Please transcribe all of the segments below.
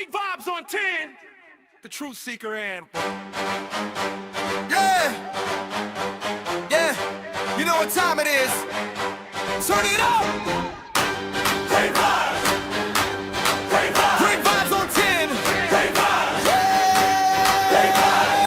Great vibes on 10. The Truth Seeker and Yeah, you know what time it is. Turn it up. Great vibes. Great vibes. Great vibes on 10. Great vibes. Great vibes.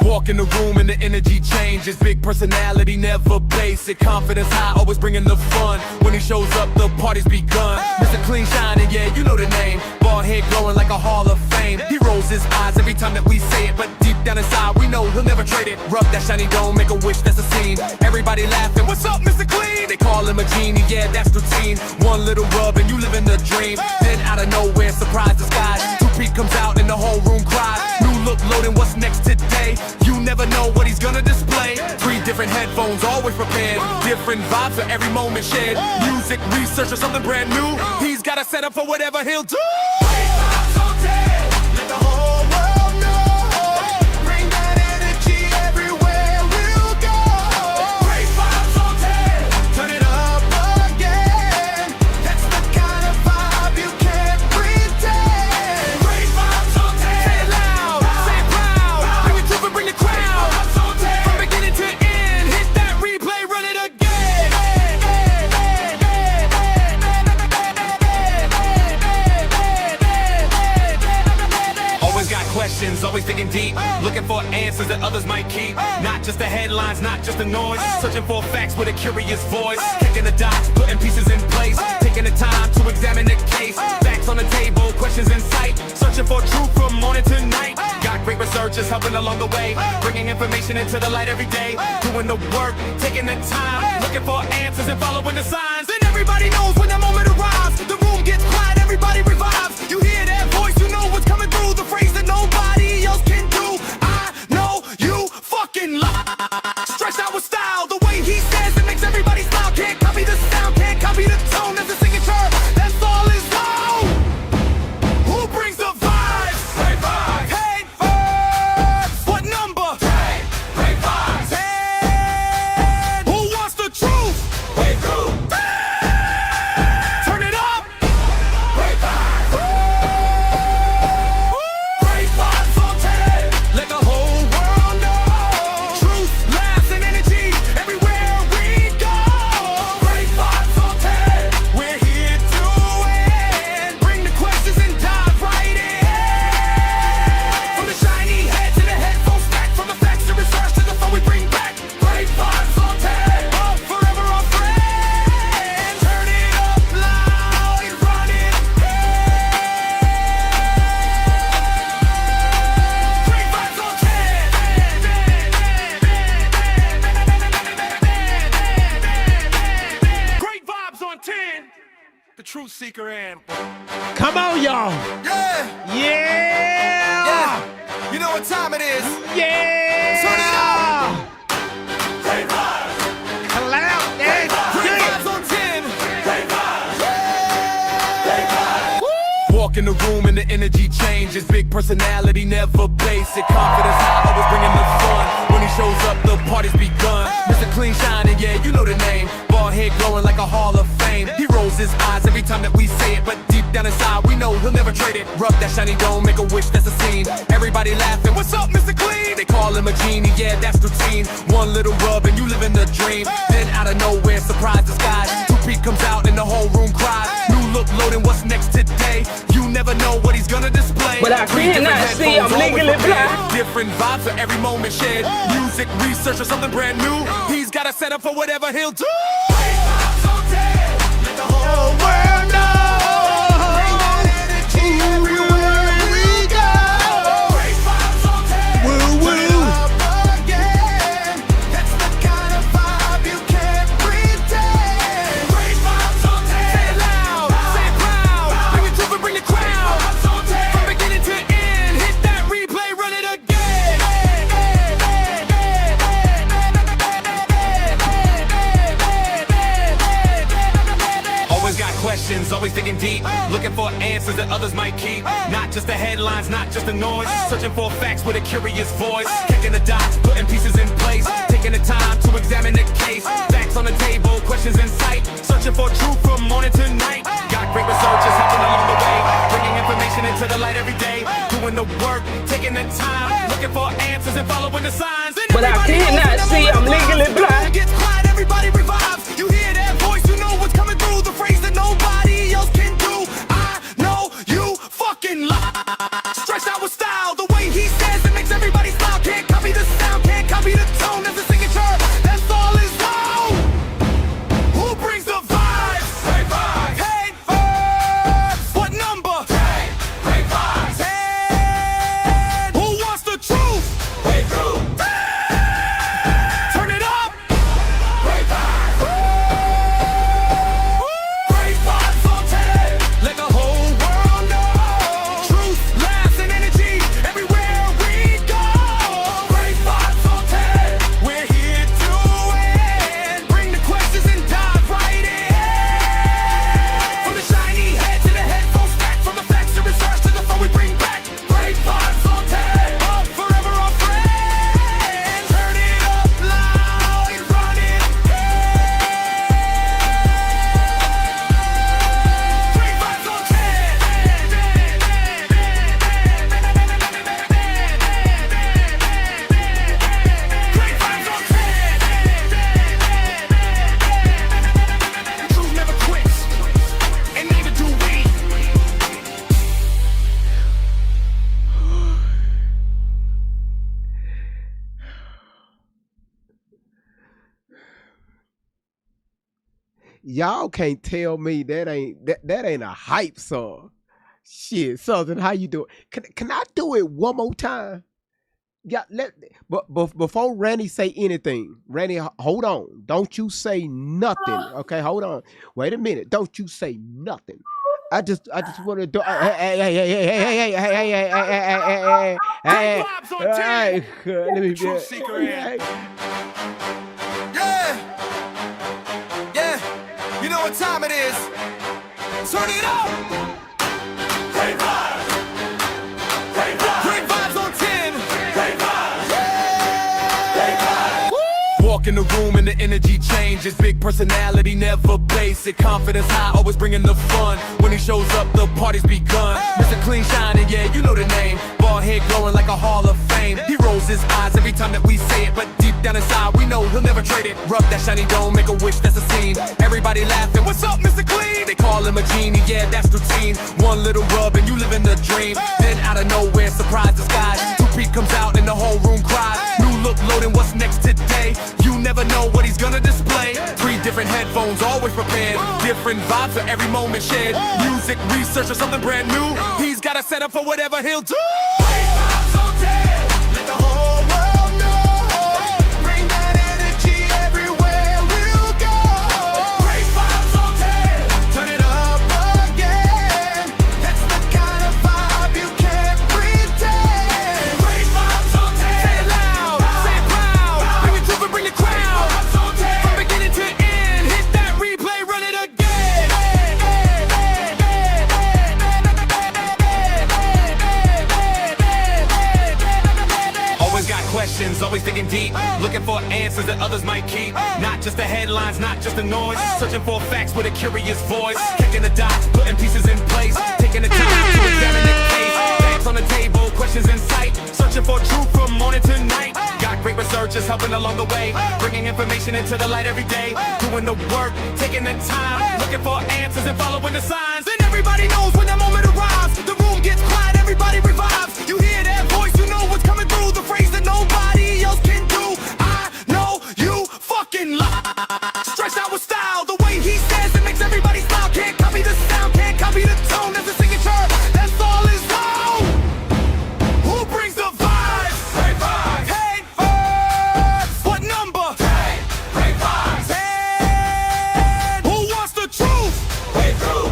Walk in the room and the energy changes. Big personality, never basic. Confidence high, always bringing the fun. When he shows up, the party's begun. Mr. Clean Shining, yeah, you know the name. Bald head glowing like a Hall of Fame. He rolls his eyes every time that we say it, but deep down inside, we know he'll never trade it. Rub that shiny dome, make a wish, that's a scene. Everybody laughing, what's up, Mr. Clean? They call him a genie, yeah, that's routine. One little rub and you live in the dream. Then out of nowhere, surprise disguise. Two-Peak comes out and the whole room cries. New look loading, what's next today? You never know what he's gonna display. 3 different headphones, always prepared. Different vibes for every moment shared. Music, research, or something brand new. He's got a setup for whatever he'll do. Let the whole world know. Bring that energy everywhere we'll go. Great vibes on 10. Turn it up again. That's the kind of vibe you can't pretend. Great vibes on 10. Say it loud, say it proud. Bring it to and bring the crowd. Vibes on 10. From beginning to end, hit that replay, run it again. Always got questions, always digging deep. Looking for answers that others might keep. Not just the headlines, not just the noise. Searching for facts with a curious voice. Kicking the dots, putting pieces in place. Taking the time to examine the case. Facts on the table, questions in sight. Searching for truth from morning to night. Got great researchers helping along the way. Bringing information into the light every day. Doing the work, taking the time. Looking for answers and following the signs. Then everybody knows when that moment arrives. The room gets quiet, everybody revives. You hear that voice, you know what's coming through. The phrase that nobody else can do. I know you fucking lie. Stretched out with style, the way he says it makes everybody smile. Can't copy the sound, can't copy the tone. That's a signature, that's all his own. Who brings the vibes? Great vibes. Hey, vibes. What number? Great vibes. 10. Who wants the truth? Wait through. Turn it up. Great vibes. Great vibes on 10. Let the whole world know. Truth, laughs, and energy everywhere we go. Great vibes on 10. We're here to win. Bring the questions and dive right in. From the shiny head to the headphone stack, from the facts to research to the phone we bring back. Great vibes on 10. Oh, forever our friend. Turn it up loud and run it. Great vibes on 10. Great vibes on 10. The Truth Seeker and Come on, y'all. Yeah, Yeah. you know what time it is. Yeah. Turn it up. Great vibes. Clap that Great shit. vibes on 10. Great vibes. Walk in the room and the energy changes. Big personality, never basic. Confidence high, always bringing the fun. When he shows up, the party's begun. Mr. Clean Shining, yeah, you know the name. Bald head glowing like a Hall of Fame. He rolls his eyes every time that we say it, but deep down inside, we know he'll never trade it. Rub that shiny dome, make a wish, that's a scene. Everybody laughing, what's up, Mr. Clean? They call him a genie, yeah, that's routine. One little rub and you live in the dream. Then out of nowhere, surprise disguise. Two-Peak comes out and the whole room cries. New look loading, what's next today? You never know what he's gonna display. But I 3 cannot different see, I'm headphones, always legally prepared. blind. Different vibes for every moment shared. Music, research, or something brand new. He's got a setup for whatever he'll do. Great vibes on 10. Let the whole world know. Bring that energy everywhere we go. Great vibes on 10. Turn it up again. That's the kind of vibe you can't pretend. Great vibes on 10. Say it loud, say it proud. Bring it to and bring the crowd. Vibes on 10. From beginning to end, hit that replay, run it again. Always got questions, always digging deep. Looking for answers that others might keep. Not just the headlines, not just the noise. Searching for facts with a curious voice. Kicking the dots, putting pieces in place. Taking the time to examine the case. Facts on the table, questions in sight. Searching for truth from morning to night. Got great researchers helping along the way. Bringing information into the light every day. Doing the work, taking the time, looking for answers and following the signs. But I cannot see, I'm legally blind. Gets quiet, everybody revives. You hear that voice, you know what's coming through. The phrase that nobody else can do. I know you fucking lie. Stretched out with style, the way he says it makes everybody smile. Can't copy the sound, can't copy the tone. That's the signature, that's all his own. Who brings the vibes? Great vibes. Hey, vibes. What number? Great vibes. And who wants the truth? Hey, truth. Turn it up. Great vibes. Great vibes on 10. Let the whole world know. Truth, laughs, and energy everywhere we go. Great vibes on 10. We're here to win. Bring the questions and dive right in. From the shiny head to the headphones back, from the facts to research to the phone we bring back. Great vibes on 10. Up forever our friends. Turn it up loud and run it. Great vibes on 10. Great vibes on 10. Truth never quits, and neither do we. Y'all can't tell me that ain't a hype song. Shit, Southern, how you do it? Can I do it one more time? Yeah, but before Randy say anything, Randy, hold on. Don't you say nothing. Okay, hold on. Wait a minute. Don't you say nothing. I just want to do. Hey, vibes on 10. let me Truth seeker and Yeah, yeah, you know what time it is. Turn it up. Great vibes. Great vibes. Great vibes on 10. Great vibes. Yeah. Walk in the room and the energy changes. Big personality, never basic. Confidence high, always bringing the fun. When he shows up, the party's begun. Mr. Clean Shining, yeah, you know the name. Bald head glowing like a Hall of Fame. He rolls his eyes every time that we say it, but deep down inside, we know he'll never trade it. Rub that shiny dome, make a wish, that's a scene. Everybody laughing, what's up, Mr. Clean? They call him a genie, yeah, that's routine. One little rub and you live in the dream. Then out of nowhere, surprise disguise. Two-Pete comes out and the whole room cries. New look loading, what's next today? You never know what he's gonna display. 3 different headphones, always prepared. Different vibes for every moment shared. Music, research, or something brand new. He's got a setup for whatever he'll do. Great vibes on 10. Let the whole world know. Bring that energy everywhere we'll go. Great vibes on 10. Turn it up again. That's the kind of vibe you can't pretend. Great vibes on 10. Say it loud, say it proud. Bring the truth and bring the crowd. From beginning to end, hit that replay, run it again. Always got questions, always digging deep. Looking for answers that others might keep. Not just the headlines, not just the noise. Searching for facts with a curious voice. Kicking the dots, putting pieces in place. Taking the time to examine the case. Facts on the table, questions in sight. Searching for truth from morning to night. Got great researchers helping along the way. Bringing information into the light every day. Doing the work, taking the time. Looking for answers and following the signs. Then everybody knows when that moment arrives. The room gets quiet, everybody revives. You hear that voice, you know what's coming through. The phrase that nobody else can do. I know you fucking lie. Stretched out with style, the way he says it makes everybody smile. Can't copy the sound, can't copy the tone. That's the signature, that's all his own. Who brings the vibes? Great vibes. Hey, vibes. What number? Great vibes. And who wants the truth? Hey, truth.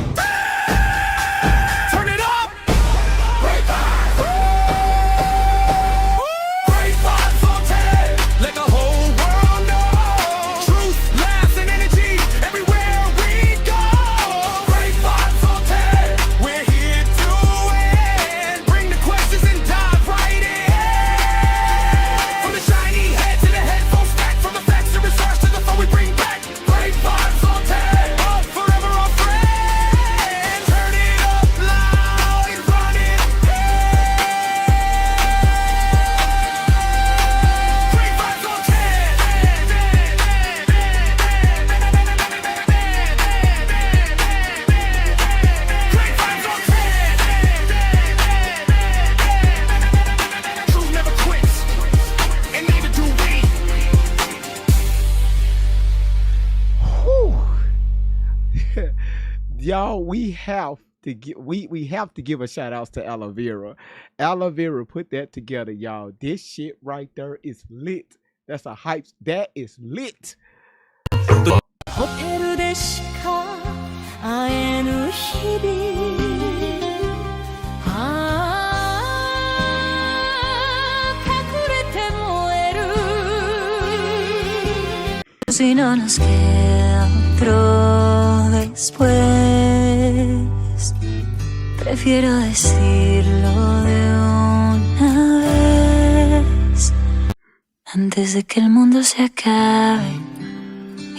y'all, we have to give a shout out to aloe vera. Aloe vera put that together, y'all. This shit right there is lit. That's a hype. That is lit. ホテルでしか会えぬ日々隠れて燃える Si no nos queda otro después Prefiero decirlo de una vez Antes de que el mundo se acabe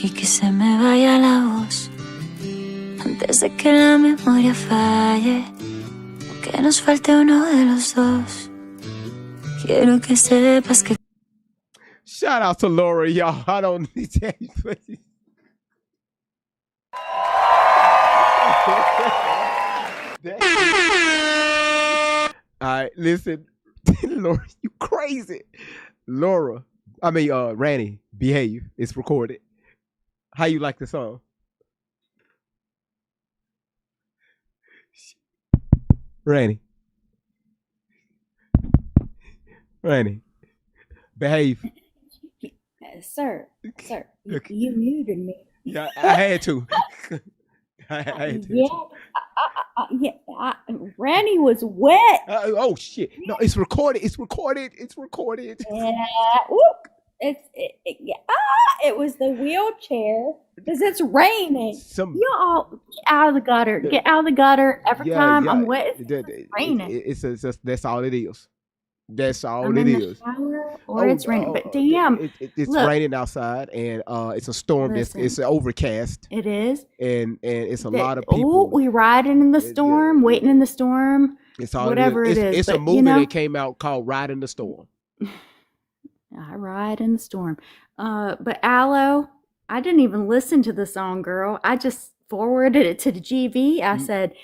Y que se me vaya la voz Antes de que la memoria falle O que nos falte uno de los dos Quiero que sepas que Shout out to Laura, y'all. I don't need to tell you. All right, listen. Laura, you crazy. Laura, Randy, behave. It's recorded. How you like the song? Randy, behave. Sir, Okay. you muted me. Yeah, I had to. I had to. Randy was wet. Oh shit! No, it's recorded. It's recorded. It's recorded. Whoop. It was the wheelchair because it's raining. You all get out of the gutter. Get out of the gutter. Every time I'm wet, it's raining. That's all it is. That's all I'm it in the is. shower or it's raining. But damn, it's look. raining outside, and it's a storm. It's overcast, it is. and it's a lot of people. We riding in the storm, waiting in the storm. It's all whatever it is. it is. It's a movie that came out called "Riding the Storm." I ride in the storm. But Aloe, I didn't even listen to the song, girl. I just forwarded it to the GV. I said,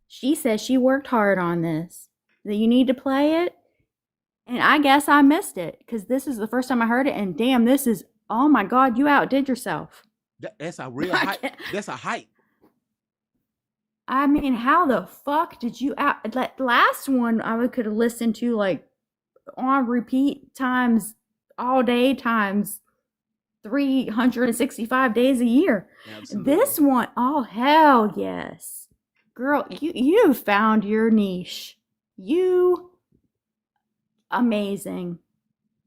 she says she worked hard on this. That you need to play it. And I guess I missed it because this is the first time I heard it. And damn, this is, oh my God, you outdid yourself. That's a real hype. That's a hype. I mean, how the fuck did you out? That last one I could have listened to like on repeat times all day times 365 days a year. Absolutely. This one, oh hell yes. Girl, you found your niche. You amazing.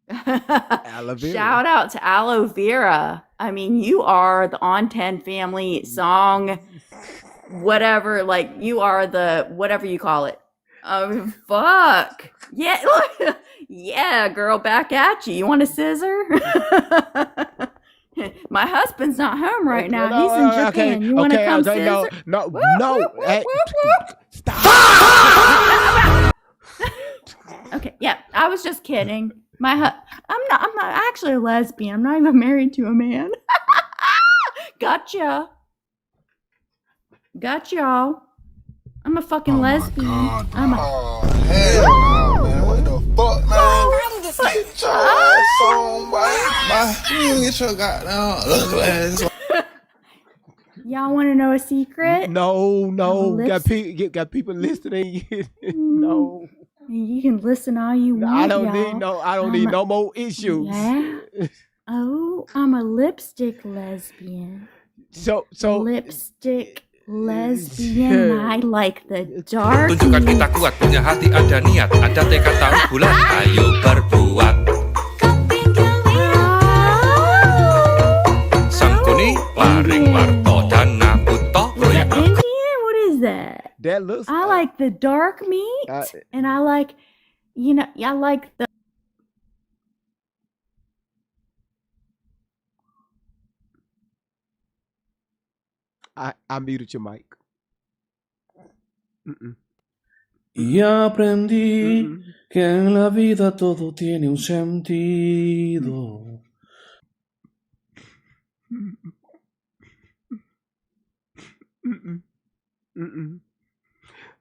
Aloe vera. Shout out to Aloe Vera. I mean, you are the On 10 family song, whatever, like you are the whatever you call it. Fuck. Yeah, yeah, girl, back at you. You want a scissor? My husband's not home right now. He's in Japan. You want to come scissor? No. Stop. Okay, yeah, I was just kidding. I'm not actually a lesbian. I'm not even married to a man. Gotcha. Y'all. I'm a fucking lesbian. God, I'm a hell no, man. What the fuck, man? Get your ass on, boy. You get your goddamn ugly ass on. Y'all want to know a secret? No. Got people listening. No. You can listen all you want. I don't need no more issues. Yeah. Oh, I'm a lipstick lesbian. So lipstick lesbian. I like the dark. Tunjukkan kita kuat, punya hati ada niat, ada tekad tahu bulat, ayo berbuat. Sangkuni, paring warto dan nabuto. Indian? What is that? That looks. I like the dark meat, and I like, I like the. I muted your mic. Y aprendí que en la vida todo tiene un sentido.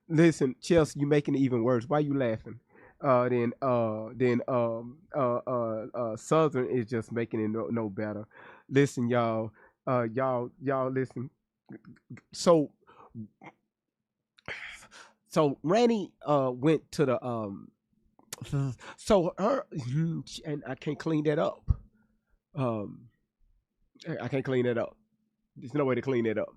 Listen, Chelsea, you making it even worse. Why you laughing? Southern is just making it no better. Listen, y'all listen. So So Randy went to the so her and I can't clean that up. Um I can't clean that up. There's no way to clean that up.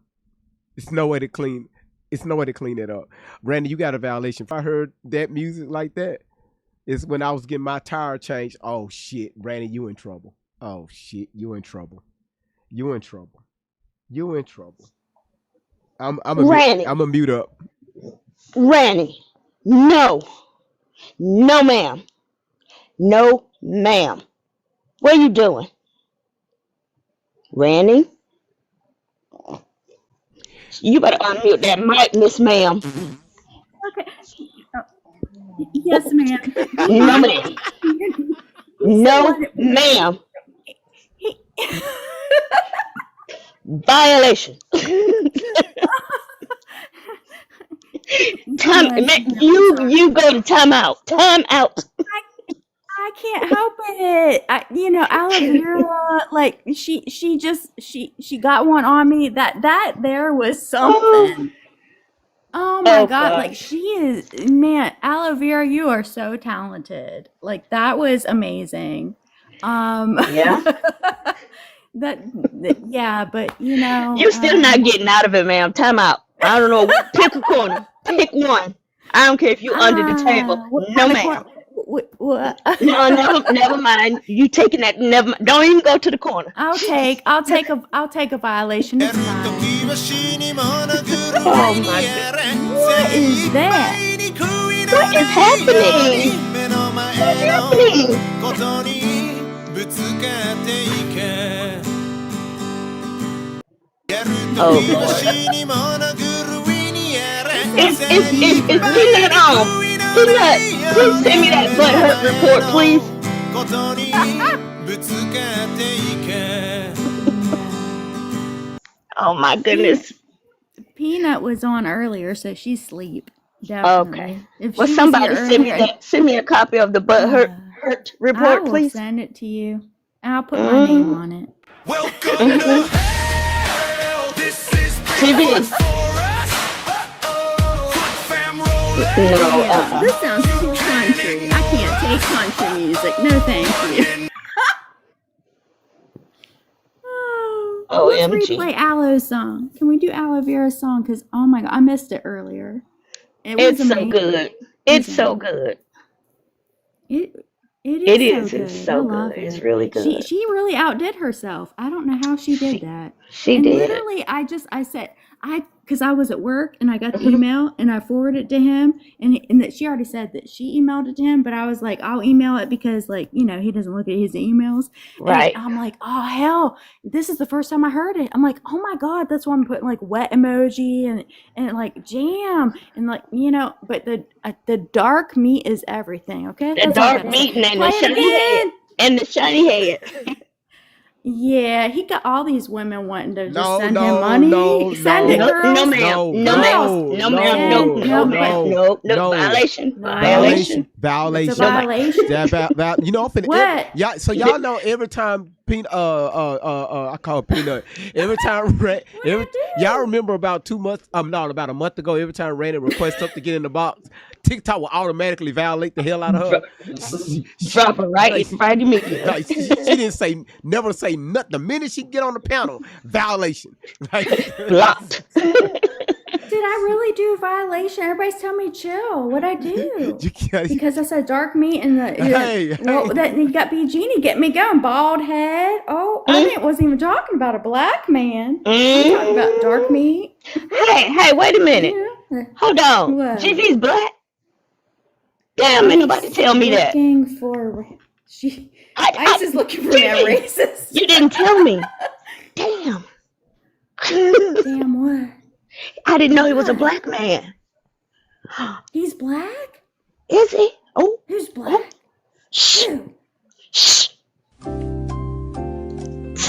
It's no way to clean. It's no way to clean it up. Randy, you got a violation. If I heard that music like that, it's when I was getting my tire changed. Oh shit, Randy, you in trouble. Oh shit, you in trouble. You in trouble. You in trouble. Randy, I'm a mute up. Randy, no, no, ma'am, no, ma'am. What are you doing, Randy? You better unmute that mic, Miss Ma'am. Okay. Yes, ma'am. No, ma'am. No, ma'am. Violation. You go to timeout. Timeout. I can't help it. Aloe Vera, like she got one on me. That there was something. Oh my God. Like she is, man, Aloe Vera, you are so talented. Like that was amazing. Yeah. Yeah, but You're still not getting out of it, ma'am. Timeout. I don't know. Pick a corner. Pick one. I don't care if you're under the table. No, ma'am. What? No, never mind. You taking that? Never. Don't even go to the corner. I'll take a violation. It's fine. Oh my goodness! What is that? What is happening? What's happening? Oh Lord! Is Peanut on? Peanut, please send me that butthurt report, please. Oh my goodness. Peanut was on earlier, so she's asleep. Definitely. Okay. If Well, she was somebody here send me a copy of the butthurt report, I will please. send it to you. I'll put my name on it. Welcome to hell. This is TV. Yeah, this sounds too country. I can't take country music. No, thank you. Let's OMG. replay Aloe's song. Can we do Aloe Vera's song? Because, oh my God, I missed it earlier. It's so good. It's so good. It is. It's so good. It's really good. She really outdid herself. I don't know how she did that. She and did. Literally, because I was at work and I got the email and I forwarded it to him and that she already said that she emailed it to him, but I was like, I'll email it because he doesn't look at his emails. Right. And I'm like, oh hell, this is the first time I heard it. I'm like, oh my God, that's why I'm putting like wet emoji and like jam and but the dark meat is everything. Okay. The dark meat and the shiny head. And the shiny head. Yeah, he got all these women wanting to just send him money. Send it, girls. No, ma'am. No, ma'am. No. Violation. Violation. It's a violation. I'm finna. What? Yeah. So y'all know every time Peanut, I call it Peanut. Every time, y'all remember about 2 months? About a month ago. Every time Randy requests something to get in the box, TikTok will automatically violate the hell out of her. Drop her right in front of me. She never say nothing. The minute she get on the panel, violation. Blocked. Did I really do a violation? Everybody's telling me chill. What'd I do? Because I said dark meat and that you got B Genie get me going. Bald head. Oh, I wasn't even talking about a black man. I'm talking about dark meat. Hey, wait a minute. Yeah. Hold on. What? GV's black? Damn, ain't nobody tell me that. ICE is looking for that racist. You didn't tell me. Damn. Damn what? I didn't know he was a black man. He's black? Is he? Oh. Who's black? Oh. Shh. Shh. I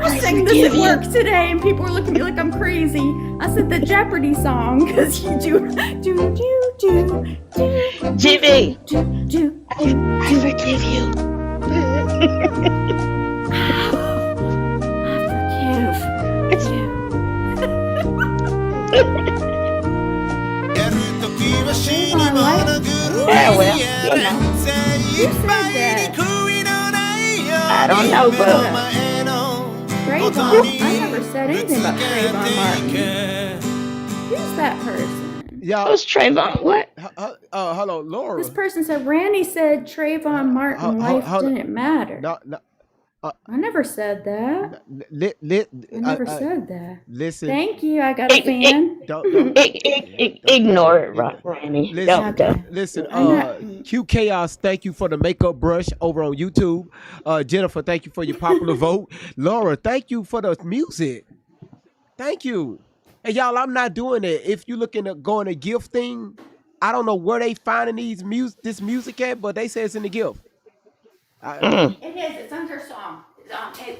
was singing this at work today and people were looking at me like I'm crazy. I said the Jeopardy song because you do. Jimmy. I forgive you. I forgive you. Yeah, well, you know. Who said that? I don't know, but Trayvon. I never said anything about Trayvon Martin. Who's that person? Y'all, who's Trayvon? What? hold on, Laura. This person said Randy said Trayvon Martin life didn't matter. No, I never said that. I never said that. Listen. Thank you. I got a fan. Don't Ignore it, Randy. Listen, Q Chaos, thank you for the makeup brush over on YouTube. Jennifer, thank you for your popular vote. Laura, thank you for the music. Thank you. And y'all, I'm not doing it. If you looking at going to gift thing, I don't know where they finding this music at, but they say it's in the gift. It is. It's under song.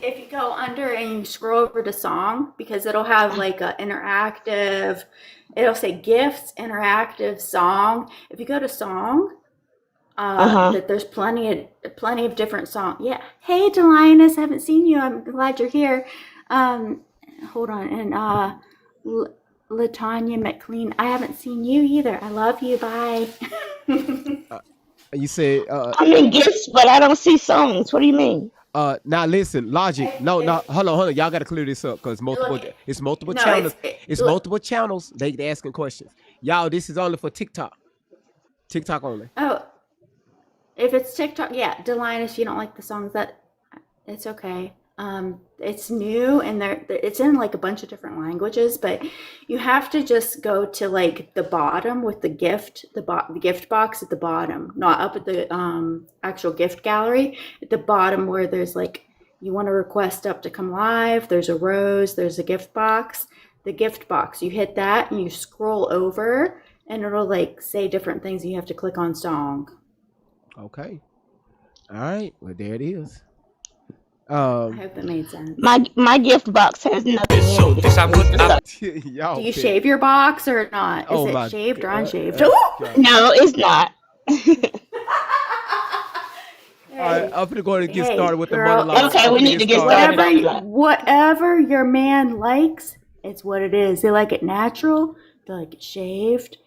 If you go under and you scroll over to song, because it'll have like a interactive, it'll say gifts, interactive song. If you go to song, that there's plenty of different songs. Yeah. Hey, Delinus, haven't seen you. I'm glad you're here. Hold on. And Latanya McLean, I haven't seen you either. I love you. Bye. You said I'm in gifts, but I don't see songs. What do you mean? Now listen, Logic. No, hold on. Y'all gotta clear this up because it's multiple channels. It's multiple channels. They asking questions. Y'all, this is only for TikTok. TikTok only. Oh, if it's TikTok, yeah, Delinus, you don't like the songs, that it's okay. It's new and it's in like a bunch of different languages, but you have to just go to like the bottom with the gift, the gift box at the bottom, not up at the actual gift gallery. At the bottom where there's like, you want to request up to come live, there's a rose, there's a gift box. The gift box, you hit that and you scroll over and it'll like say different things. You have to click on song. Okay. All right. Well, there it is. I hope that made sense. My gift box has nothing in it. Do you shave your box or not? Is it shaved or unshaved? No, it's not. All right, I'm gonna go ahead and get started with the monologue. Okay, we need to get started. Whatever your man likes, it's what it is. They like it natural. They like it shaved.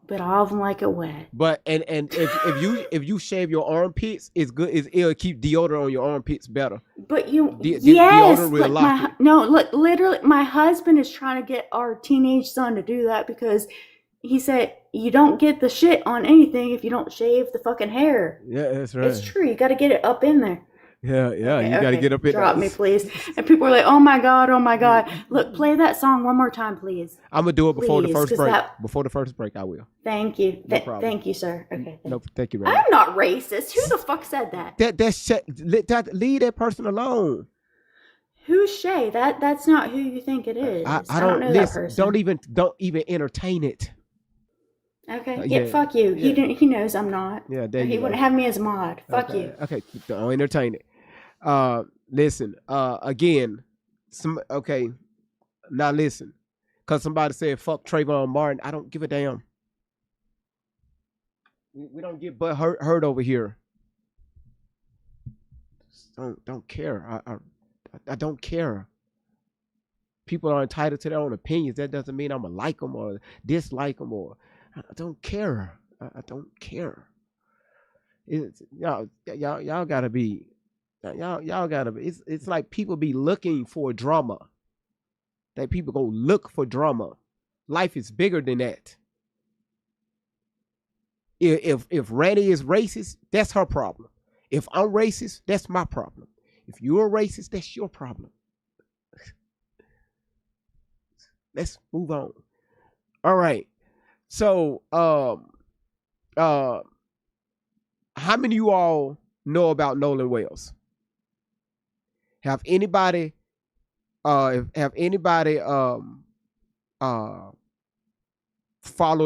But all of them like it wet. But and if you shave your armpits, it's good. It'll keep deodorant on your armpits better. But you yes, look, literally, my husband is trying to get our teenage son to do that because he said you don't get the shit on anything if you don't shave the fucking hair. Yeah, that's right. It's true. You got to get it up in there. Yeah, okay, you got to get up in there. Drop me, please. And people are like, oh my God. Look, play that song one more time, please. I'm going to do it before the first break. Before the first break, I will. Thank you. Thank you, sir. Okay. Thank you, Randy. I'm not racist. Who the fuck said that? Leave that person alone. Who's Shay? That's not who you think it is. I don't know that person. Don't even entertain it. Okay. Fuck you. Yeah. He knows I'm not. Yeah, he wouldn't have me as a mod. Fuck you. Okay, don't entertain it. Listen. Again. Now listen. Cause somebody said fuck Trayvon Martin. I don't give a damn. We don't get but hurt over here. Don't care. I don't care. People are entitled to their own opinions. That doesn't mean I'm gonna like them or dislike them or. I don't care. I don't care. Y'all gotta be. Y'all gotta be. It's like people be looking for drama. That people go look for drama. Life is bigger than that. If Randy is racist, that's her problem. If I'm racist, that's my problem. If you're racist, that's your problem. Let's move on. All right. So, how many of you all know about Nolan Wells? Have anybody followed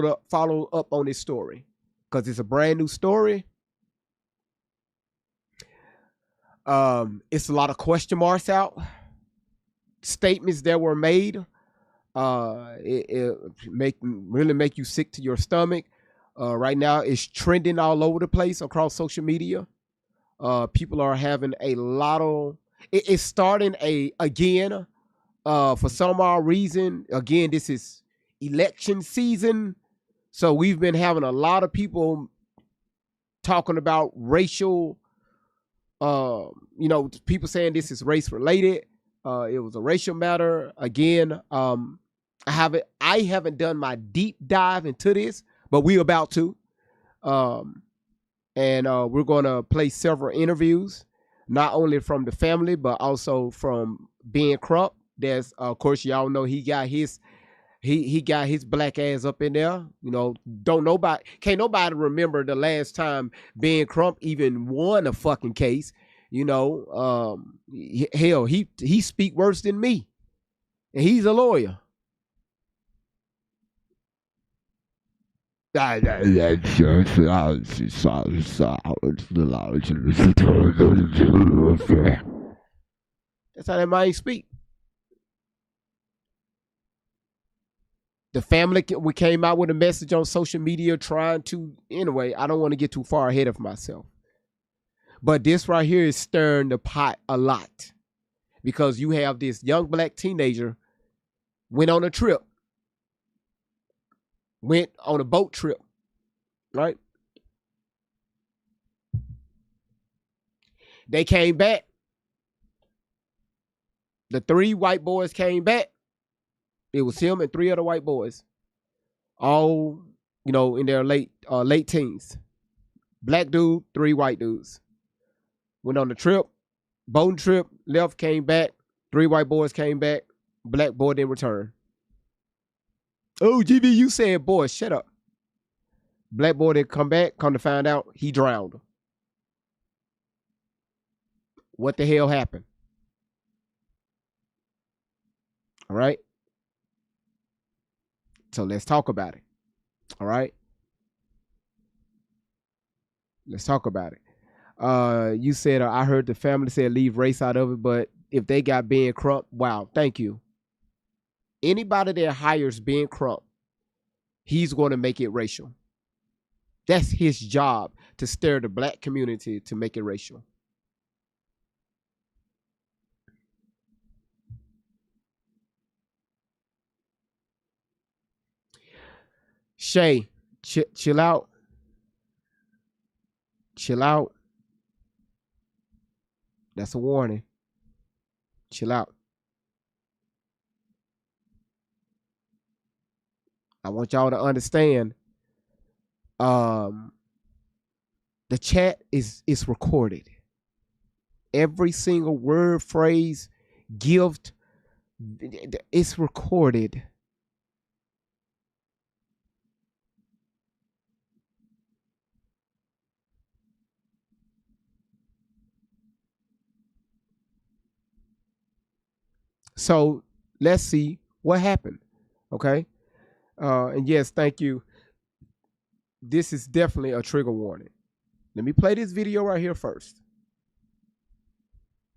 up on this story? Because it's a brand new story. It's a lot of question marks out. Statements that were made. It really make you sick to your stomach. Right now, it's trending all over the place across social media. People are having a lot of. It's starting again. For some odd reason, again, this is election season. So we've been having a lot of people talking about racial, people saying this is race related. It was a racial matter. Again, I haven't done my deep dive into this, but we're about to. And we're going to play several interviews, not only from the family, but also from Ben Crump. There's, of course, y'all know he got his black ass up in there. Can't nobody remember the last time Ben Crump even won a fucking case. Hell, he speak worse than me, and he's a lawyer. That's how that man speak. The family, we came out with a message on social media trying to, anyway, I don't want to get too far ahead of myself. But this right here is stirring the pot a lot, because you have this young black teenager went on a boat trip, right? They came back. The 3 white boys came back. It was him and 3 other white boys, all, in their late teens. Black dude, 3 white dudes. Went on the trip, boating trip, left, came back. 3 white boys came back. Black boy didn't return. Oh, GB, you said, boy, shut up. Black boy didn't come back. Come to find out, he drowned. What the hell happened? All right. So let's talk about it. All right. Let's talk about it. You said, I heard the family said leave race out of it, but if they got Ben Crump, wow, thank you. Anybody that hires Ben Crump, he's going to make it racial. That's his job, to stir the black community to make it racial. Shay, chill out. Chill out. That's a warning. Chill out. I want y'all to understand. The chat is recorded. Every single word, phrase, gift, it's recorded. So let's see what happened. Okay. And yes, thank you. This is definitely a trigger warning. Let me play this video right here first.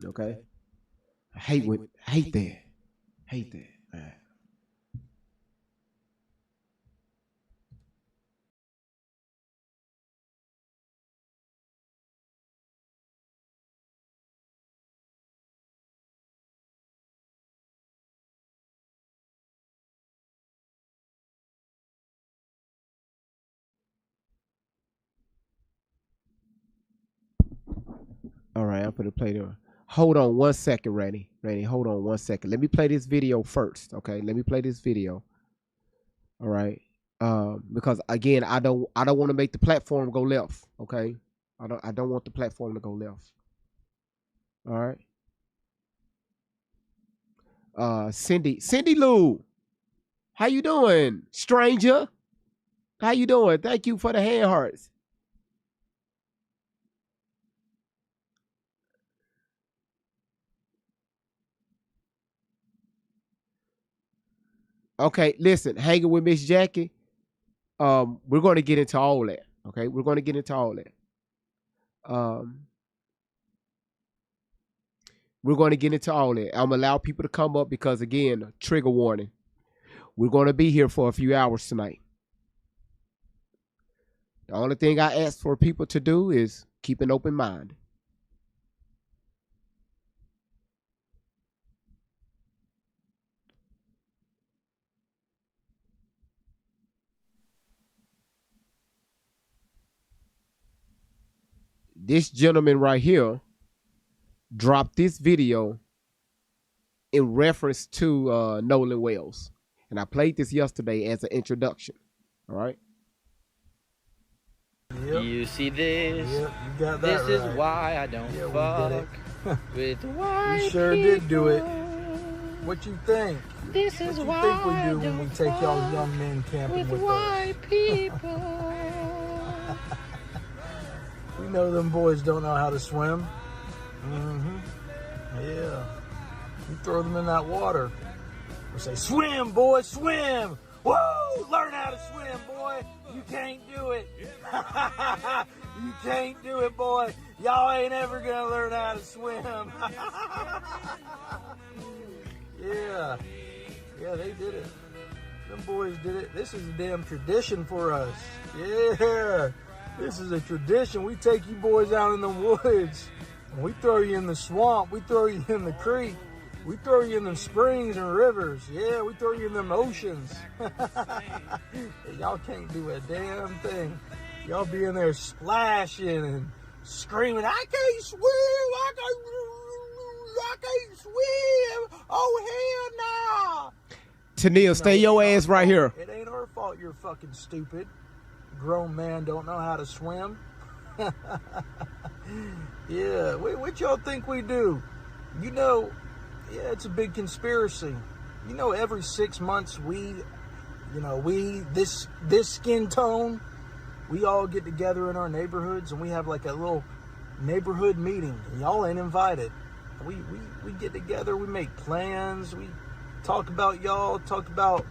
Okay. I hate that. Hate that. All right. All right, I'm gonna play the. Hold on 1 second, Randy. Randy, hold on 1 second. Let me play this video first. Okay, let me play this video. All right, because again, I don't want to make the platform go left. Okay, I don't want the platform to go left. All right. Cindy Lou, how you doing, stranger? How you doing? Thank you for the hand hearts. Okay, listen, hanging with Miss Jackie. We're going to get into all that. Okay, we're going to get into all that. We're going to get into all that. I'm gonna allow people to come up because, again, trigger warning. We're going to be here for a few hours tonight. The only thing I ask for people to do is keep an open mind. this gentleman right here dropped this video in reference to Nolan Wells. And I played this yesterday as an introduction. All right. Yep. You see this? Yep, you got that This right. is why I don't fuck with white You sure people. did do it. What you think? This is what why you think we I do when we don't take y'all fuck young men camping with white us? people. We know them boys don't know how to swim. Yeah. You throw them in that water. We say, swim, boy, swim. Woo! Learn how to swim, boy. You can't do it. You can't do it, boy. Y'all ain't ever gonna learn how to swim. Yeah. Yeah, they did it. Them boys did it. This is a damn tradition for us. Yeah. This is a tradition. We take you boys out in the woods. And we throw you in the swamp. We throw you in the creek. We throw you in them springs and rivers. Yeah, we throw you in them oceans. Y'all can't do a damn thing. Y'all be in there splashing and screaming, I can't swim, I can't swim. Oh, hell no. Tennille, stay your ass right here. It ain't our fault you're fucking stupid. Grown man don't know how to swim. Yeah, what y'all think we do? You know, yeah, it's a big conspiracy. You know, every 6 months this skin tone, we all get together in our neighborhoods and we have like a little neighborhood meeting. And y'all ain't invited. We get together, we make plans, we talk about y'all, talk about,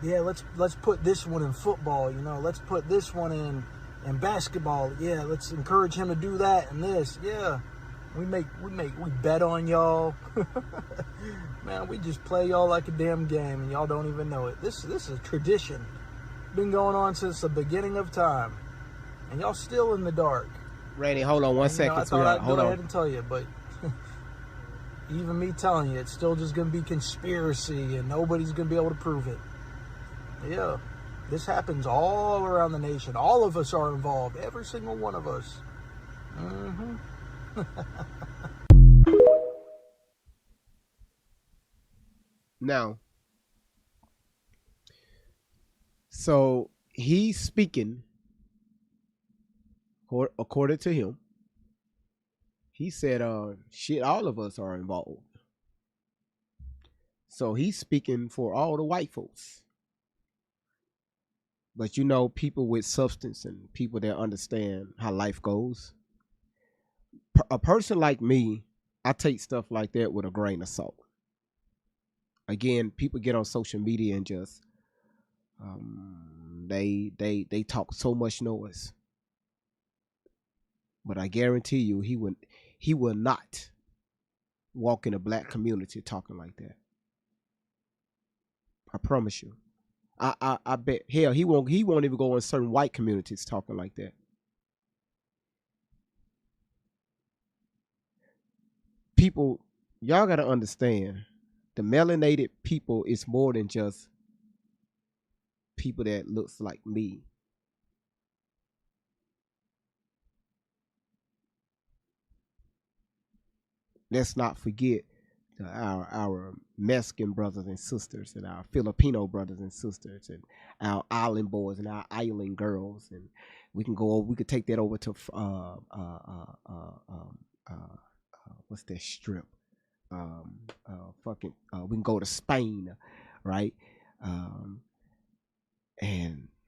yeah, let's put this one in football, you know, let's put this one in basketball. Yeah, let's encourage him to do that and this. Yeah. We bet on y'all. Man, we just play y'all like a damn game and y'all don't even know it. This is a tradition. Been going on since the beginning of time. And y'all still in the dark. Randy, hold on one second. I thought I'd hold go on. ahead and tell you, but even me telling you, it's still just going to be conspiracy and nobody's going to be able to prove it. Yeah. This happens all around the nation. All of us are involved. Every single one of us. Now, so he's speaking, according to him, he said, shit, all of us are involved. So he's speaking for all the white folks. But you know, people with substance and people that understand how life goes. A person like me, I take stuff like that with a grain of salt. Again, people get on social media and just they talk so much noise. But I guarantee you, he will not walk in a black community talking like that. I promise you. I bet hell he won't even go in certain white communities talking like that. People, y'all gotta understand, the melanated people is more than just people that looks like me. Let's not forget our Mexican brothers and sisters and our Filipino brothers and sisters and our island boys and our island girls, and we could take that over to what's that strip? We can go to Spain, right? And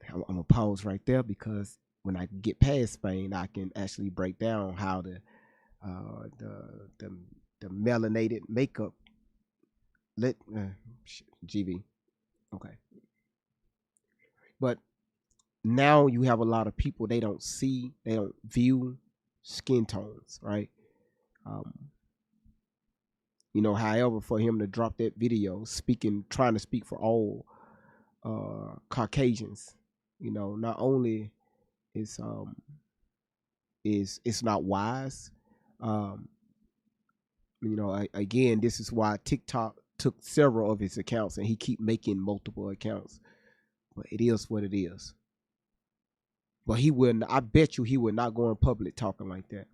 I'm gonna pause right there because when I get past Spain, I can actually break down how the melanated makeup GV. Okay. But now you have a lot of people, they don't view skin tones, right? You know, however, for him to drop that video trying to speak for all Caucasians, you know, not only is it's not wise. You know, again, this is why TikTok took several of his accounts and he keep making multiple accounts. But it is what it is. But I bet you he would not go in public talking like that.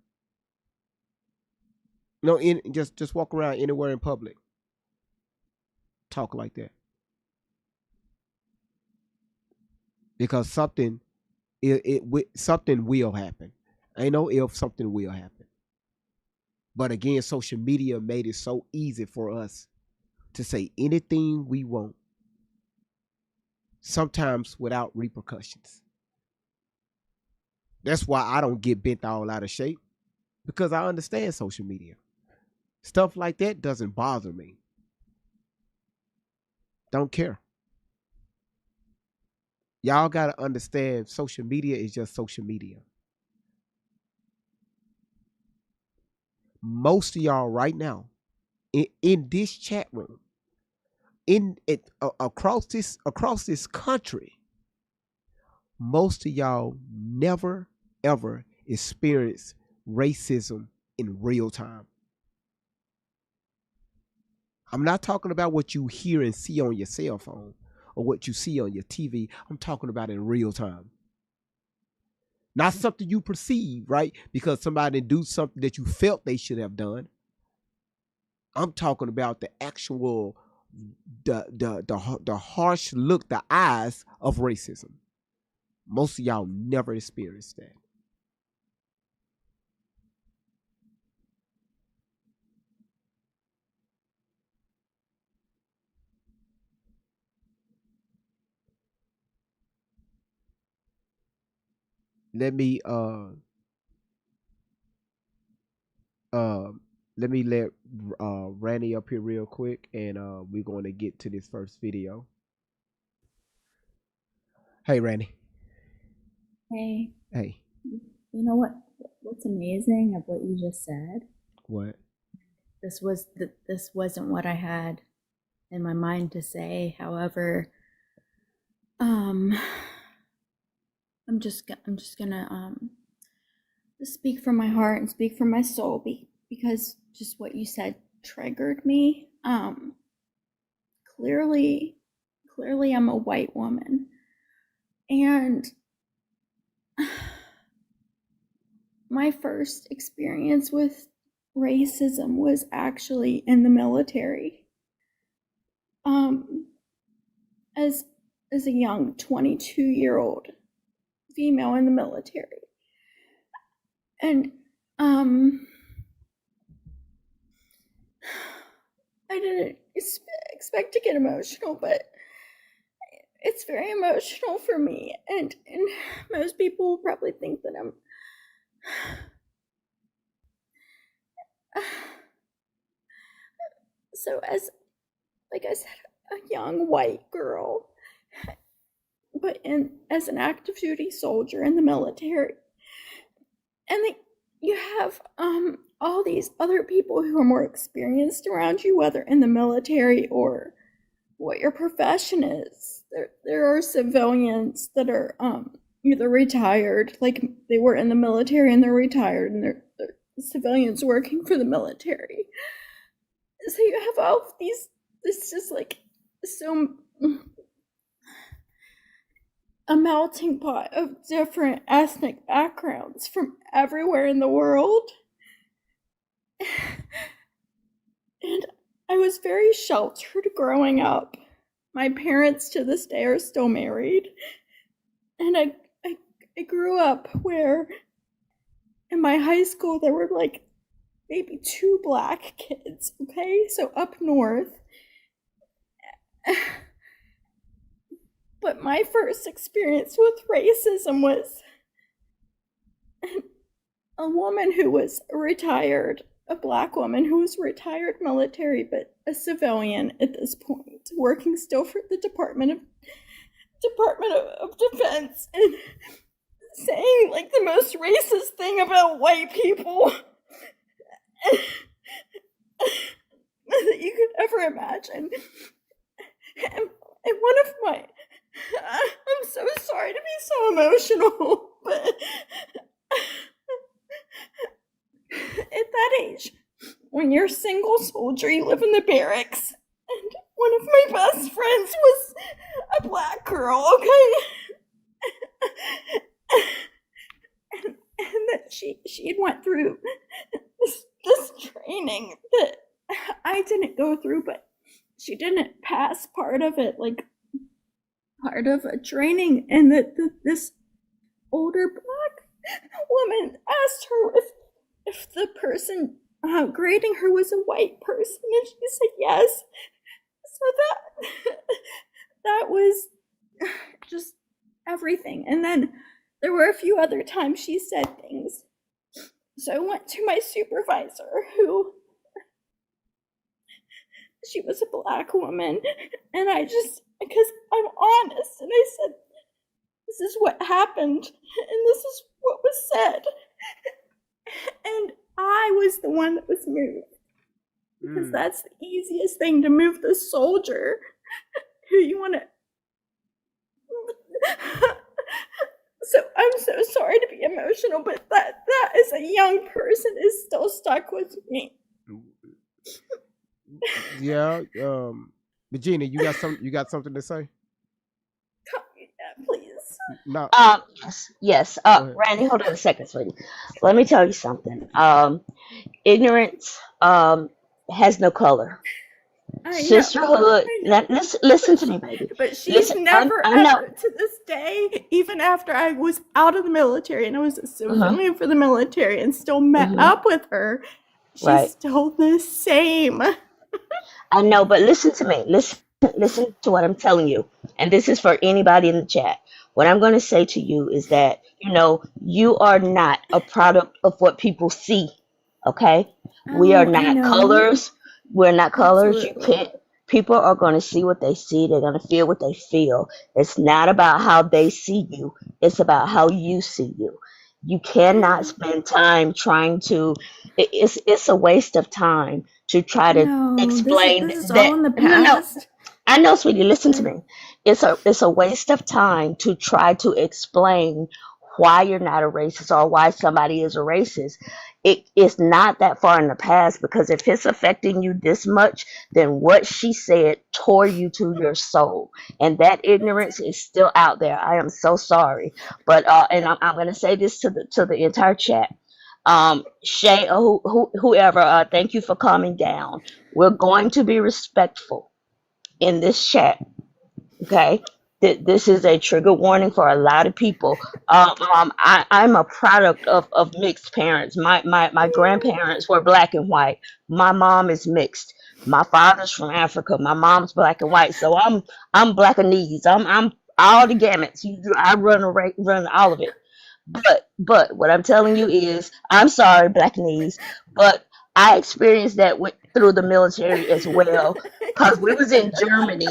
No, just walk around anywhere in public. Talk like that. Because something something will happen. Ain't no if, something will happen. But again, social media made it so easy for us to say anything we want, sometimes without repercussions. That's why I don't get bent all out of shape, because I understand social media. Stuff like that doesn't bother me. Don't care. Y'all got to understand social media is just social media. Most of y'all right now in this chat room, across this country, most of y'all never ever experience racism in real time. I'm not talking about what you hear and see on your cell phone or what you see on your TV. I'm talking about in real time. Not something you perceive, right? Because somebody didn't do something that you felt they should have done. I'm talking about the actual, the harsh look, the eyes of racism. Most of y'all never experienced that. Let me let Randy up here real quick, and we're going to get to this first video. Hey, Randy. Hey. Hey. You know what's amazing of what you just said? What? This wasn't what I had in my mind to say. However, I'm just gonna speak from my heart and speak from my soul, because just what you said triggered me. Clearly I'm a white woman, and my first experience with racism was actually in the military. As a young 22-year-old female in the military. And I didn't expect to get emotional, but it's very emotional for me, and most people will probably think that I'm so, as like I said, a young white girl, but as an active duty soldier in the military, and you have all these other people who are more experienced around you, whether in the military or what your profession is. There are civilians that are either retired, like they were in the military and they're retired, and they're civilians working for the military. So you have all of these, it's just like so a melting pot of different ethnic backgrounds from everywhere in the world. And I was very sheltered growing up. My parents to this day are still married. And I grew up where in my high school there were like maybe 2 black kids, okay? So up north. But my first experience with racism was a woman who was retired, a black woman who was retired military, but a civilian at this point, working still for the Department of Defense, and saying like the most racist thing about white people that you could ever imagine. And one of my, I'm so sorry to be so emotional, but at that age, when you're a single soldier, you live in the barracks, and one of my best friends was a black girl, okay? and that she had went through this training training that I didn't go through, but she didn't pass part of it, like part of a training, and that this older black woman asked her if the person grading her was a white person, and she said yes. So that was just everything. And then there were a few other times she said things. So I went to my supervisor, who, she was a black woman, and I just, because I'm honest, and I said, this is what happened, and this is what was said. And I was the one that was moved. Because that's the easiest thing, to move the soldier who you want to. So I'm so sorry to be emotional, but that as a young person is still stuck with me. Yeah, Regina, you got something to say? Yeah, please. No. Yes. Randy, hold on a second, sweetie. Let me tell you something. Ignorance has no color. Sisterhood. Now, listen to me, baby. But she's never ever, to this day, even after I was out of the military and I was a civilian for the military and still met up with her, she's still the same. I know, but listen to me. Listen to what I'm telling you. And this is for anybody in the chat. What I'm going to say to you is that, you are not a product of what people see. Okay? We are not colors. We're not colors. You can't. People are going to see what they see. They're going to feel what they feel. It's not about how they see you. It's about how you see you. You cannot spend time trying to. It's a waste of time to try to explain this is that. all in the past. I know, sweetie. Listen to me. It's a waste of time to try to explain why you're not a racist or why somebody is a racist. It's not that far in the past, because if it's affecting you this much, then what she said tore you to your soul, and that ignorance is still out there. I am so sorry, but and I'm going to say this to the entire chat. Shay, whoever, thank you for calming down. We're going to be respectful in this chat. Okay, this is a trigger warning for a lot of people. I'm a product of mixed parents. My grandparents were black and white. My mom is mixed. My father's from Africa. My mom's black and white. So I'm Blackanese. I'm all the gamuts. I run all of it. But what I'm telling you is, I'm sorry, Blackanese, but I experienced that through the military as well, because we was in Germany.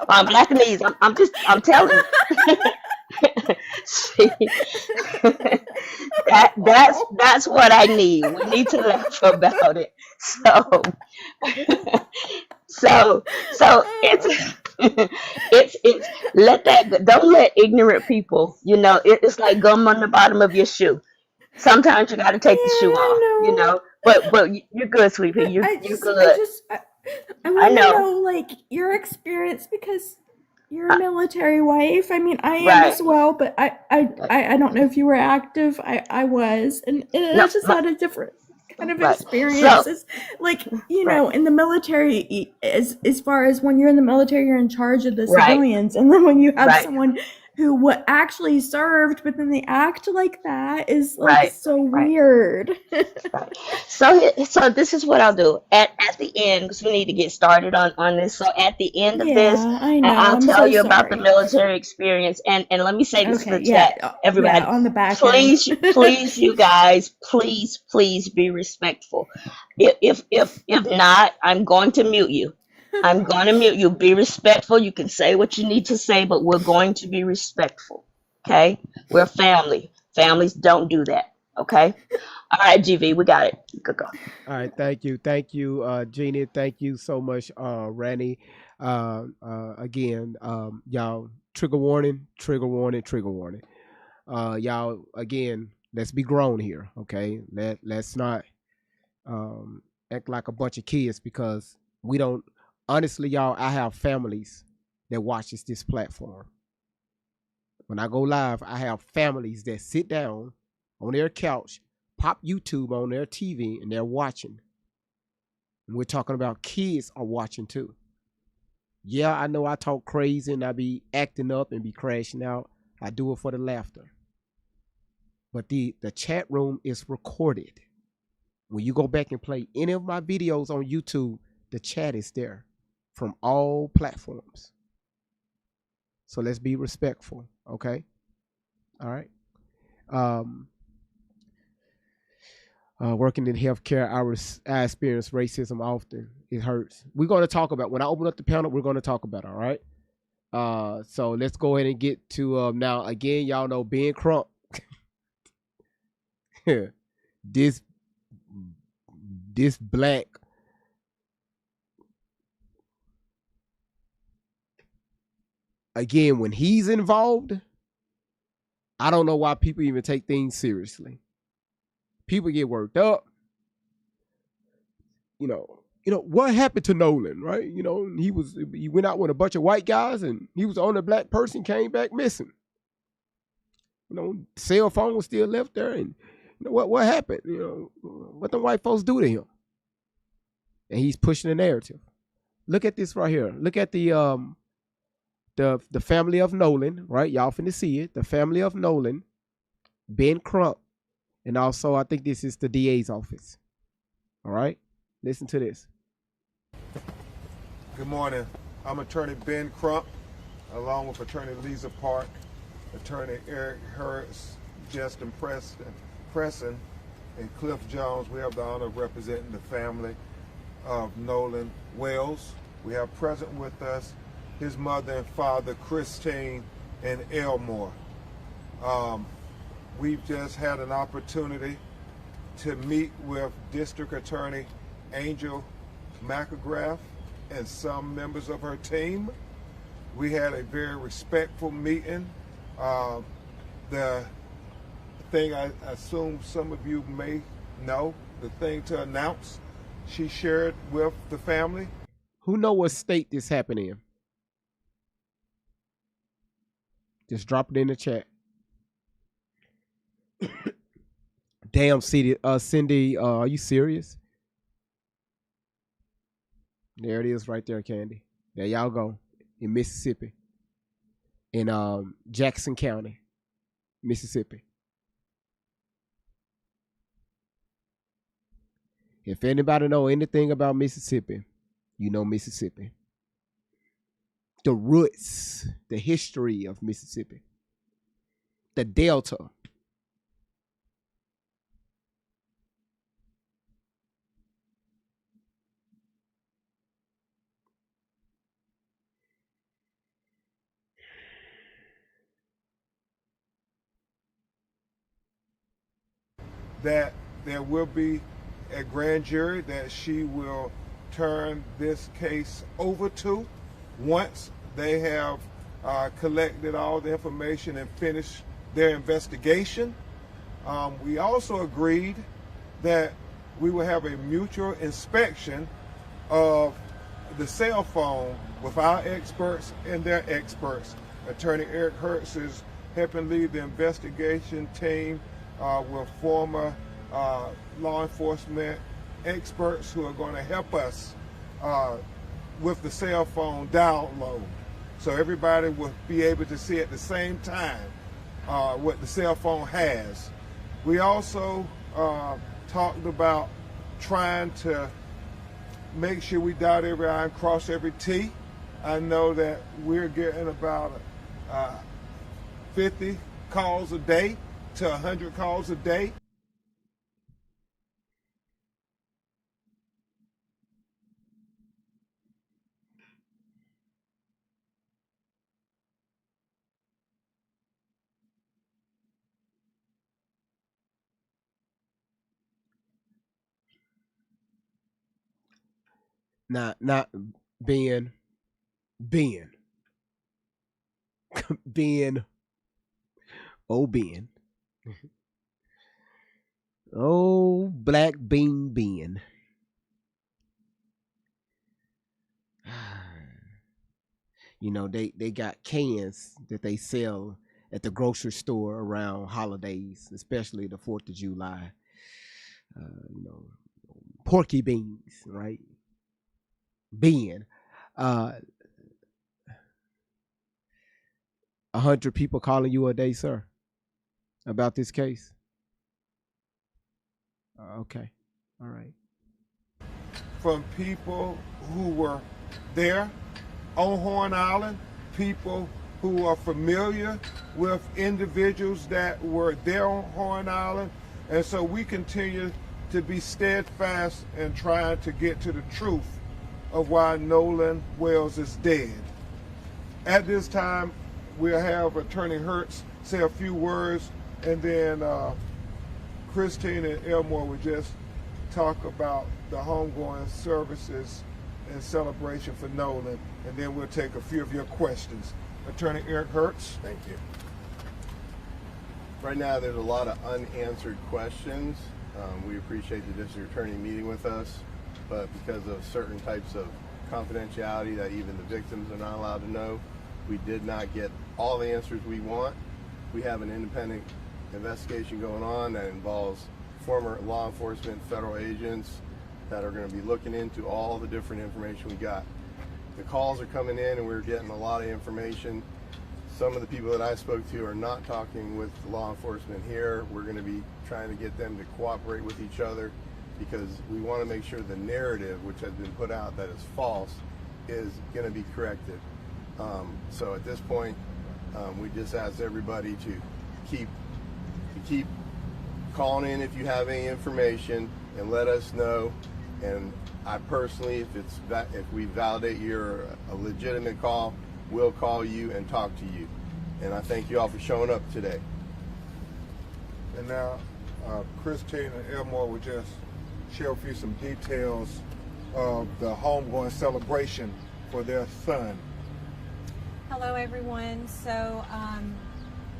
I'm Blackanese. I'm telling you. See, that's what I need. We need to laugh about it. So it's don't let ignorant people, it's like gum on the bottom of your shoe. Sometimes you got to take the shoe off, but you're good, sweetie. You're good. I want to know, like, your experience, because you're a military wife. I mean, I am as well, but I don't know if you were active. I was, and I just had a different kind of experiences. Like, in the military, as far as when you're in the military, you're in charge of the civilians, and then when you have someone who actually served, but then they act like that, is like so weird. So this is what I'll do at the end, because we need to get started on this. So at the end of this, I'll tell you about the military experience. And let me say this to the chat, everybody. On the back please, you guys, please be respectful. If not, I'm going to mute you. I'm going to mute you. Be respectful. You can say what you need to say, but we're going to be respectful. Okay? We're family. Families don't do that. Okay? All right, GV, we got it. Go. All right, thank you, Jeannie. Thank you so much, Randy. Again, y'all, trigger warning. Y'all, again, let's be grown here, okay? Let's not act like a bunch of kids, because we don't. Honestly, y'all, I have families that watches this platform. When I go live, I have families that sit down on their couch, pop YouTube on their TV, and they're watching. And we're talking about kids are watching too. Yeah, I know I talk crazy and I be acting up and be crashing out. I do it for the laughter. But the chat room is recorded. When you go back and play any of my videos on YouTube, the chat is there from all platforms. So let's be respectful, okay? All right. Working in healthcare, I experience racism often. It hurts. We're going to talk about, when I open up the panel, we're going to talk about it, all right? So let's go ahead and get to, now, again, y'all know Ben Crump. this black again, when he's involved, I don't know why people even take things seriously. People get worked up. You know what happened to Nolan, right? He went out with a bunch of white guys and he was the only black person, came back missing. Cell phone was still left there, and what happened? What the white folks do to him? And he's pushing the narrative. Look at this right here. Look at the family of Nolan, right? Y'all finna see it. The family of Nolan, Ben Crump, and also I think this is the DA's office. All right, listen to this. Good morning. I'm Attorney Ben Crump, along with Attorney Lisa Park, Attorney Eric Hurts, Justin Preston, and Cliff Jones. We have the honor of representing the family of Nolan Wells. We have present with us his mother and father, Christine and Elmore. We've just had an opportunity to meet with District Attorney Angel McElgrath and some members of her team. We had a very respectful meeting. The thing I assume some of you may know, the thing to announce, she shared with the family. Who know what state this happened in? Just drop it in the chat. Damn, Cindy, are you serious? There it is right there, Candy. There y'all go. In Mississippi. In Jackson County, Mississippi. If anybody know anything about Mississippi, you know Mississippi. The roots, the history of Mississippi. The Delta. That there will be a grand jury that she will turn this case over to once they have collected all the information and finished their investigation. We also agreed that we will have a mutual inspection of the cell phone with our experts and their experts. Attorney Eric Hertz is helping lead the investigation team with former law enforcement experts who are going to help us with the cell phone download. So everybody will be able to see at the same time what the cell phone has. We also talked about trying to make sure we dot every I and cross every T. I know that we're getting about 50 calls a day to 100 calls a day. Not Ben. Ben. Ben. Oh, Ben. Oh, Black Bean Ben. They got cans that they sell at the grocery store around holidays, especially the 4th of July. You know, porky beans, right? Ben. 100 people calling you a day, sir, about this case? Okay. All right. From people who were there on Horn Island, people who are familiar with individuals that were there on Horn Island. And so we continue to be steadfast in trying to get to the truth of why Nolan Wells is dead. At this time, we'll have Attorney Hertz say a few words, and then Christine and Elmore will just talk about the homegoing services and celebration for Nolan, and then we'll take a few of your questions. Attorney Eric Hertz. Thank you. Right now, there's a lot of unanswered questions. We appreciate the district attorney meeting with us, but because of certain types of confidentiality that even the victims are not allowed to know, we did not get all the answers we want. We have an independent investigation going on that involves former law enforcement, federal agents that are going to be looking into all the different information we got. The calls are coming in and we're getting a lot of information. Some of the people that I spoke to are not talking with law enforcement here. We're going to be trying to get them to cooperate with each other because we want to make sure the narrative, which has been put out that is false, is going to be corrected. So at this point, we just ask everybody to keep calling in if you have any information and let us know. And I personally, if we validate you're a legitimate call, we'll call you and talk to you. And I thank you all for showing up today. And now, Christine and Elmore will just share with you some details of the homegoing celebration for their son. Hello, everyone. So,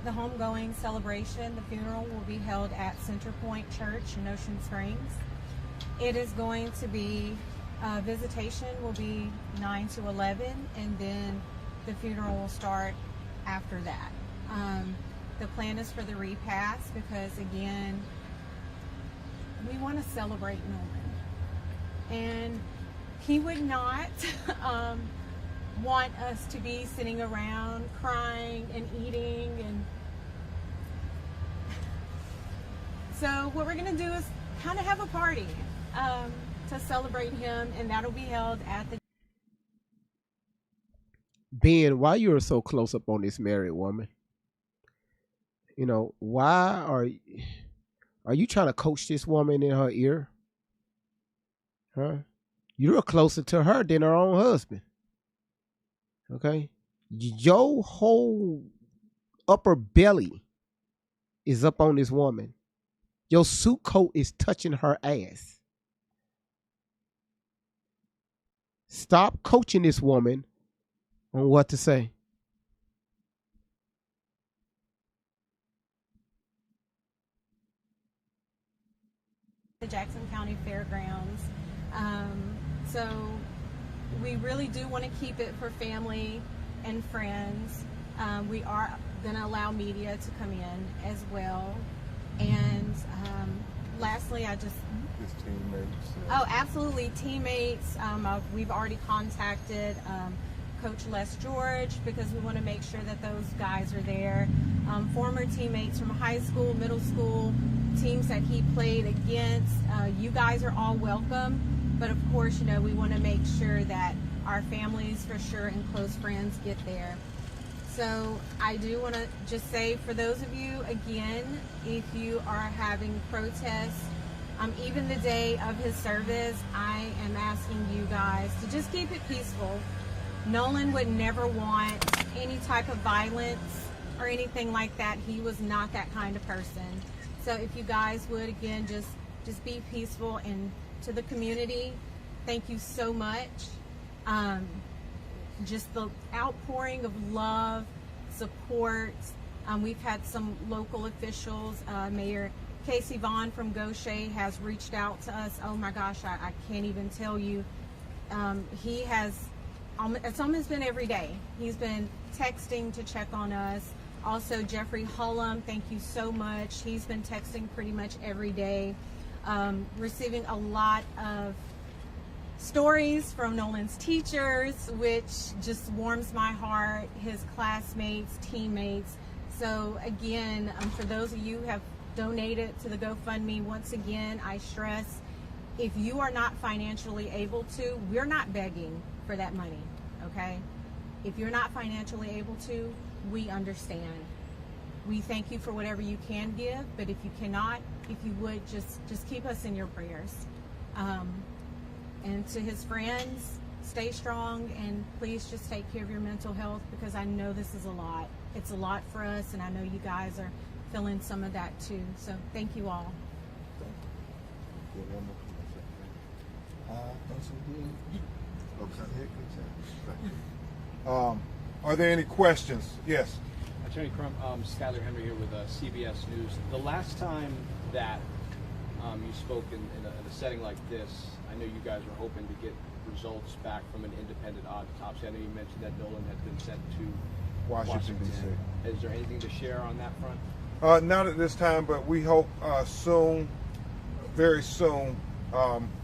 the homegoing celebration, the funeral will be held at Centerpoint Church in Ocean Springs. It is going to be, visitation will be 9 to 11, and then the funeral will start after that. The plan is for the repast because, again, we want to celebrate Nolan. And he would not want us to be sitting around crying and eating. And so what we're going to do is kind of have a party to celebrate him, and that'll be held at the... Ben, why you are so close up on this married woman? You know, why are you trying to coach this woman in her ear? Huh? You're closer to her than her own husband. Okay? Your whole upper belly is up on this woman. Your suit coat is touching her ass. Stop coaching this woman on what to say. The Jackson County Fairgrounds. So we really do want to keep it for family and friends. We are going to allow media to come in as well. And lastly, his teammates. Oh, absolutely, teammates. We've already contacted Coach Les George because we want to make sure that those guys are there. Former teammates from high school, middle school, teams that he played against. You guys are all welcome, but of course, you know, we want to make sure that our families for sure and close friends get there. So I do want to just say for those of you, again, if you are having protests, even the day of his service, I am asking you guys to just keep it peaceful. Nolan would never want any type of violence or anything like that. He was not that kind of person. So if you guys would, again, just be peaceful. And to the community, thank you so much. Just the outpouring of love, support. We've had some local officials, Mayor Casey Vaughn from Gaucher has reached out to us. Oh my gosh, I can't even tell you. He has, it's almost been every day. He's been texting to check on us. Also, Jeffrey Hullum, thank you so much. He's been texting pretty much every day, receiving a lot of stories from Nolan's teachers, which just warms my heart, his classmates, teammates. So again, for those of you who have donated to the GoFundMe, once again, I stress, if you are not financially able to, we're not begging for that money, okay? If you're not financially able to, we understand. We thank you for whatever you can give, but if you cannot, if you would, just keep us in your prayers. And to his friends, stay strong, and please just take care of your mental health, because I know this is a lot. It's a lot for us, and I know you guys are feeling some of that too. So thank you all. Are there any questions? Yes. Attorney Crump, Skyler Henry here with CBS News. The last time that you spoke in a setting like this, I know you guys were hoping to get results back from an independent autopsy. I know you mentioned that Nolan had been sent to Washington, D.C. Is there anything to share on that front? Not at this time, but we hope soon, very soon.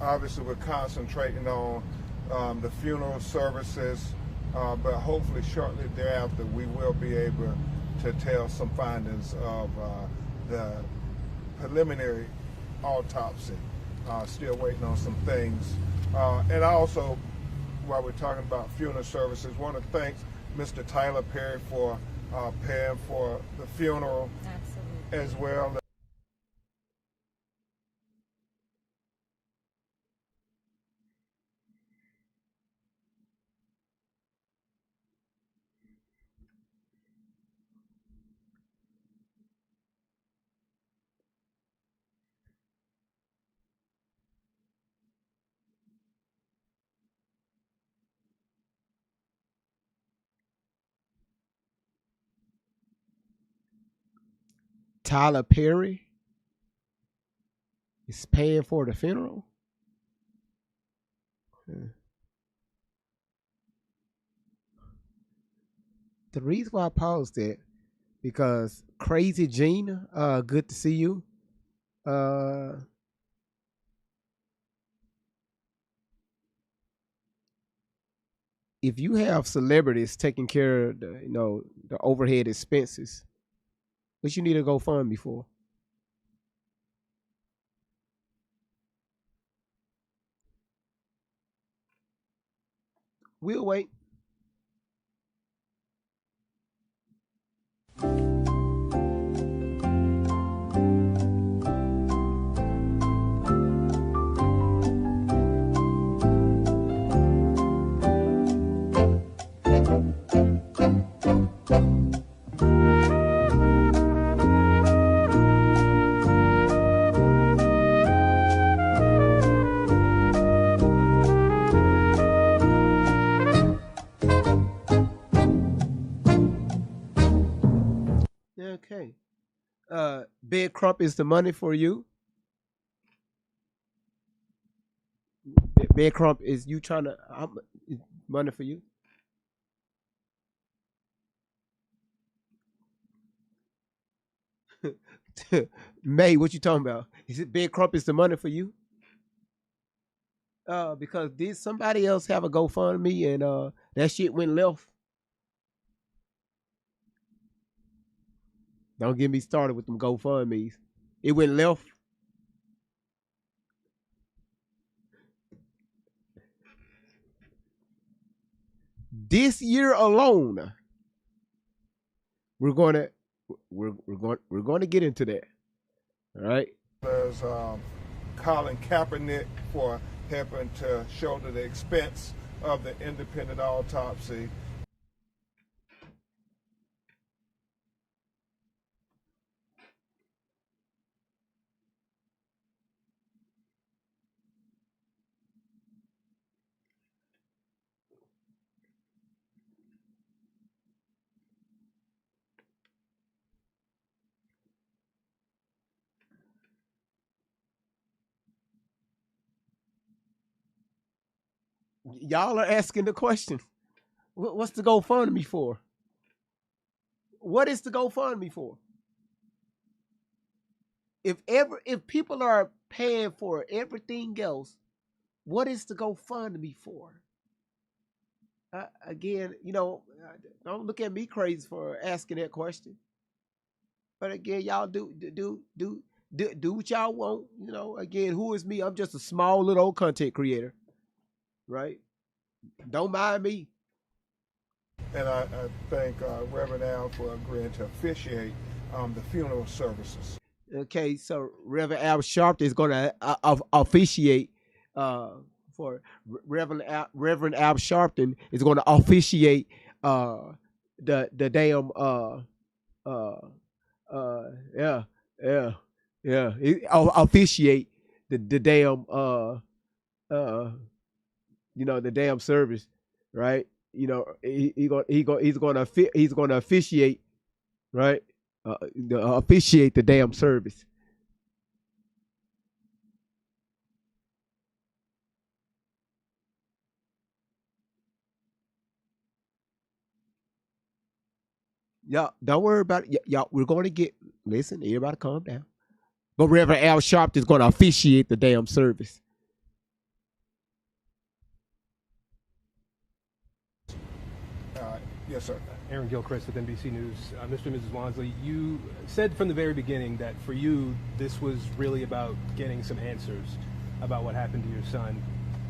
Obviously, we're concentrating on the funeral services, but hopefully shortly thereafter, we will be able to tell some findings of the preliminary autopsy. Still waiting on some things. And I also, while we're talking about funeral services, want to thank Mr. Tyler Perry for paying for the funeral. Absolutely. As well. Tyler Perry is paying for the funeral. The reason why I paused it, because Crazy Gene, good to see you. If you have celebrities taking care of the overhead expenses, what you need to go fund me for? We'll wait. Okay. Big Crump is the money for you. Big Crump is you trying to money for you. May, what you talking about? Is it Big Crump is the money for you? Because did somebody else have a GoFundMe and that shit went left? Don't get me started with them GoFundMe's. It went left. This year alone, we're going to get into that. All right. There's Colin Kaepernick for helping to shoulder the expense of the independent autopsy. Y'all are asking the question. What's the GoFundMe for? what is the GoFundMe for? If people are paying for everything else, what is the GoFundMe for? Again, don't look at me crazy for asking that question. But again, y'all do what y'all want. Again, who is me? I'm just a small little old content creator, right? Don't mind me. And I thank Reverend Al for agreeing to officiate the funeral services. Okay, so Reverend Al Sharpton is going to officiate for Reverend Al Sharpton is going to officiate the damn officiate the damn the damn service, right? He's going to officiate, right? Officiate the damn service. Y'all, don't worry about it. Y'all, we're going to listen, everybody calm down. But Reverend Al Sharpton is going to officiate the damn service. Yes, sir. Aaron Gilchrist with NBC News. Mr. and Mrs. Wansley, you said from the very beginning that for you, this was really about getting some answers about what happened to your son.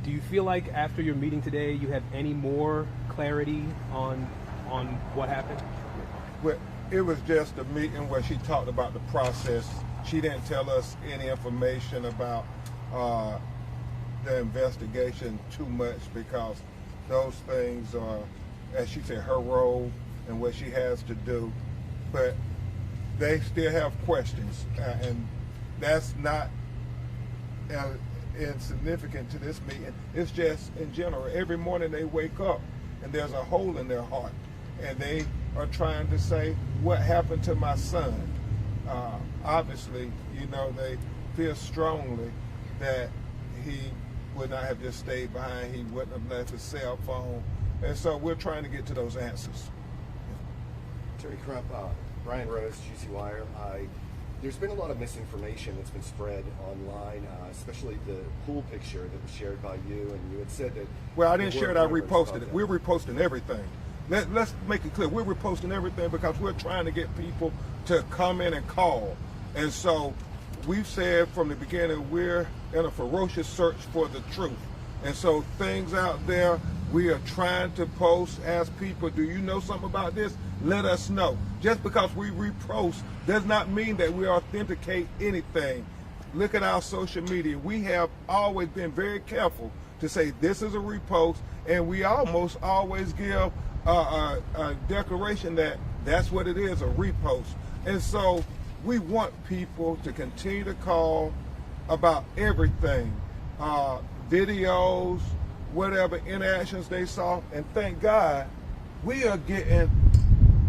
Do you feel like after your meeting today, you have any more clarity on what happened? Well, it was just a meeting where she talked about the process. She didn't tell us any information about the investigation too much because those things are, as she said, her role and what she has to do. But they still have questions, and that's not insignificant to this meeting. It's just in general. Every morning they wake up and there's a hole in their heart, and they are trying to say, what happened to my son? Obviously, they feel strongly that he would not have just stayed behind. He wouldn't have left his cell phone. And so we're trying to get to those answers. Terry Crump, Brian Rose, Juicy Wire. There's been a lot of misinformation that's been spread online, especially the pool picture that was shared by you, and you had said that... Well, I didn't share it, I reposted it. We're reposting everything. Let's make it clear. We're reposting everything because we're trying to get people to come in and call. And so we've said from the beginning, we're in a ferocious search for the truth. And so things out there, we are trying to post, ask people, do you know something about this? Let us know. Just because we repost does not mean that we authenticate anything. Look at our social media. We have always been very careful to say this is a repost, and we almost always give a declaration that that's what it is, a repost. And so we want people to continue to call about everything, videos, whatever interactions they saw, and thank God we are getting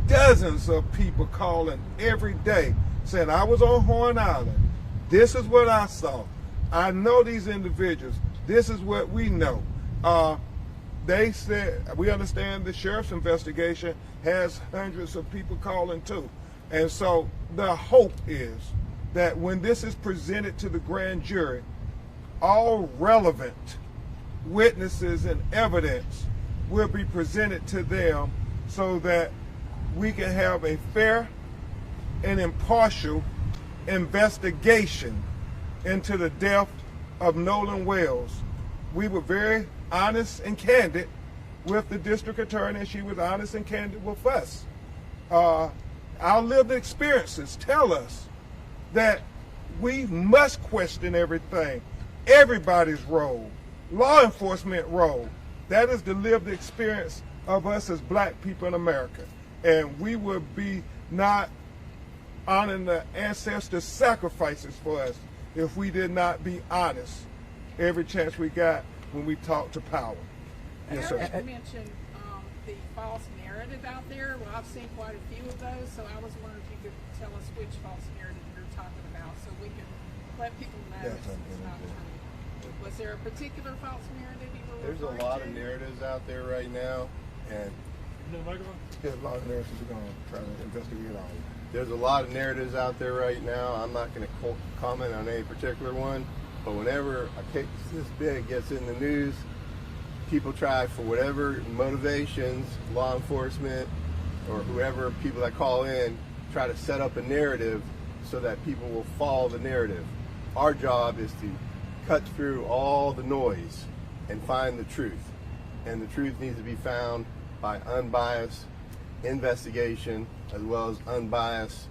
dozens of people calling every day saying, I was on Horn Island, this is what I saw, I know these individuals, this is what we know. They said, we understand the sheriff's investigation has hundreds of people calling too. And so the hope is that when this is presented to the grand jury, all relevant witnesses and evidence will be presented to them so that we can have a fair and impartial investigation into the death of Nolan Wells. We were very honest and candid with the district attorney, and she was honest and candid with us. Our lived experiences tell us that we must question everything, everybody's role, law enforcement role. That is the lived experience of us as black people in America. And we would be not honoring the ancestors' sacrifices for us if we did not be honest every chance we got when we talk to power. Yes, sir. You mentioned the false narrative out there. Well, I've seen quite a few of those, so I was wondering if you could tell us which false narrative you're talking about so we can let people know it's not true. Was there a particular false narrative you were There's a referring lot to? of narratives out there right now, and There's a lot of narratives we're going to try to investigate all. There's a lot of narratives out there right now. I'm not going to comment on any particular one, but whenever a case this big gets in the news, people try for whatever motivations, law enforcement or whoever, people that call in, try to set up a narrative so that people will follow the narrative. Our job is to cut through all the noise and find the truth. And the truth needs to be found by unbiased investigation, as well as unbiased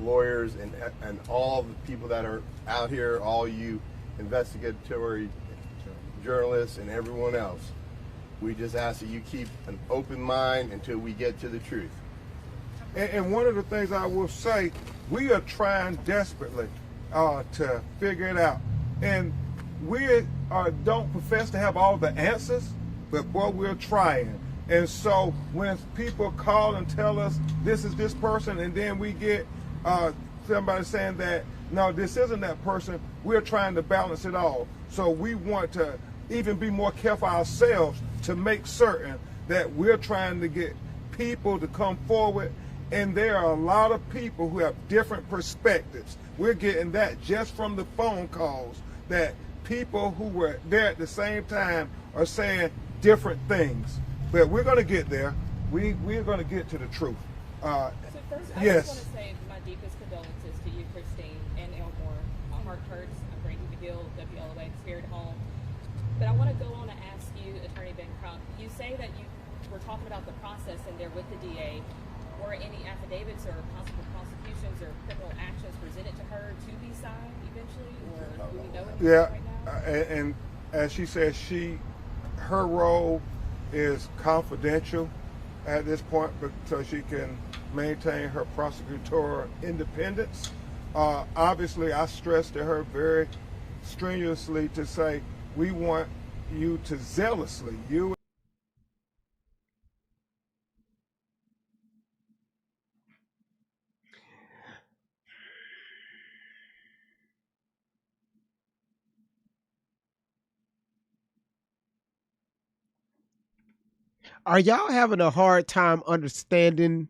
lawyers and all the people that are out here, all you investigatory journalists and everyone else. We just ask that you keep an open mind until we get to the truth. And one of the things I will say, we are trying desperately to figure it out. And we don't profess to have all the answers, but boy, we're trying. And so when people call and tell us this is this person, and then we get somebody saying that, no, this isn't that person, we're trying to balance it all. So we want to even be more careful ourselves to make certain that we're trying to get people to come forward. And there are a lot of people who have different perspectives. We're getting that just from the phone calls, that people who were there at the same time are saying different things. But we're going to get there. We're going to get to the truth. So first, I yes. just want to say my deepest condolences to you, Christine, and Elmore. My heart hurts. I'm Brady McGill, WLOA Spirit Home. But I want to go on and ask you, Attorney Ben Crump, you say that you were talking about the process in there with the DA. Were any affidavits or possible prosecutions or criminal actions presented to her to be signed eventually, or do we know anything Yeah, right now? and as she says, her role is confidential at this point, but so she can maintain her prosecutorial independence. Obviously, I stressed to her very strenuously to say, we want you to zealously, you Are y'all having a hard time understanding?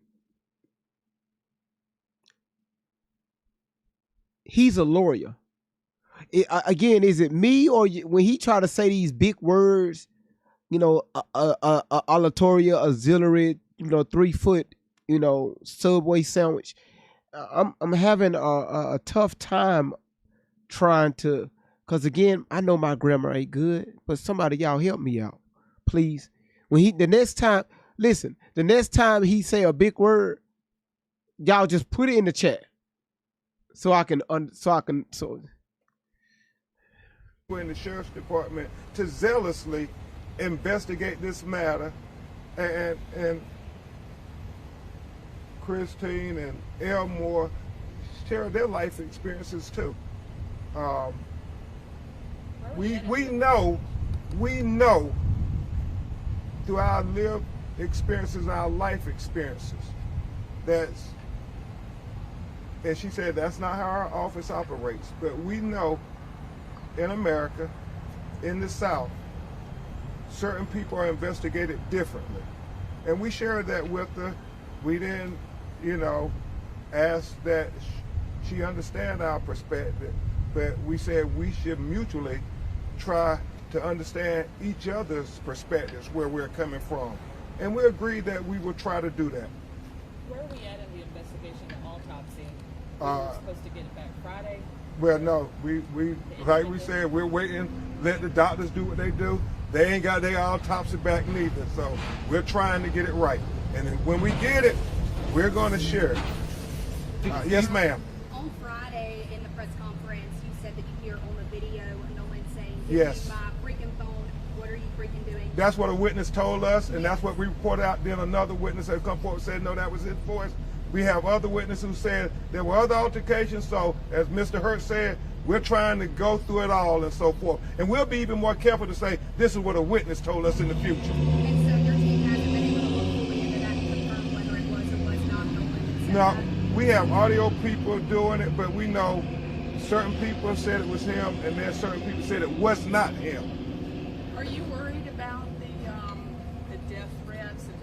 He's a lawyer. Again, is it me or when he try to say these big words, you know, oratoria, auxiliary, 3 foot, Subway sandwich? I'm having a tough time trying to, because again, I know my grammar ain't good, but somebody y'all help me out, please. When the next time he say a big word, y'all just put it in the chat so I can in the sheriff's department to zealously investigate this matter, and Christine and Elmore share their life experiences too. We know through our lived experiences, our life experiences, and she said that's not how our office operates, but we know in America, in the South, certain people are investigated differently. And we shared that with her. We didn't, ask that she understand our perspective, but we said we should mutually try to understand each other's perspectives, where we're coming from. And we agreed that we would try to do that. Where are we at in the investigation, the autopsy? We were supposed to get it back Friday. Well, no, we like we said, we're waiting, let the doctors do what they do. They ain't got their autopsy back neither, so we're trying to get it right. And then when we get it, we're going to share it. Yes, ma'am. On Friday in the press conference, you said that you hear on the video Nolan saying, yes, my freaking phone, what are you freaking doing? That's what a witness told us, and that's what we reported out. Then another witness had come forward and said, no, that was his voice. We have other witnesses who said there were other altercations, so as Mr. Hurt said, we're trying to go through it all and so forth. And we'll be even more careful to say, this is what a witness told us in the future. And so your team hasn't been able to look fully into that and confirm whether it was or was not Nolan? No, we have audio people doing it, but we know certain people said it was him, and then certain people said it was not him. Are you worried about the death threats and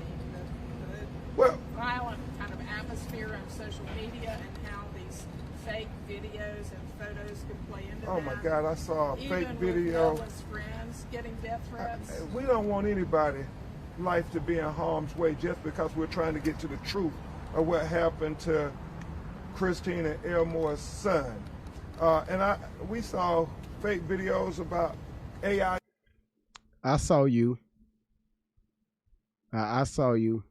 social media and how these fake videos and photos could play into Oh my that. God, I saw a Even fake with video. Nolan's friends getting death threats. We don't want anybody life to be in harm's way just because we're trying to get to the truth of what happened to Christine and Elmore's son. We saw fake videos about AI. I saw you. I saw you.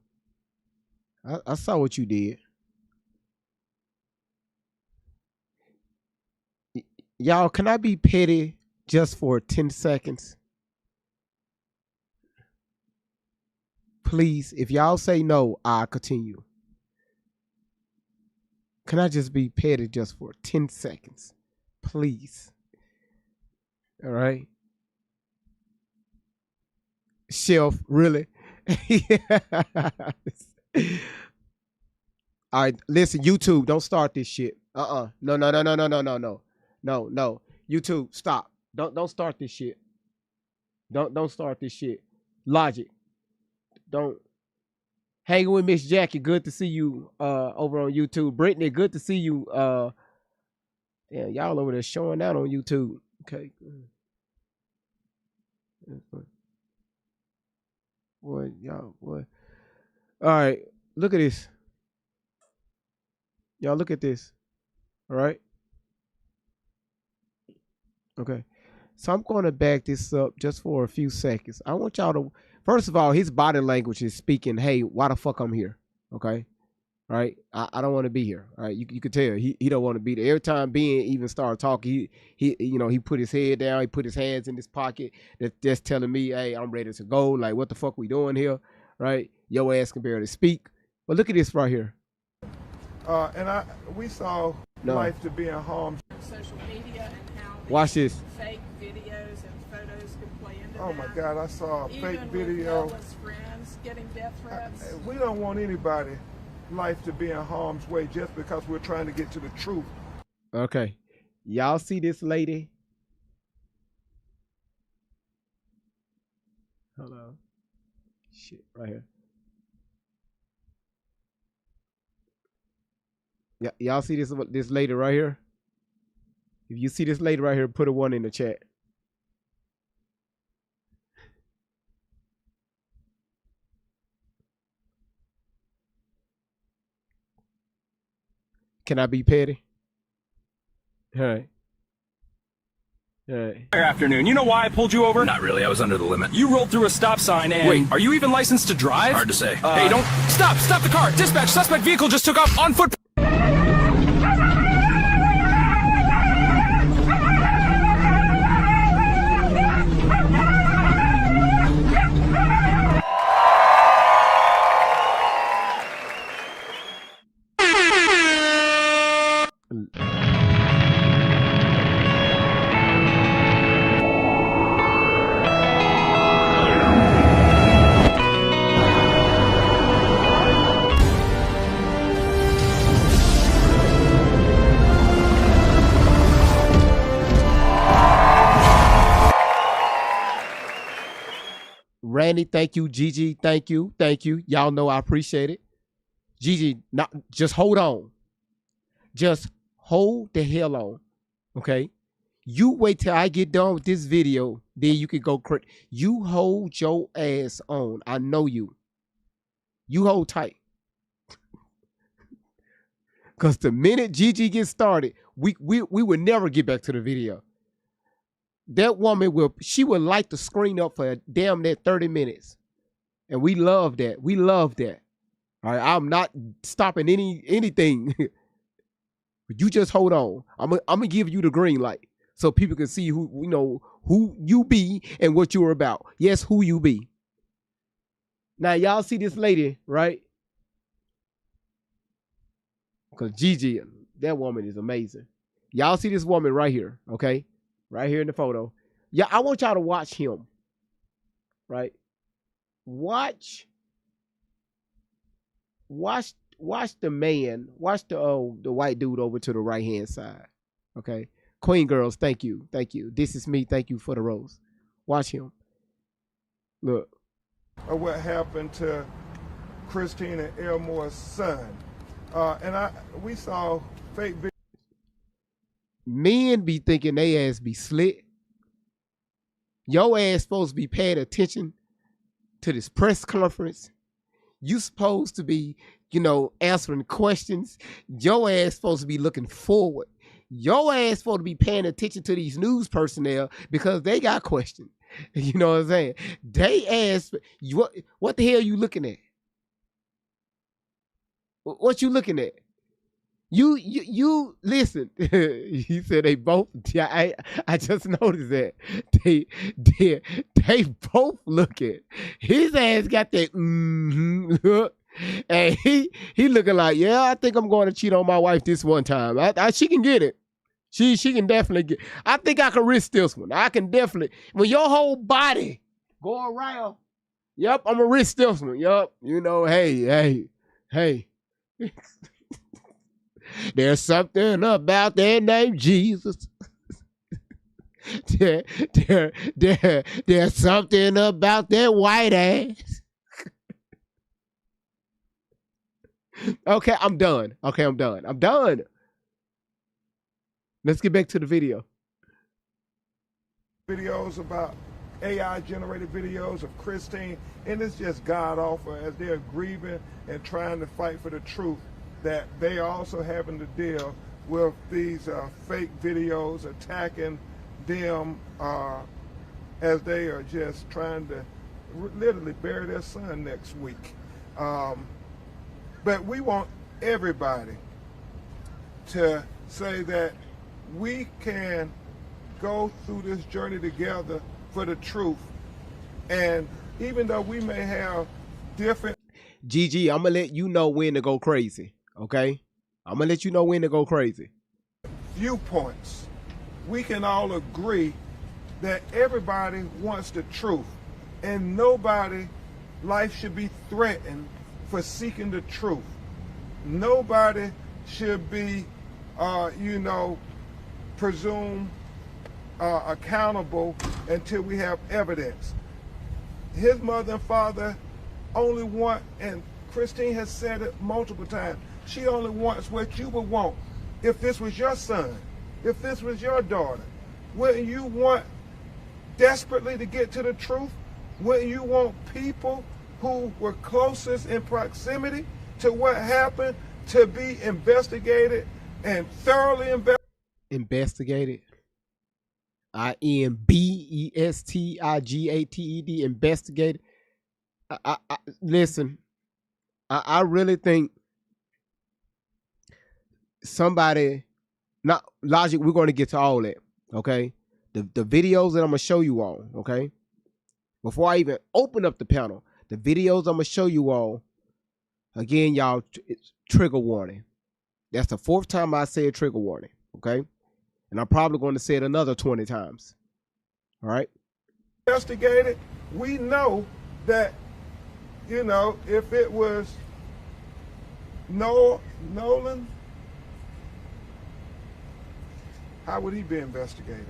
I saw what you did. Y'all, can I be petty just for 10 seconds? Please, if y'all say no, I'll continue. Can I just be petty just for 10 seconds? Please. All right. Shelf, really? All right, listen, YouTube, don't start this shit. No. No. YouTube, stop. Don't start this shit. Don't start this shit. Logic. Don't. Hanging with Miss Jackie, good to see you over on YouTube. Brittany, good to see you. Damn, y'all over there showing out on YouTube. Okay. What y'all what? All right, look at this. Y'all look at this. All right. Okay. So I'm going to back this up just for a few seconds. I want y'all to, first of all, his body language is speaking, hey, why the fuck I'm here? Okay. All right. I don't want to be here. All right. You could tell he don't want to be there. Every time Ben even started talking, he put his head down, he put his hands in his pocket. That's telling me, hey, I'm ready to go. Like, what the fuck we doing here? Right? Your ass can barely speak. But look at this right here. We saw life to be in harm's. Social media and how these Watch this. fake videos and photos could play into Oh that. my God, I saw a Even fake with video. Nolan's friends getting death threats. We don't want anybody life to be in harm's way just because we're trying to get to the truth. Okay. Y'all see this lady? Hello. Shit, right here. Yeah, y'all see this lady right here? If you see this lady right here, put a 1 in the chat. Can I be petty? All right. All right. Afternoon. You know why I pulled you over? Not really. I was under the limit. You rolled through a stop sign and... Wait, are you even licensed to drive? Hard to say. Hey, don't... Stop! Stop the car! Dispatch! Suspect vehicle just took off on foot... Randy, thank you. Gigi, thank you. Thank you. Y'all know I appreciate it. Gigi, just hold on. Just hold the hell on. Okay? You wait till I get done with this video, then you can go crazy. You hold your ass on. I know you. You hold tight. Because the minute Gigi gets started, we would never get back to the video. That woman she would light the screen up for damn near 30 minutes. And we love that. We love that. All right. I'm not stopping anything. You just hold on. I'm gonna give you the green light so people can see who you be and what you're about. Yes, who you be. Now y'all see this lady, right? Because Gigi, that woman is amazing. Y'all see this woman right here, okay? Right here in the photo. Yeah, I want y'all to watch him. Right? Watch the man. Watch the white dude over to the right-hand side. Okay? Queen girls, thank you. Thank you. This is me. Thank you for the rose. Watch him. Look. Or what happened to Christine and Elmore's son. we saw fake videos. Men be thinking they ass be slick. Your ass supposed to be paying attention to this press conference. You supposed to be, answering questions. Your ass supposed to be looking forward. Your ass supposed to be paying attention to these news personnel because they got questions. You know what I'm saying? They ask, what the hell you looking at? What you looking at? You listen. He said they both. Yeah, I just noticed that they both looking. His ass got that look, and he looking like, yeah, I think I'm going to cheat on my wife this one time. She can get it. She can definitely get. I think I can risk this one. I can definitely. When your whole body go around, yep, I'm gonna risk this one. Yep, hey. There's something about that name Jesus. There's something about that white ass. Okay, I'm done. I'm done. Let's get back to the video. Videos about AI generated videos of Christine, and it's just god awful as they're grieving and trying to fight for the truth, that they also having to deal with these fake videos attacking them as they are just trying to literally bury their son next week. But we want everybody to say that we can go through this journey together for the truth. And even though we may have different... GG, I'm going to let you know when to go crazy, okay? I'm going to let you know when to go crazy. Viewpoints. We can all agree that everybody wants the truth. And nobody, life should be threatened for seeking the truth. Nobody should be, presumed accountable until we have evidence. His mother and father only want, and Christine has said it multiple times, she only wants what you would want. If this was your son, if this was your daughter, wouldn't you want desperately to get to the truth? Wouldn't you want people who were closest in proximity to what happened to be investigated and thoroughly investigated? INBESTIGATED, investigated. Listen, I really think somebody, not Logic, we're going to get to all that, okay? The videos that I'm going to show you all, okay? Before I even open up the panel, the videos I'm going to show you all, again, y'all, trigger warning. That's the 4th time I said trigger warning, okay? And I'm probably going to say it another 20 times. All right? Investigated. We know that, if it was Nolan, how would he be investigated?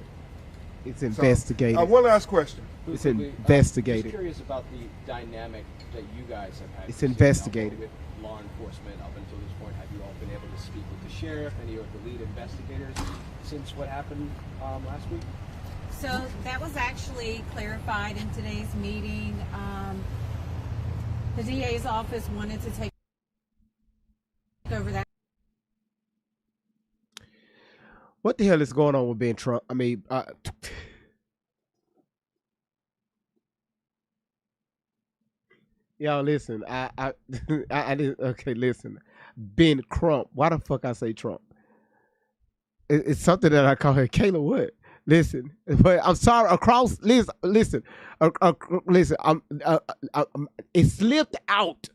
It's investigated. So, one last question. It's investigated. I'm curious about the dynamic that you guys have had. It's investigated. With law enforcement up until this point, have you all been able to speak with the sheriff, any of the lead investigators, since what happened last week? So that was actually clarified in today's meeting. The DA's office wanted to take over that. What the hell is going on with Ben Trump? I mean, y'all listen. I didn't. Okay, listen. Ben Crump. Why the fuck I say Trump? It's something that I call her. Kayla, what? Listen, but I'm sorry. Listen. It slipped out.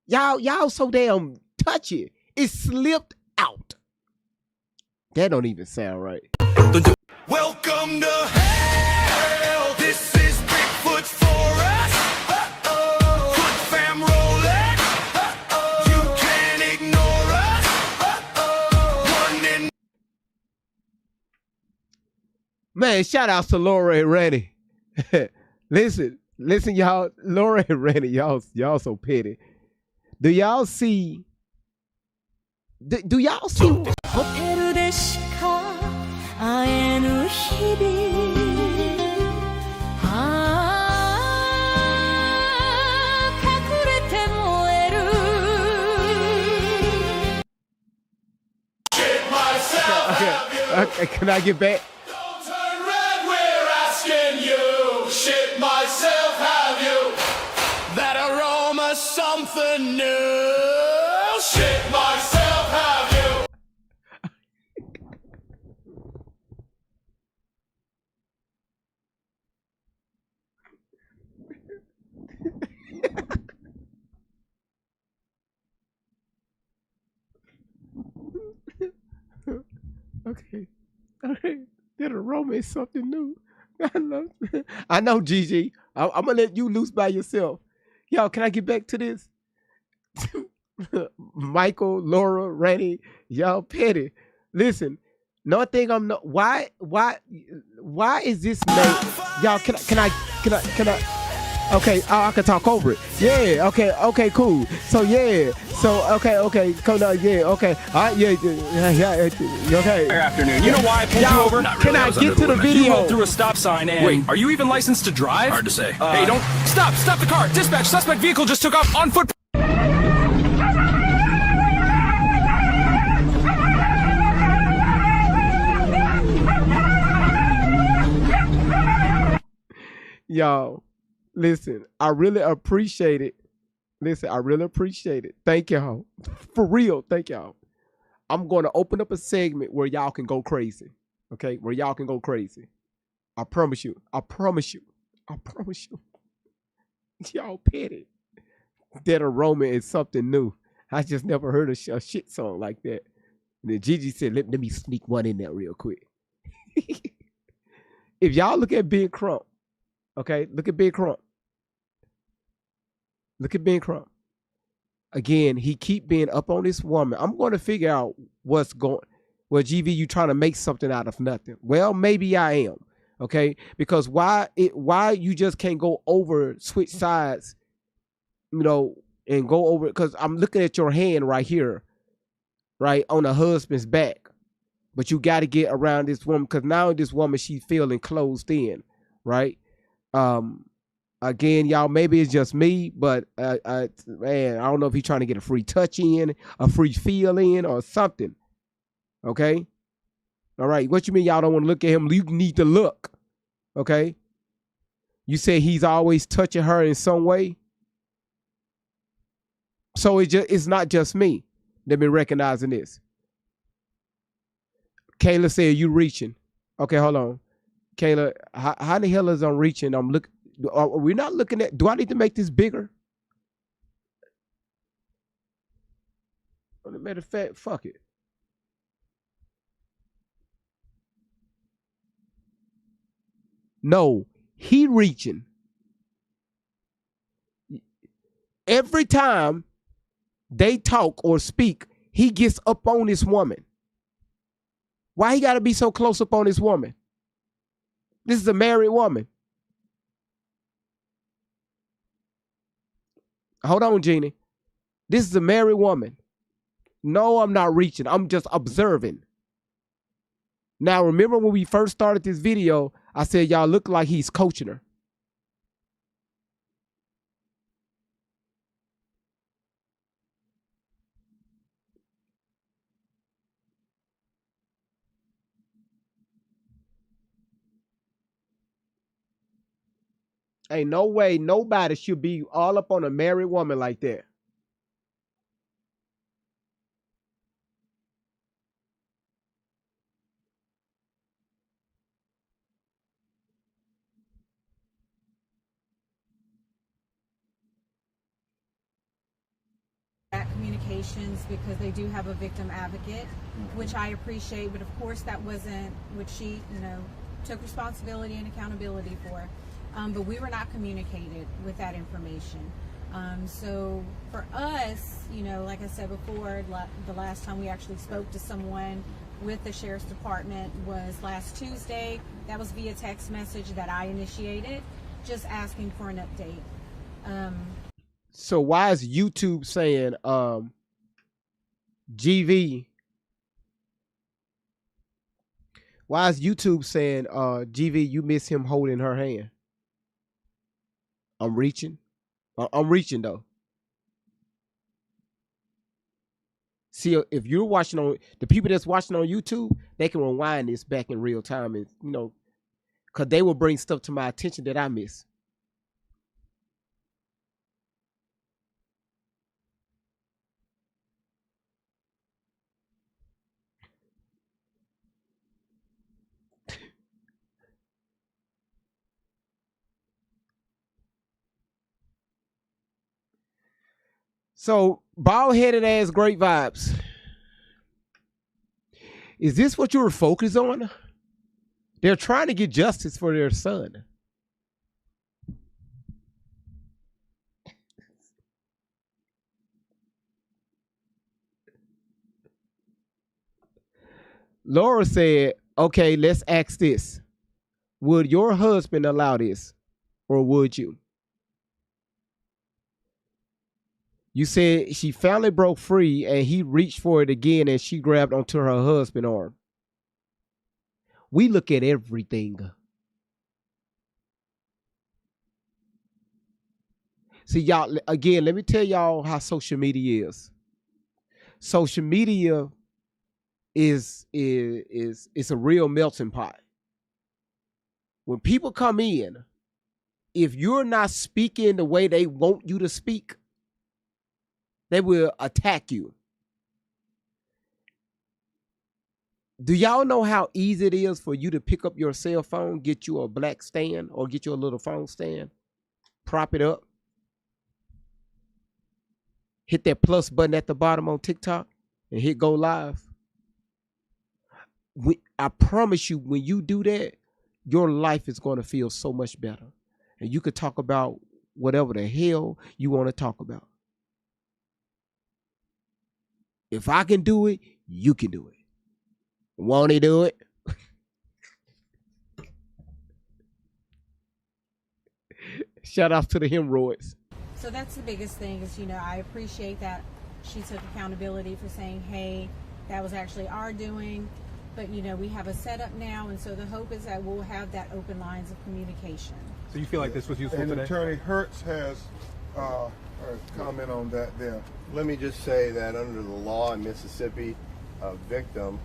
Y'all so damn touchy. It slipped out. That don't even sound right. Welcome to hell. This is Bigfoot for us. Foot fam rolling. You can't ignore us. One in. Man, shout out to Laura and Randy. listen, y'all. Laura and Randy, y'all so petty. Do y'all see Do y'all see? ホテルでしか会えぬ日々隠れて燃える Okay, can I get back? We're asking you, shit myself, have you? That aroma, something new. Shit myself, have you? Okay. Okay. That aroma is something new. I know, Gigi. I'm gonna let you loose by yourself. Y'all, can I get back to this? Michael, Laura, Randy, y'all petty. Listen, no thing I'm not. Why is this man? Y'all, can I? Okay, I can talk over it. Yeah, okay, cool. So yeah, okay, come on, yeah, okay, all right, yeah, okay. Good afternoon. You know why I pulled you over? Not really, can I get to the video? You rolled through a stop sign and... Wait, are you even licensed to drive? Hard to say. Hey, don't... Stop the car! Dispatch, suspect vehicle just took off on foot... Y'all, listen, I really appreciate it. Listen, I really appreciate it. Thank y'all. For real, thank y'all. I'm going to open up a segment where y'all can go crazy. Okay? Where y'all can go crazy. I promise you. I promise you. I promise you. Y'all petty. That aroma is something new. I just never heard a shit song like that. And then Gigi said, let me sneak one in there real quick. If y'all look at Big Crump, okay, look at Big Crump. Look at Big Crump. Again, he keep being up on this woman. I'm going to figure out what's going. Well, GV, you trying to make something out of nothing. Well, maybe I am. Okay, because why you just can't go over, switch sides, you know, and go over? Because I'm looking at your hand right here, right on the husband's back. But you got to get around this woman because now this woman, she's feeling closed in, right? Again, y'all, maybe it's just me, but man, I don't know if he's trying to get a free touch in, a free feel in, or something. Okay? All right. What you mean y'all don't want to look at him? You need to look. Okay? You say he's always touching her in some way. So it's not just me that been recognizing this. Kayla said you reaching. Okay, hold on. Kayla, how the hell is I'm reaching? I'm looking. We're not looking at. Do I need to make this bigger? As a matter of fact, fuck it. No, he reaching. Every time they talk or speak, he gets up on this woman. Why he got to be so close up on this woman? This is a married woman. Hold on, Jeannie. This is a married woman. No, I'm not reaching. I'm just observing. Now, remember when we first started this video, I said y'all look like he's coaching her. Ain't no way nobody should be all up on a married woman like that. Communications because they do have a victim advocate, which I appreciate, but of course that wasn't what she, took responsibility and accountability for. But we were not communicated with that information. So for us, like I said before, the last time we actually spoke to someone with the Sheriff's Department was last Tuesday. That was via text message that I initiated, just asking for an update. So why is YouTube saying GV. Why is YouTube saying, GV, you miss him holding her hand? I'm reaching. I'm reaching though. See, if you're watching on the people that's watching on YouTube, they can rewind this back in real time, and because they will bring stuff to my attention that I miss. So, bald headed ass, great vibes. Is this what you were focused on? They're trying to get justice for their son. Laura said, okay, let's ask this. Would your husband allow this, or would you? You said she finally broke free and he reached for it again and she grabbed onto her husband's arm. We look at everything. See, y'all, again, let me tell y'all how social media is. Social media is a real melting pot. When people come in, if you're not speaking the way they want you to speak, they will attack you. Do y'all know how easy it is for you to pick up your cell phone, get you a black stand or get you a little phone stand, prop it up, hit that plus button at the bottom on TikTok and hit go live? I promise you, when you do that, your life is going to feel so much better. And you could talk about whatever the hell you want to talk about. If I can do it, you can do it. Won't he do it? Shout out to the hemorrhoids. So that's the biggest thing is, I appreciate that she took accountability for saying, hey, that was actually our doing. But, we have a setup now. And so the hope is that we'll have that open lines of communication. So you feel like this was useful and today? Attorney Hertz has a comment on that there. Let me just say that under the law in Mississippi, a victim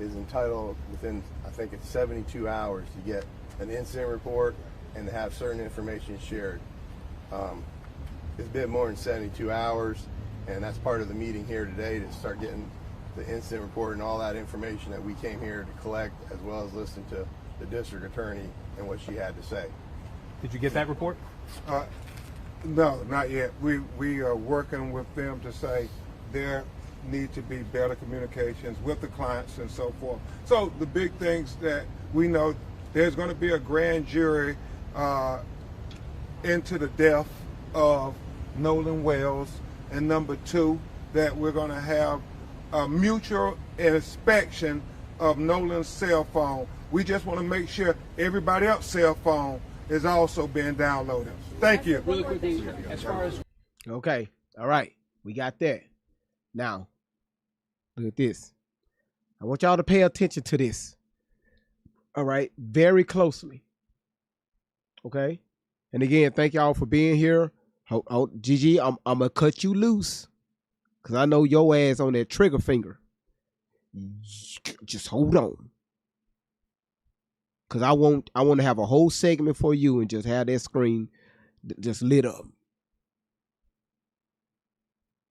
is entitled within, I think it's 72 hours to get an incident report and to have certain information shared. It's been more than 72 hours, and that's part of the meeting here today, to start getting the incident report and all that information that we came here to collect, as well as listen to the district attorney and what she had to say. Did you get that report? No, not yet. We are working with them to say there need to be better communications with the clients and so forth. So the big things that we know, there's going to be a grand jury into the death of Nolan Wells, and number two, that we're going to have a mutual inspection of Nolan's cell phone. We just want to make sure everybody else's cell phone is also being downloaded. Thank you. Really quickly, as far as Okay. All right. We got that. Now, look at this. I want y'all to pay attention to this. All right. Very closely. Okay. And again, thank y'all for being here. Gigi, I'm going to cut you loose because I know your ass on that trigger finger. Just hold on. Because I want to have a whole segment for you and just have that screen just lit up.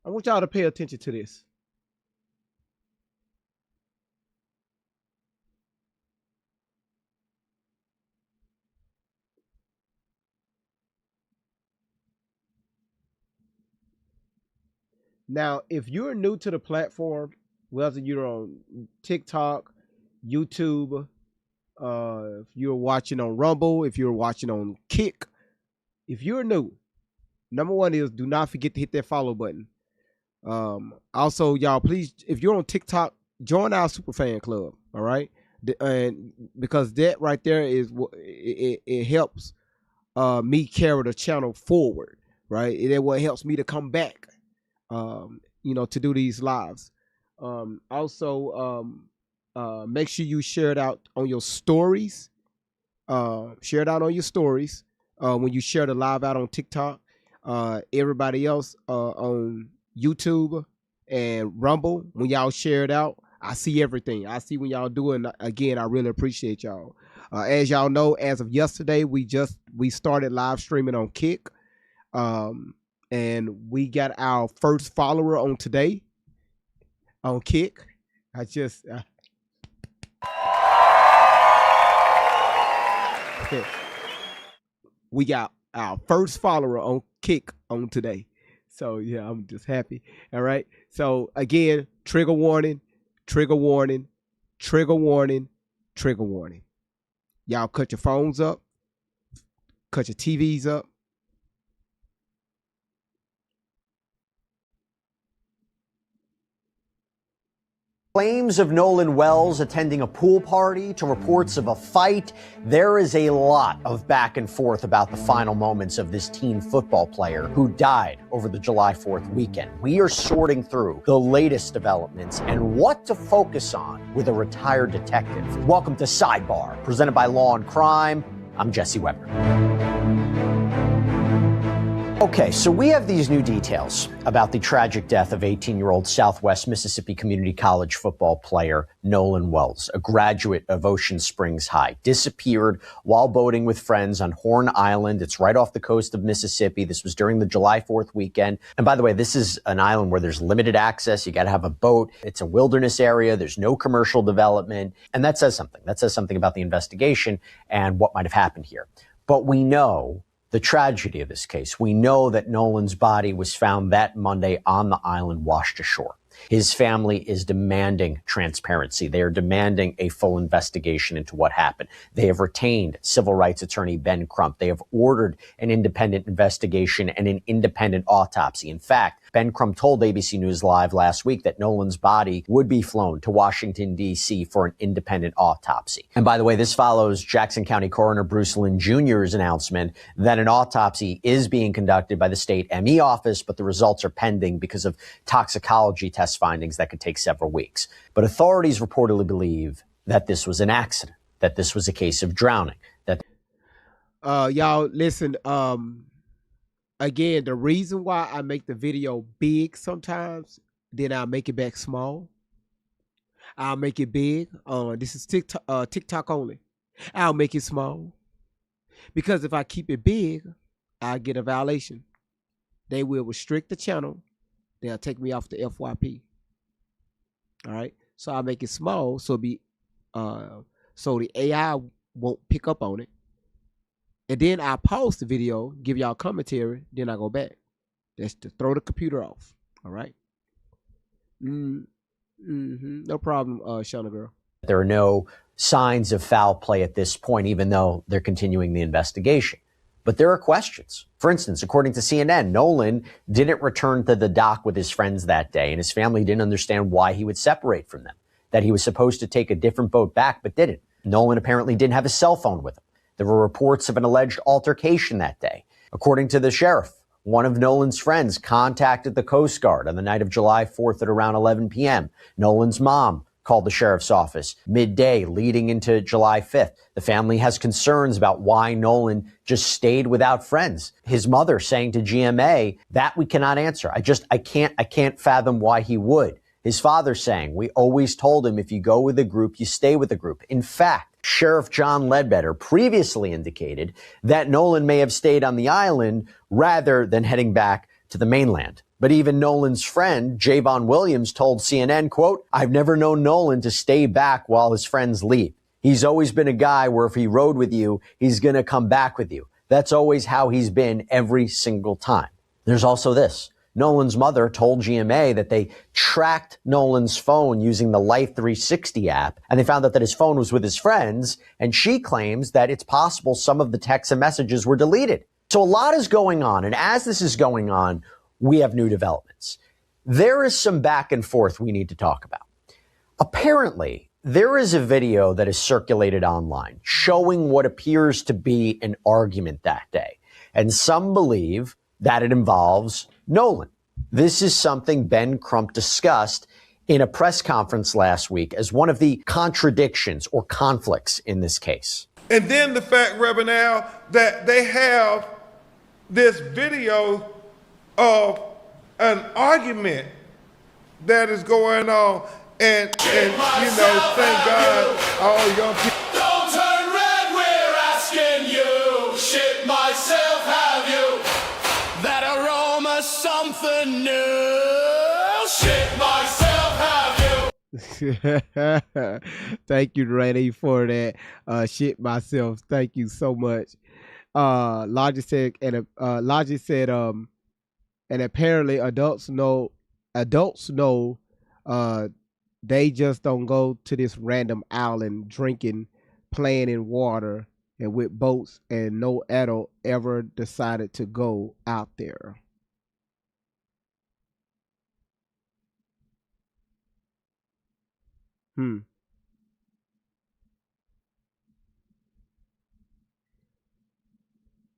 I want y'all to pay attention to this. Now, if you're new to the platform, whether you're on TikTok, YouTube, if you're watching on Rumble, if you're watching on Kick, if you're new, number one is do not forget to hit that follow button. Also, y'all, please, if you're on TikTok, join our super fan club. All right, and because that right there is what it helps me carry the channel forward. Right, it what helps me to come back. To do these lives. Also, make sure you share it out on your stories. Share it out on your stories when you share the live out on TikTok. Everybody else on YouTube and Rumble, when y'all share it out, I see everything. I see when y'all do it. And again, I really appreciate y'all. As y'all know, as of yesterday, we started live streaming on Kick, and we got our first follower on today on Kick. We got our first follower on Kick on today. So yeah, I'm just happy. All right. So again, trigger warning, trigger warning, trigger warning, trigger warning. Y'all cut your phones up, cut your TVs up. Claims of Nolan Wells attending a pool party to reports of a fight. There is a lot of back and forth about the final moments of this teen football player who died over the July 4th weekend. We are sorting through the latest developments and what to focus on with a retired detective. Welcome to Sidebar, presented by Law and Crime. I'm Jesse Weber. Okay, so we have these new details about the tragic death of 18-year-old Southwest Mississippi Community College football player Nolan Wells, a graduate of Ocean Springs High, disappeared while boating with friends on Horn Island. It's right off the coast of Mississippi. This was during the July 4th weekend. And by the way, this is an island where there's limited access. You got to have a boat. It's a wilderness area. There's no commercial development. And that says something. That says something about the investigation and what might have happened here. But we know the tragedy of this case. We know that Nolan's body was found that Monday on the island, washed ashore. His family is demanding transparency. They are demanding a full investigation into what happened. They have retained civil rights attorney Ben Crump. They have ordered an independent investigation and an independent autopsy. In fact, Ben Crump told ABC News Live last week that Nolan's body would be flown to Washington, D.C. for an independent autopsy. And by the way, this follows Jackson County Coroner Bruce Lynn Jr.'s announcement that an autopsy is being conducted by the state ME office, but the results are pending because of toxicology test findings that could take several weeks. But authorities reportedly believe that this was an accident, that this was a case of drowning. That y'all listen, again, the reason why I make the video big sometimes, then I'll make it back small. I'll make it big. This is TikTok only. I'll make it small. Because if I keep it big, I'll get a violation. They will restrict the channel. They'll take me off the FYP. All right. So I'll make it small so so the AI won't pick up on it. And then I pause the video, give y'all commentary, then I go back. That's to throw the computer off. All right. No problem, Shauna girl. there are no signs of foul play at this point, even though they're continuing the investigation. But there are questions. For instance, according to CNN, Nolan didn't return to the dock with his friends that day, and his family didn't understand why he would separate from them, that he was supposed to take a different boat back, but didn't. Nolan apparently didn't have a cell phone with him. There were reports of an alleged altercation that day. According to the sheriff, one of Nolan's friends contacted the Coast Guard on the night of July 4th at around 11 p.m. Nolan's mom called the sheriff's office midday leading into July 5th. The family has concerns about why Nolan just stayed without friends. His mother saying to GMA, that we cannot answer. I can't fathom why he would. His father saying, we always told him if you go with a group, you stay with a group. In fact, Sheriff John Ledbetter previously indicated that Nolan may have stayed on the island rather than heading back to the mainland. But even Nolan's friend, Javon Williams, told CNN, quote, I've never known Nolan to stay back while his friends leave. He's always been a guy where if he rode with you, he's going to come back with you. That's always how he's been every single time. There's also this. Nolan's mother told GMA that they tracked Nolan's phone using the Life 360 app, and they found out that his phone was with his friends, and she claims that it's possible some of the texts and messages were deleted. So a lot is going on, and as this is going on, we have new developments. There is some back and forth we need to talk about. Apparently, there is a video that is circulated online showing what appears to be an argument that day, and some believe that it involves Nolan. This is something Ben Crump discussed in a press conference last week as one of the contradictions or conflicts in this case. And then the fact, Reverend Al, that they have this video of an argument that is going on, and you know, thank God, all young people. Don't turn red, we're asking you. Shit myself, have you? That aroma, something new. Shit myself, have you? Thank you, Randy, for that. Shit myself. Thank you so much. Logic said, and apparently adults know, they just don't go to this random island drinking, playing in water and with boats, and no adult ever decided to go out there.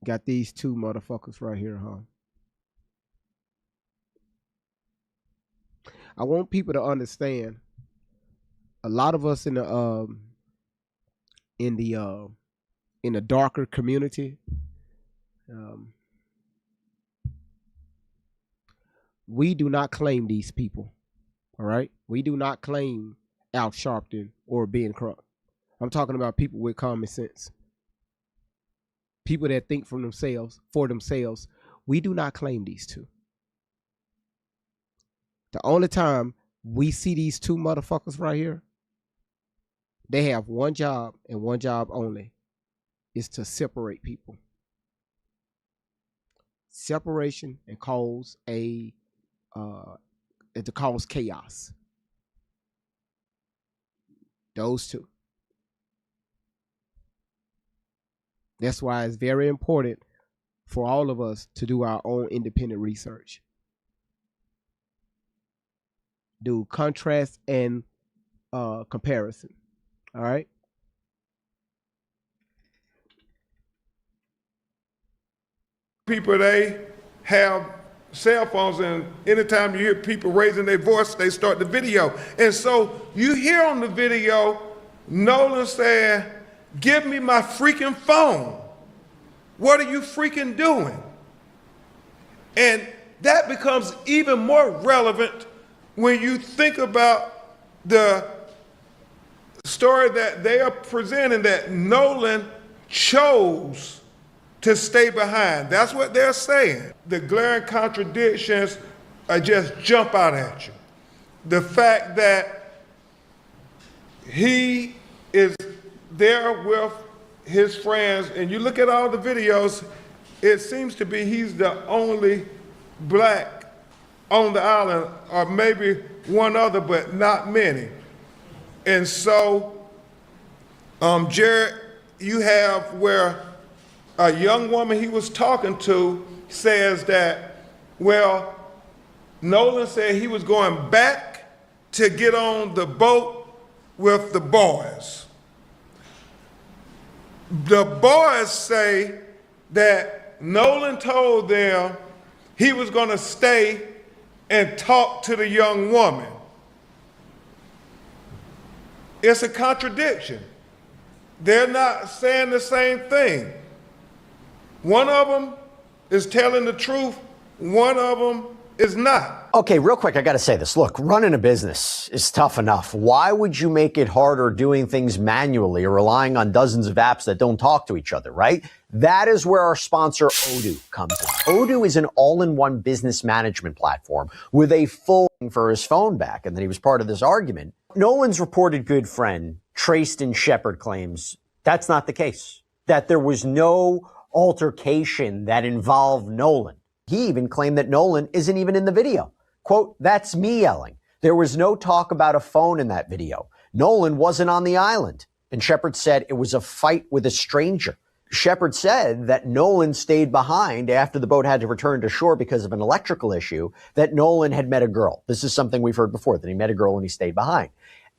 Got these two motherfuckers right here, huh? I want people to understand. A lot of us in the darker community, we do not claim these people. All right, we do not claim Al Sharpton or Ben Crump. I'm talking about people with common sense, people that think for themselves. We do not claim these two. The only time we see these two motherfuckers right here, they have one job and one job only, is to separate people. Separation and cause to cause chaos. Those two. That's why it's very important for all of us to do our own independent research. Do contrast and comparison. All right. People, they have cell phones, and anytime you hear people raising their voice, they start the video. And so you hear on the video Nolan saying, "Give me my freaking phone. What are you freaking doing?" And that becomes even more relevant when you think about the story that they are presenting, that Nolan chose to stay behind. That's what they're saying. The glaring contradictions just jump out at you. The fact that he is there with his friends, and you look at all the videos, it seems to be he's the only black on the island, or maybe one other, but not many. And so, Jared, you have where a young woman he was talking to says that, well, Nolan said he was going back to get on the boat with the boys. The boys say that Nolan told them he was going to stay and talk to the young woman. It's a contradiction. They're not saying the same thing. One of them is telling the truth, one of them is not. Okay, real quick, I got to say this. Look, running a business is tough enough. Why would you make it harder doing things manually or relying on dozens of apps that don't talk to each other, right? That is where our sponsor Odoo comes in. Odoo is an all-in-one business management platform with a full for his phone back, and then he was part of this argument. Nolan's reported good friend, Trayston Shepard, claims that's not the case, that there was no altercation that involved Nolan. He even claimed that Nolan isn't even in the video. Quote, "That's me yelling. There was no talk about a phone in that video. Nolan wasn't on the island." And Shepard said it was a fight with a stranger. Shepard said that Nolan stayed behind after the boat had to return to shore because of an electrical issue, that Nolan had met a girl. This is something we've heard before, that he met a girl and he stayed behind.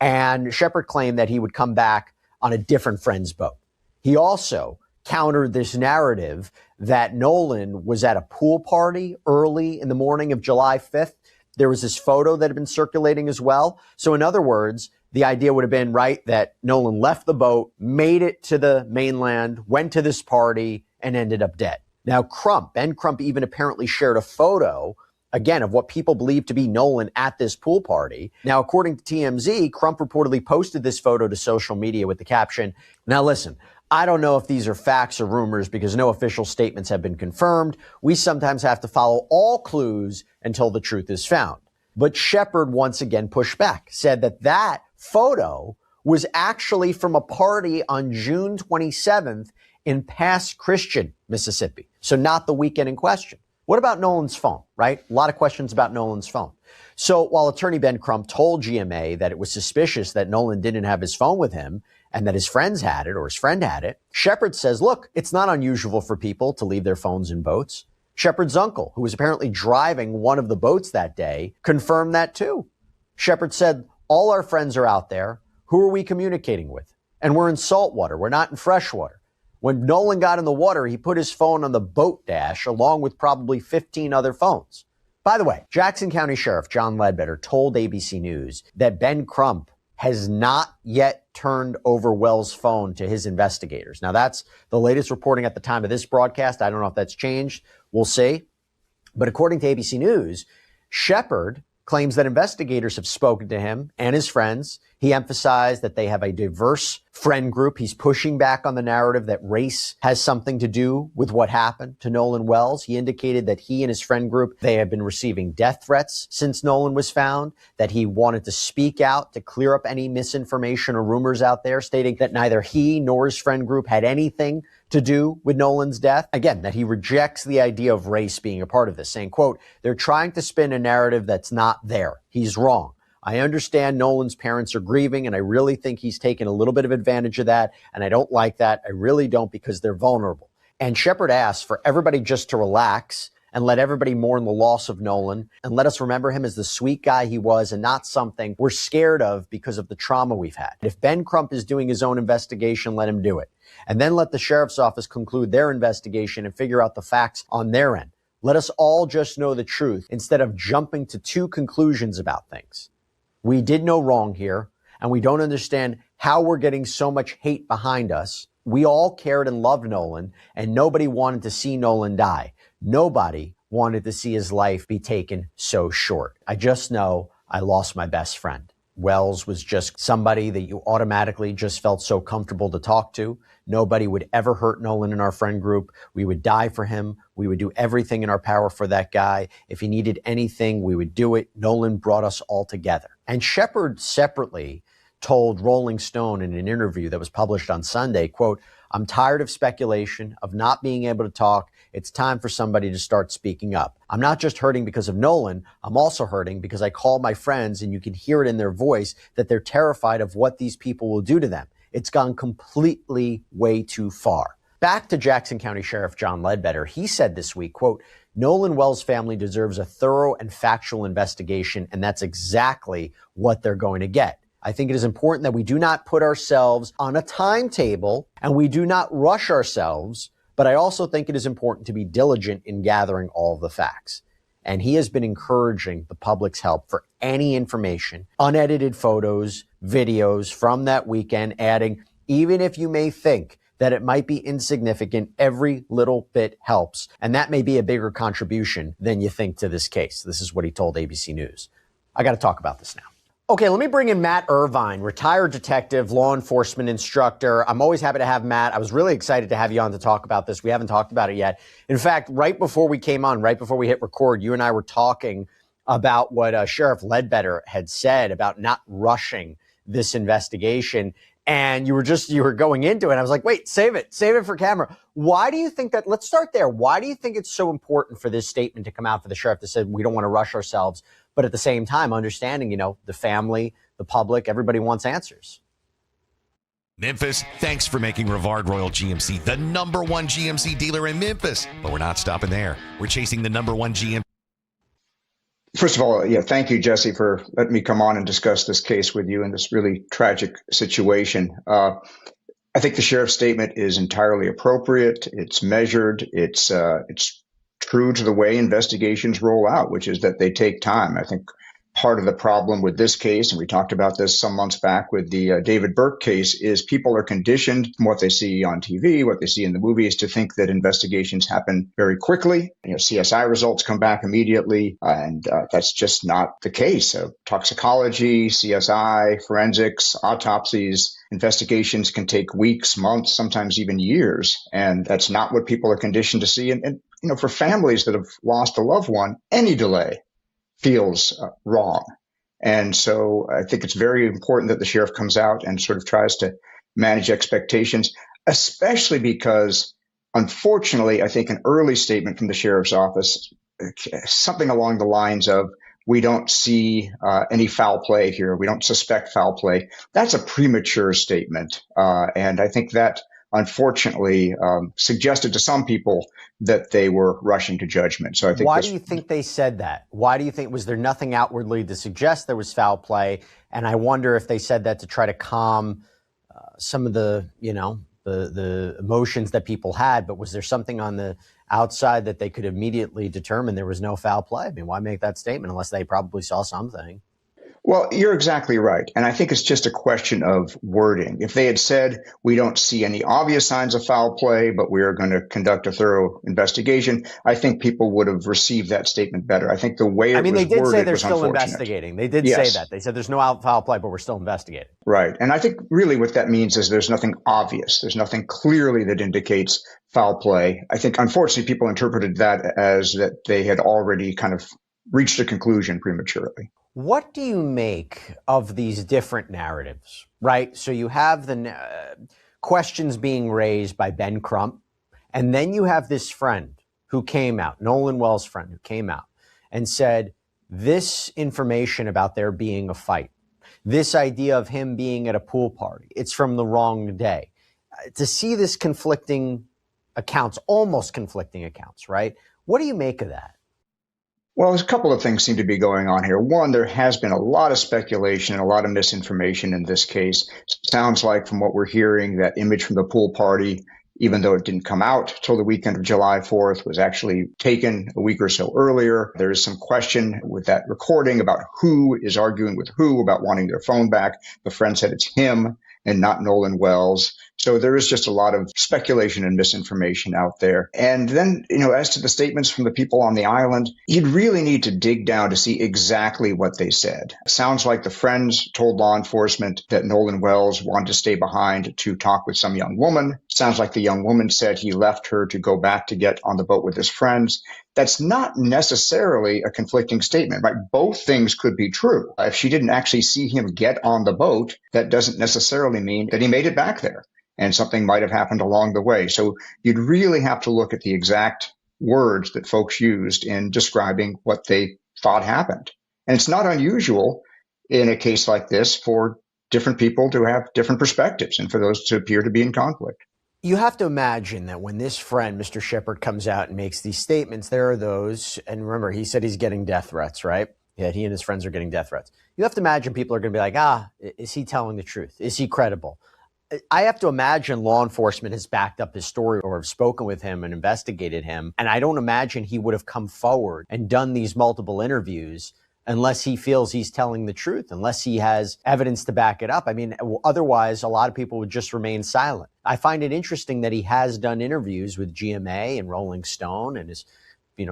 And Shepard claimed that he would come back on a different friend's boat. He also countered this narrative that Nolan was at a pool party early in the morning of July 5th, There was this photo that had been circulating as well. So in other words, the idea would have been, right, that Nolan left the boat, made it to the mainland, went to this party, and ended up dead. Now, Ben Crump even apparently shared a photo, again, of what people believe to be Nolan at this pool party. Now, according to TMZ, Crump reportedly posted this photo to social media with the caption, "Now listen, I don't know if these are facts or rumors because no official statements have been confirmed. We sometimes have to follow all clues until the truth is found." But Shepard once again pushed back, said that photo was actually from a party on June 27th in Pass Christian, Mississippi. So not the weekend in question. What about Nolan's phone, right? A lot of questions about Nolan's phone. So while attorney Ben Crump told GMA that it was suspicious that Nolan didn't have his phone with him and that his friends had it or his friend had it, Shepard says, look, it's not unusual for people to leave their phones in boats. Shepard's uncle, who was apparently driving one of the boats that day, confirmed that too. Shepard said, all our friends are out there. Who are we communicating with? And we're in saltwater. We're not in freshwater. When Nolan got in the water, he put his phone on the boat dash along with probably 15 other phones. By the way, Jackson County Sheriff John Ledbetter told ABC News that Ben Crump has not yet turned over Wells' phone to his investigators. Now, that's the latest reporting at the time of this broadcast. I don't know if that's changed. We'll see. But according to ABC News, Shepard claims that investigators have spoken to him and his friends. He emphasized that they have a diverse friend group. He's pushing back on the narrative that race has something to do with what happened to Nolan Wells. He indicated that he and his friend group, they have been receiving death threats since Nolan was found, that he wanted to speak out to clear up any misinformation or rumors out there, stating that neither he nor his friend group had anything to do with Nolan's death. Again, that he rejects the idea of race being a part of this, saying, quote, they're trying to spin a narrative that's not there. He's wrong. I understand Nolan's parents are grieving, and I really think he's taken a little bit of advantage of that, and I don't like that. I really don't, because they're vulnerable. And Shepard asked for everybody just to relax and let everybody mourn the loss of Nolan and let us remember him as the sweet guy he was and not something we're scared of because of the trauma we've had. If Ben Crump is doing his own investigation, let him do it. And then let the sheriff's office conclude their investigation and figure out the facts on their end. Let us all just know the truth instead of jumping to two conclusions about things. We did no wrong here, and we don't understand how we're getting so much hate behind us. We all cared and loved Nolan, and nobody wanted to see Nolan die. Nobody wanted to see his life be taken so short. I just know I lost my best friend. Wells was just somebody that you automatically just felt so comfortable to talk to. Nobody would ever hurt Nolan in our friend group. We would die for him. We would do everything in our power for that guy. If he needed anything, we would do it. Nolan brought us all together. And Shepard separately told Rolling Stone in an interview that was published on Sunday, quote, I'm tired of speculation, of not being able to talk. It's time for somebody to start speaking up. I'm not just hurting because of Nolan. I'm also hurting because I call my friends and you can hear it in their voice that they're terrified of what these people will do to them. It's gone completely way too far. Back to Jackson County Sheriff John Ledbetter. He said this week, quote, Nolan Wells' family deserves a thorough and factual investigation, and that's exactly what they're going to get. I think it is important that we do not put ourselves on a timetable and we do not rush ourselves, but I also think it is important to be diligent in gathering all of the facts. And he has been encouraging the public's help for any information, unedited photos, videos from that weekend, adding, even if you may think that it might be insignificant, every little bit helps. And that may be a bigger contribution than you think to this case. This is what he told ABC News. I got to talk about this now. Okay, let me bring in Matt Irvine, retired detective, law enforcement instructor. I'm always happy to have Matt. I was really excited to have you on to talk about this. We haven't talked about it yet. In fact, right before we came on, right before we hit record, you and I were talking about what Sheriff Ledbetter had said about not rushing this investigation. And you were going into it. I was like, wait, save it for camera. Why do you think that? Let's start there. Why do you think it's so important for this statement to come out for the sheriff that said we don't want to rush ourselves, but at the same time, understanding, the family, the public, everybody wants answers? Memphis, thanks for making Rivard Royal GMC the number one GMC dealer in Memphis. But we're not stopping there. We're chasing the number one GMC. First of all, thank you, Jesse, for letting me come on and discuss this case with you in this really tragic situation. I think the sheriff's statement is entirely appropriate. It's measured. It's true to the way investigations roll out, which is that they take time. I think part of the problem with this case, and we talked about this some months back with the David Burke case, is people are conditioned from what they see on TV, what they see in the movies, to think that investigations happen very quickly. CSI results come back immediately, and that's just not the case. Toxicology, CSI, forensics, autopsies, investigations can take weeks, months, sometimes even years, and that's not what people are conditioned to see. And for families that have lost a loved one, any delay feels wrong. And so I think it's very important that the sheriff comes out and sort of tries to manage expectations, especially because, unfortunately, I think an early statement from the sheriff's office, something along the lines of, we don't see any foul play here, we don't suspect foul play, that's a premature statement. And I think that, unfortunately, suggested to some people that they were rushing to judgment. So I think Why do you think they said that? Why do you think, was there nothing outwardly to suggest there was foul play? And I wonder if they said that to try to calm some of the, the emotions that people had, but was there something on the outside that they could immediately determine there was no foul play? I mean, why make that statement unless they probably saw something? Well, you're exactly right. And I think it's just a question of wording. If they had said, we don't see any obvious signs of foul play, but we are going to conduct a thorough investigation, I think people would have received that statement better. I think the way it was worded was unfortunate. They did say they're still investigating. They did say that. They said there's no foul play, but we're still investigating. Right. And I think really what that means is there's nothing obvious. There's nothing clearly that indicates foul play. I think, unfortunately, people interpreted that as that they had already kind of reached a conclusion prematurely. What do you make of these different narratives, right? So you have the questions being raised by Ben Crump, and then you have this friend who came out, Nolan Wells' friend, who came out and said this information about there being a fight, this idea of him being at a pool party, it's from the wrong day. To see this conflicting accounts, almost conflicting accounts, right? What do you make of that? Well, there's a couple of things seem to be going on here. One, there has been a lot of speculation and a lot of misinformation in this case. Sounds like, from what we're hearing, that image from the pool party, even though it didn't come out till the weekend of July 4th, was actually taken a week or so earlier. There is some question with that recording about who is arguing with who about wanting their phone back. The friend said it's him and not Nolan Wells. So there is just a lot of speculation and misinformation out there. And then, as to the statements from the people on the island, you'd really need to dig down to see exactly what they said. Sounds like the friends told law enforcement that Nolan Wells wanted to stay behind to talk with some young woman. Sounds like the young woman said he left her to go back to get on the boat with his friends. That's not necessarily a conflicting statement, right? Both things could be true. If she didn't actually see him get on the boat, that doesn't necessarily mean that he made it back there. And something might have happened along the way. So you'd really have to look at the exact words that folks used in describing what they thought happened. And it's not unusual in a case like this for different people to have different perspectives and for those to appear to be in conflict. You have to imagine that when this friend, Mr. Shepard, comes out and makes these statements, there are those, and remember, he said he's getting death threats, right? Yeah, he and his friends are getting death threats. You have to imagine people are going to be like, is he telling the truth? Is he credible? I have to imagine law enforcement has backed up his story or have spoken with him and investigated him. And I don't imagine he would have come forward and done these multiple interviews unless he feels he's telling the truth, unless he has evidence to back it up. I mean, otherwise, a lot of people would just remain silent. I find it interesting that he has done interviews with GMA and Rolling Stone and has,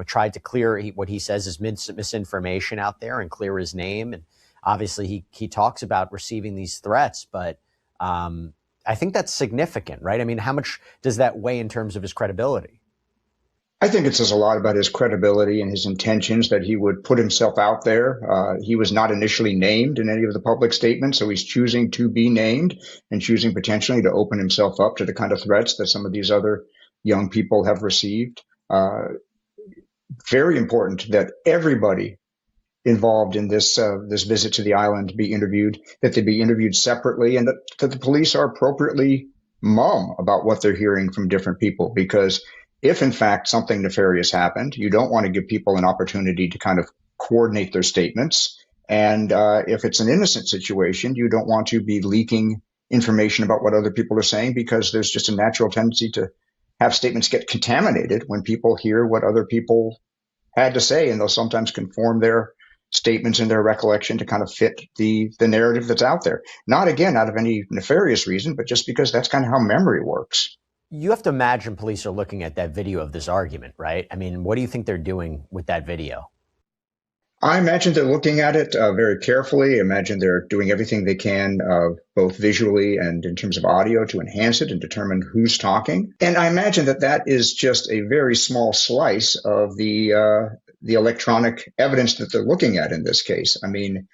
tried to clear what he says is misinformation out there and clear his name. And obviously, he talks about receiving these threats, but I think that's significant, right? I mean, how much does that weigh in terms of his credibility? I think it says a lot about his credibility and his intentions that he would put himself out there. He was not initially named in any of the public statements, so he's choosing to be named and choosing potentially to open himself up to the kind of threats that some of these other young people have received. Very important that everybody involved in this visit to the island be interviewed, that they be interviewed separately, and that the police are appropriately mum about what they're hearing from different people. Because if, in fact, something nefarious happened, you don't want to give people an opportunity to kind of coordinate their statements. And if it's an innocent situation, you don't want to be leaking information about what other people are saying, because there's just a natural tendency to have statements get contaminated when people hear what other people had to say, and they'll sometimes conform their statements and their recollection to kind of fit the narrative that's out there. Not, again, out of any nefarious reason, but just because that's kind of how memory works. You have to imagine police are looking at that video of this argument, right? I mean, what do you think they're doing with that video? I imagine they're looking at it very carefully. I imagine they're doing everything they can, both visually and in terms of audio, to enhance it and determine who's talking. And I imagine that that is just a very small slice of the electronic evidence that they're looking at in this case. I mean,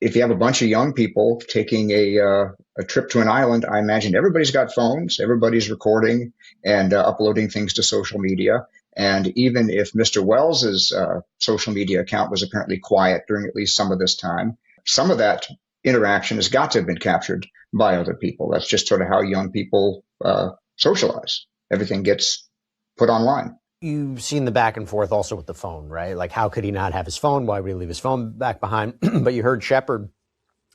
if you have a bunch of young people taking a trip to an island, I imagine everybody's got phones, everybody's recording and uploading things to social media. And even if Mr. Wells's social media account was apparently quiet during at least some of this time, some of that interaction has got to have been captured by other people. That's just sort of how young people socialize. Everything gets put online. You've seen the back and forth also with the phone, right? Like, how could he not have his phone? Why would he leave his phone back behind? But you heard Shepard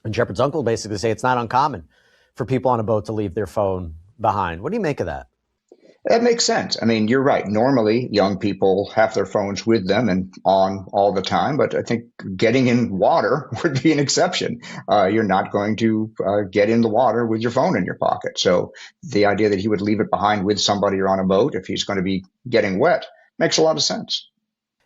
and Shepard's uncle basically say it's not uncommon for people on a boat to leave their phone behind. What do you make of that? That makes sense. I mean, you're right. Normally, young people have their phones with them and on all the time, but I think getting in water would be an exception. You're not going to get in the water with your phone in your pocket. So the idea that he would leave it behind with somebody or on a boat if he's going to be getting wet makes a lot of sense.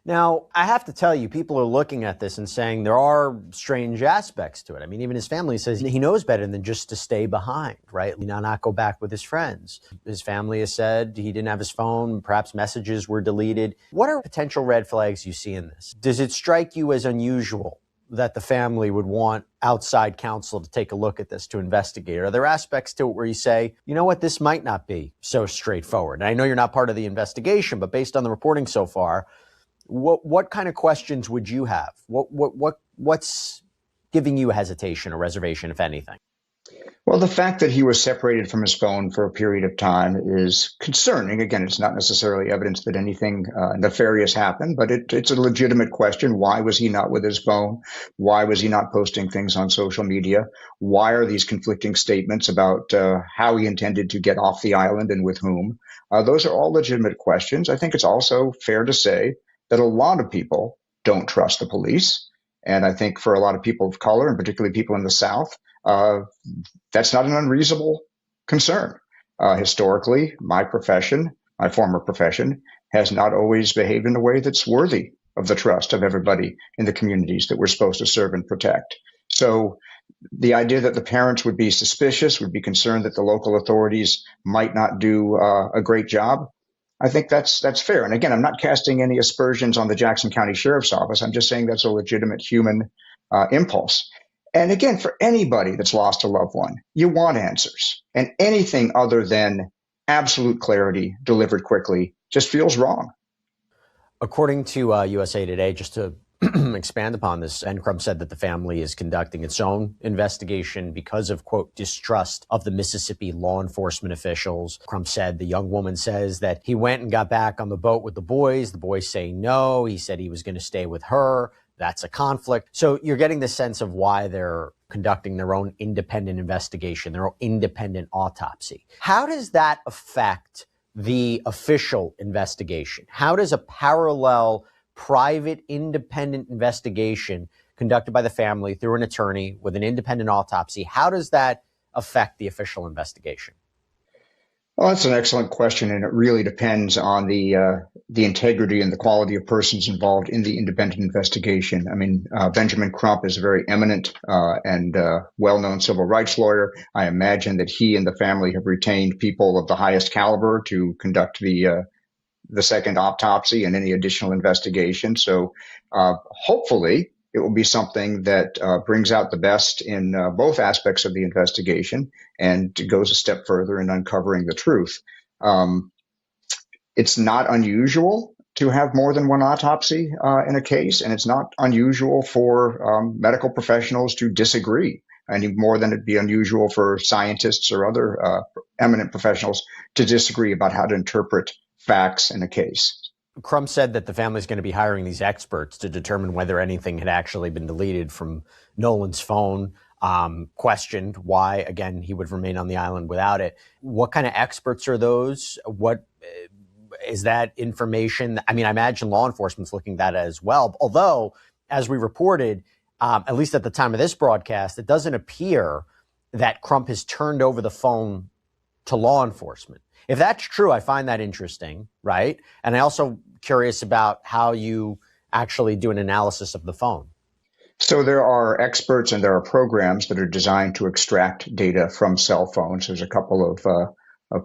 Now, I have to tell you, people are looking at this and saying there are strange aspects to it. I mean, even his family says he knows better than just to stay behind, right? Not go back with his friends. His family has said he didn't have his phone, perhaps messages were deleted. What are potential red flags you see in this? Does it strike you as unusual that the family would want outside counsel to take a look at this, to investigate? Are there aspects to it where you say, you know what, this might not be so straightforward? And I know you're not part of the investigation, but based on the reporting so far, what kind of questions would you have? What's giving you hesitation or reservation, if anything? Well, the fact that he was separated from his phone for a period of time is concerning. Again, it's not necessarily evidence that anything nefarious happened, but it's a legitimate question. Why was he not with his phone? Why was he not posting things on social media? Why are these conflicting statements about how he intended to get off the island and with whom? Those are all legitimate questions. I think it's also fair to say that a lot of people don't trust the police. And I think for a lot of people of color, and particularly people in the South, that's not an unreasonable concern. Historically, my former profession, has not always behaved in a way that's worthy of the trust of everybody in the communities that we're supposed to serve and protect. So the idea that the parents would be suspicious, would be concerned that the local authorities might not do a great job, I think that's fair. And again, I'm not casting any aspersions on the Jackson County Sheriff's Office. I'm just saying that's a legitimate human impulse. And again, for anybody that's lost a loved one, you want answers. And anything other than absolute clarity delivered quickly just feels wrong. According to USA Today, just to expand upon this, Crump said that the family is conducting its own investigation because of, quote, distrust of the Mississippi law enforcement officials. Crump said the young woman says that he went and got back on the boat with the boys say no. He said he was going to stay with her. That's a conflict. So you're getting the sense of why they're conducting their own independent investigation, their own independent autopsy. How does that affect the official investigation? How does a parallel private independent investigation conducted by the family through an attorney with an independent autopsy, how does that affect the official investigation? Well, that's an excellent question, and it really depends on the integrity and the quality of persons involved in the independent investigation. I mean, Benjamin Crump is a very eminent and well-known civil rights lawyer. I imagine that he and the family have retained people of the highest caliber to conduct the second autopsy and any additional investigation. So hopefully it will be something that brings out the best in both aspects of the investigation and goes a step further in uncovering the truth. It's not unusual to have more than one autopsy in a case, and it's not unusual for medical professionals to disagree, any more than it'd be unusual for scientists or other eminent professionals to disagree about how to interpret facts in a case. Crump said that the family is going to be hiring these experts to determine whether anything had actually been deleted from Nolan's phone. Questioned why, again, he would remain on the island without it. What kind of experts are those? What is that information? I mean, I imagine law enforcement's looking at that as well. Although, as we reported, at least at the time of this broadcast, it doesn't appear that Crump has turned over the phone to law enforcement. If that's true, I find that interesting, right? And I also curious about how you actually do an analysis of the phone. So there are experts and there are programs that are designed to extract data from cell phones. There's a couple of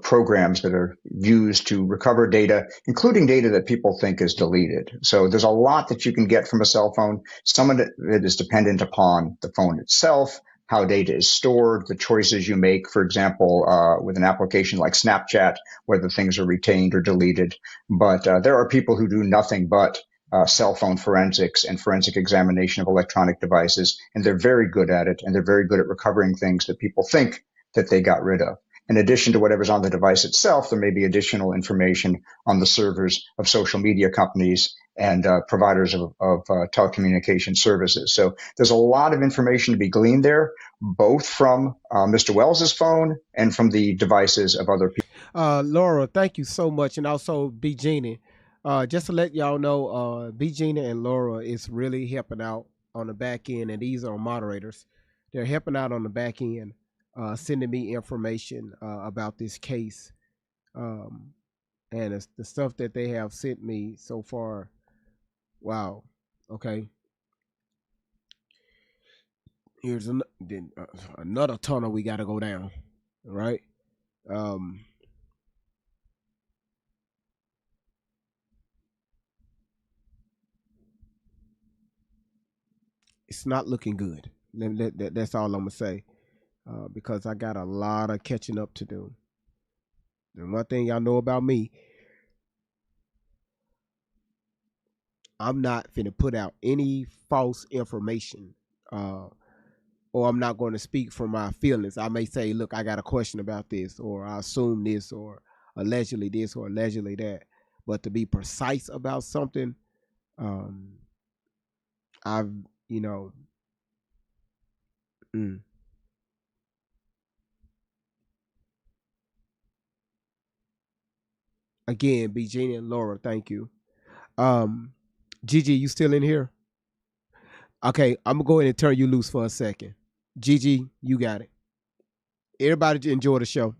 programs that are used to recover data, including data that people think is deleted. So there's a lot that you can get from a cell phone. Some of it is dependent upon the phone itself, how data is stored, the choices you make, for example, with an application like Snapchat, whether things are retained or deleted. But there are people who do nothing but cell phone forensics and forensic examination of electronic devices, and they're very good at it, and they're very good at recovering things that people think that they got rid of. In addition to whatever's on the device itself, there may be additional information on the servers of social media companies and providers of telecommunication services. So there's a lot of information to be gleaned there, both from Mr. Wells's phone and from the devices of other people. Laura, thank you so much. And also B. Jeannie. Just to let y'all know, B. Jeannie and Laura is really helping out on the back end, and these are moderators. They're helping out on the back end, sending me information about this case. And it's the stuff that they have sent me so far. Wow. Okay. Here's another tunnel we got to go down. All right. It's not looking good. That's all I'm going to say. Because I got a lot of catching up to do. And one thing y'all know about me, I'm not finna put out any false information, or I'm not going to speak from my feelings. I may say, look, I got a question about this, or I assume this, or allegedly this, or allegedly that. But to be precise about something, I've, Again, B. Jeannie and Laura, thank you. Gigi, you still in here? Okay, I'm gonna go ahead and turn you loose for a second. Gigi, you got it. Everybody enjoy the show.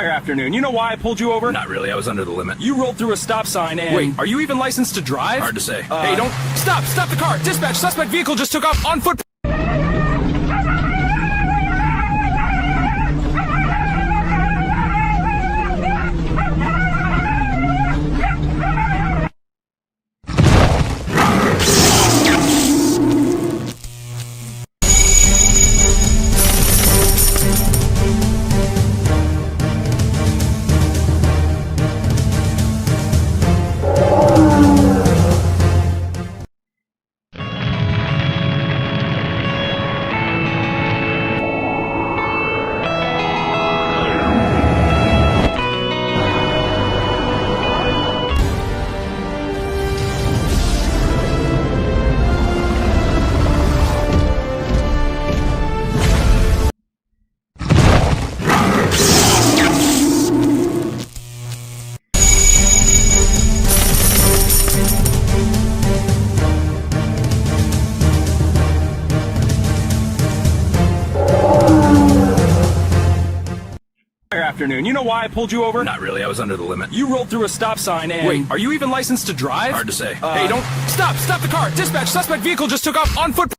Afternoon. You know why I pulled you over? Not really. I was under the limit. You rolled through a stop sign and... Wait, are you even licensed to drive? Hard to say. Hey, don't... Stop! Stop the car! Dispatch! Suspect vehicle just took off on foot... Afternoon. You know why I pulled you over? Not really. I was under the limit. You rolled through a stop sign and... Wait, are you even licensed to drive? Hard to say. Hey, don't... Stop! Stop the car! Dispatch! Suspect vehicle just took off on foot...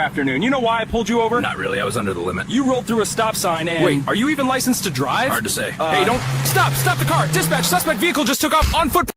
Afternoon. You know why I pulled you over? Not really. I was under the limit. You rolled through a stop sign and... Wait, are you even licensed to drive? Hard to say. Hey, don't... Stop! Stop the car! Dispatch! Suspect vehicle just took off on foot...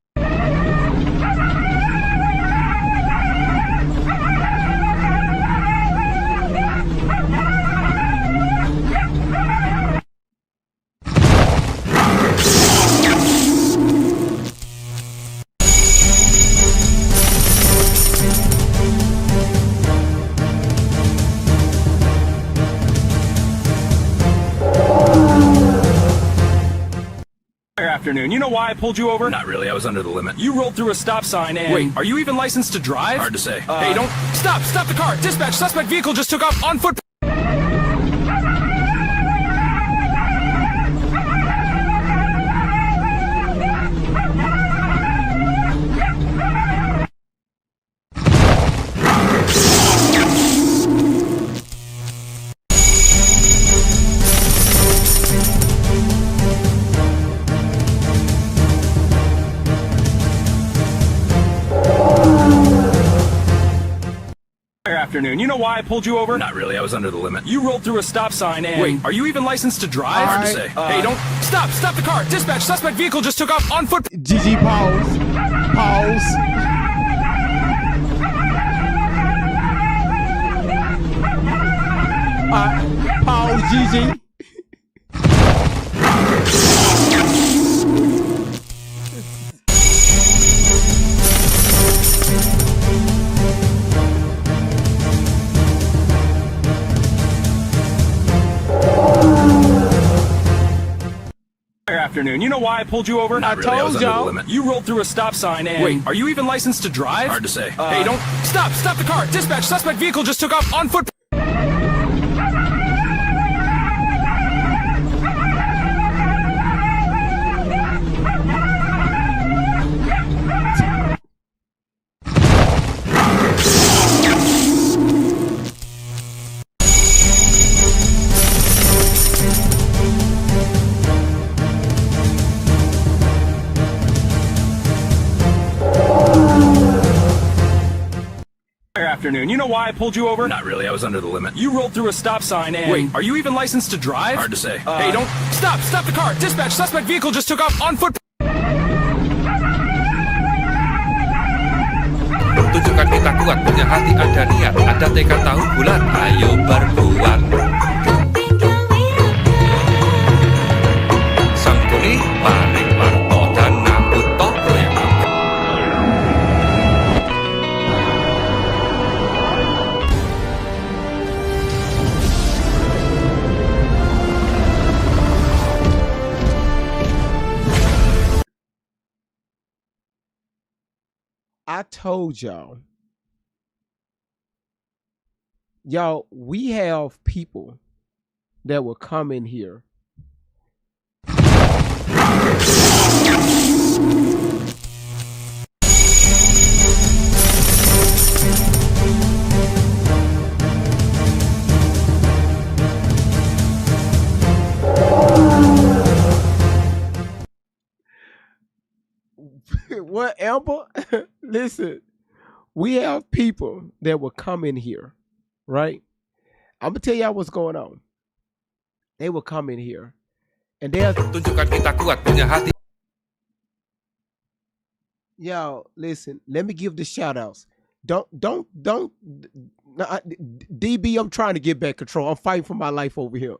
You know why I pulled you over? Not really. I was under the limit. You rolled through a stop sign and... Wait, are you even licensed to drive? Hard to say. Hey, don't... Stop! Stop the car! Dispatch! Suspect vehicle just took off on foot... Afternoon. You know why I pulled you over? Not really. I was under the limit. You rolled through a stop sign and... Wait, are you even licensed to drive? Hard to say. Hey, don't... Stop! Stop the car! Dispatch! Suspect vehicle just took off on foot... GG, pause. Pause. Pause, GG. Afternoon. You know why I pulled you over? Not really. I was under the limit. You rolled through a stop sign and... Wait, are you even licensed to drive? Hard to say. Hey, don't... Stop! Stop the car! Dispatch! Suspect vehicle just took off on foot... Afternoon. You know why I pulled you over? Not really. I was under the limit. You rolled through a stop sign and... Wait, are you even licensed to drive? Hard to say. Hey, don't... Stop! Stop the car! Dispatch! Suspect vehicle just took off on foot... Tunjukkan kita kuat, punya hati ada niat, ada tekad tahu bulat, ayo berbuat. Sangkuni paling marto dan nambut toko yang I told y'all, we have people that will come in here. What, Amber? Listen, we have people that will come in here, right? I'm gonna tell y'all what's going on. They will come in here and they'll tunjukkan kita kuat, punya hati. Yo, listen, let me give the shout outs. Don't DB, I'm trying to get back control. I'm fighting for my life over here.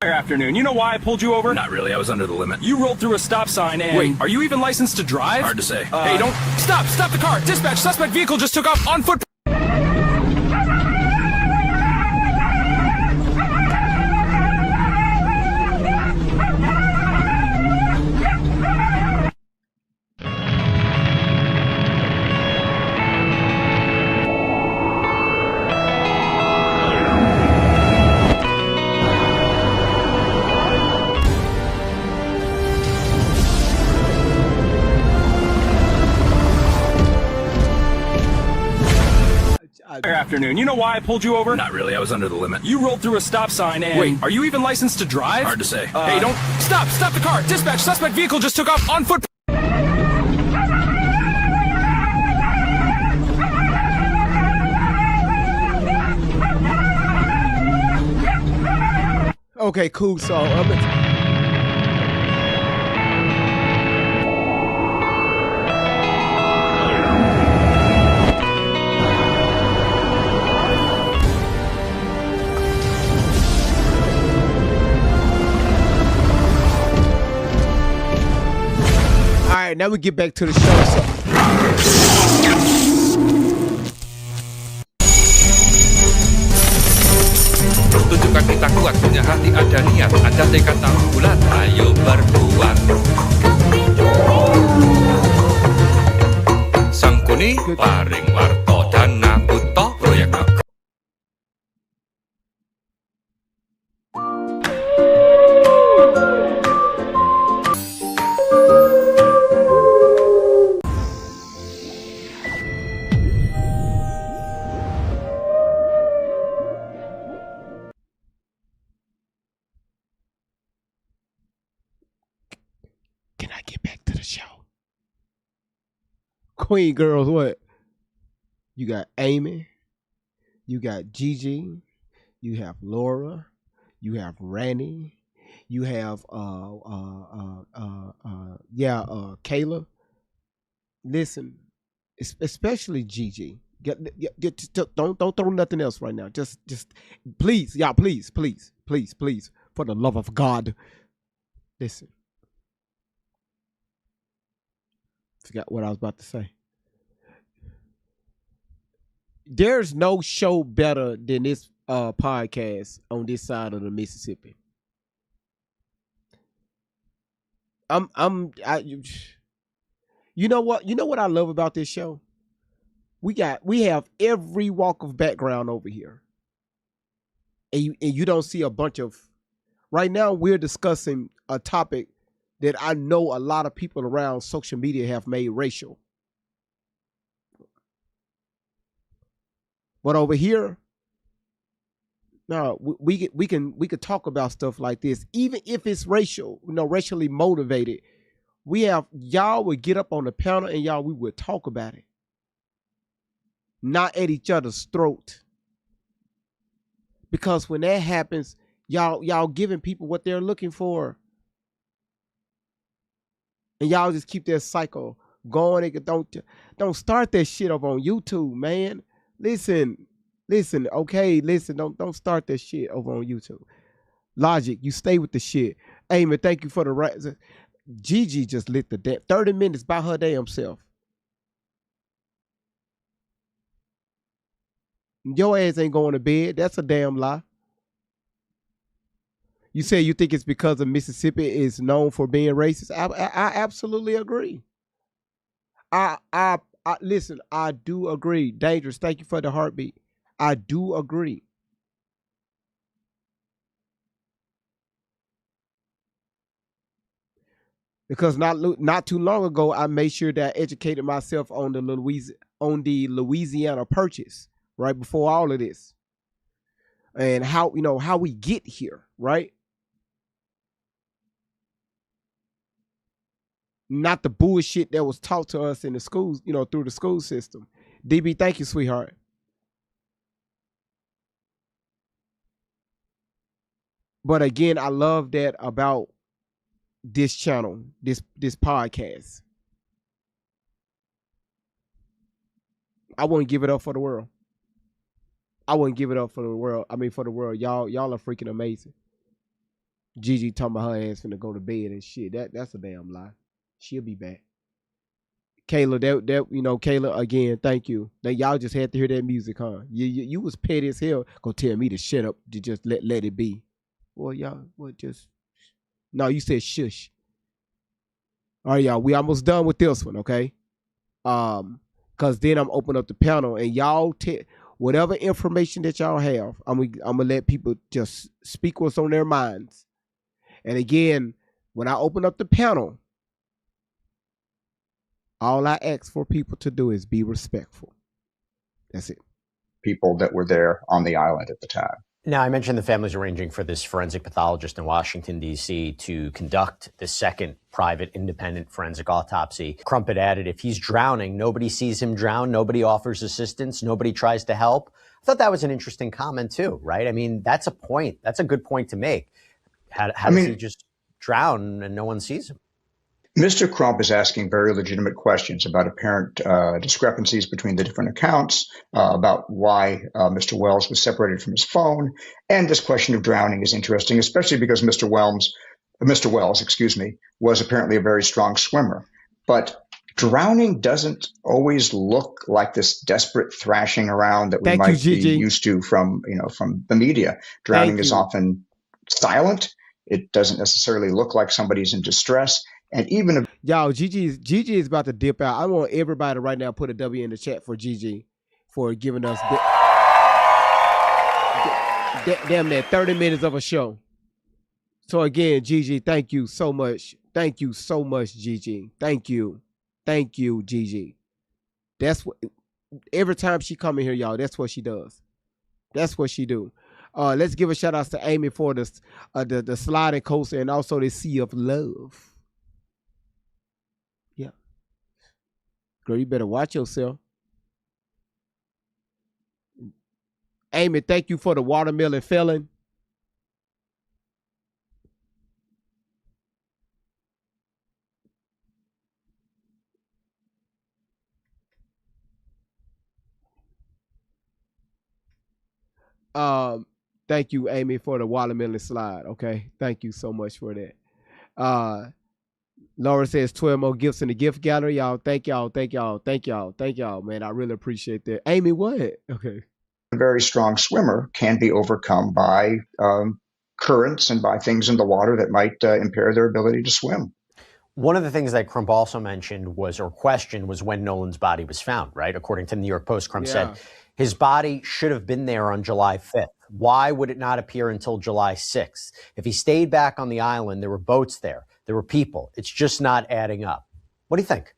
Afternoon. You know why I pulled you over? Not really. I was under the limit. You rolled through a stop sign and... Wait, are you even licensed to drive? Hard to say. Hey, don't... Stop! Stop the car! Dispatch! Suspect vehicle just took off on foot... Afternoon. You know why I pulled you over? Not really. I was under the limit. You rolled through a stop sign and... Wait, are you even licensed to drive? Hard to say. Hey, don't... Stop! Stop the car! Dispatch! Suspect vehicle just took off on foot... Okay, cool. So right, now we get back to the show. Tunjukkan kita kuat, punya hati ada niat, ada tekad tak bulat, ayo berbuat. Sangkuni, paring warto dan ngabuto proyek Can I get back to the show? Queen girls, what? You got Amy, you got Gigi, you have Laura, you have Randy, you have Kayla. Listen, especially Gigi. Don't throw nothing else right now. Just please, y'all, please, for the love of God, listen. Forgot what I was about to say. There's no show better than this podcast on this side of the Mississippi. You know what I love about this show? We have every walk of background over here. And you don't see a bunch of, right now we're discussing a topic that I know a lot of people around social media have made racial. But over here, no, we could talk about stuff like this, even if it's racial, racially motivated. Y'all would get up on the panel and we would talk about it, not at each other's throat. Because when that happens, y'all giving people what they're looking for. And y'all just keep that cycle going. Don't start that shit up on YouTube, man. Listen, okay, listen, don't start that shit over on YouTube. Logic, you stay with the shit. Hey man, thank you for the right. Gigi just lit the damn 30 minutes by her damn self. Your ass ain't going to bed. That's a damn lie. You say you think it's because of Mississippi is known for being racist. I absolutely agree. I listen, I do agree. Dangerous, thank you for the heartbeat. I do agree. Because not too long ago, I made sure that I educated myself on the Louisiana Purchase right before all of this, and how we get here, right? Not the bullshit that was taught to us in the schools, through the school system. DB, thank you, sweetheart. But again, I love that about this channel, this podcast. I wouldn't give it up for the world. I wouldn't give it up for the world. I mean, for the world. Y'all are freaking amazing. Gigi talking about her ass finna go to bed and shit. That's a damn lie. She'll be back. Kayla, Kayla, again, thank you. Now, y'all just had to hear that music, huh? You was petty as hell. Gonna tell me to shut up, to just let it be. Well, y'all, no, you said shush. All right, y'all, we almost done with this one, okay? Cause then I'm opening up the panel and y'all whatever information that y'all have, I'm gonna let people just speak what's on their minds. And again, when I open up the panel, all I ask for people to do is be respectful. That's it. People that were there on the island at the time. Now, I mentioned the family's arranging for this forensic pathologist in Washington, D.C. to conduct the second private independent forensic autopsy. Crumpet added, if he's drowning, nobody sees him drown, nobody offers assistance, nobody tries to help. I thought that was an interesting comment too, right? I mean, that's a point. That's a good point to make. How does he just drown and no one sees him? Mr. Crump is asking very legitimate questions about apparent discrepancies between the different accounts, about why Mr. Wells was separated from his phone. And this question of drowning is interesting, especially because Mr. Wells, was apparently a very strong swimmer. but drowning doesn't always look like this desperate thrashing around that we Thank you, might be Gigi. used to from the media. Drowning is you. often silent. It doesn't necessarily look like somebody's in distress. And even if Y'all, Gigi is about to dip out. I want everybody right now put a W in the chat for Gigi for giving us damn near 30 minutes of a show. So again, Gigi, thank you so much. Thank you so much, Gigi. Thank you, Gigi. That's what every time she come in here, y'all. That's what she does. That's what she do. Let's give a shout out to Amy for the sliding coaster and also the sea of love. Yeah, girl, you better watch yourself. Amy, thank you for the watermelon felon. Thank you, Amy, for the watermelon slide. Okay, thank you so much for that. Laura says 12 more gifts in the gift gallery. Y'all, thank y'all, man. I really appreciate that. Amy, what? Okay. a very strong swimmer can be overcome by currents and by things in the water that might impair their ability to swim. One of the things that Crump also mentioned was when Nolan's body was found, right? According to the New York Post, Crump said his body should have been there on July 5th. Why would it not appear until July 6th? If he stayed back on the island, there were boats there. There were people. It's just not adding up. What do you think?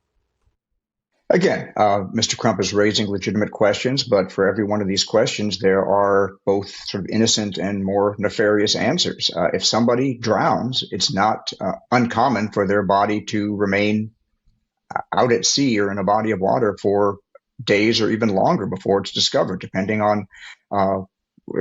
Again, Mr. Crump is raising legitimate questions, but for every one of these questions, there are both sort of innocent and more nefarious answers. If somebody drowns, it's not uncommon for their body to remain out at sea or in a body of water for days or even longer before it's discovered, depending on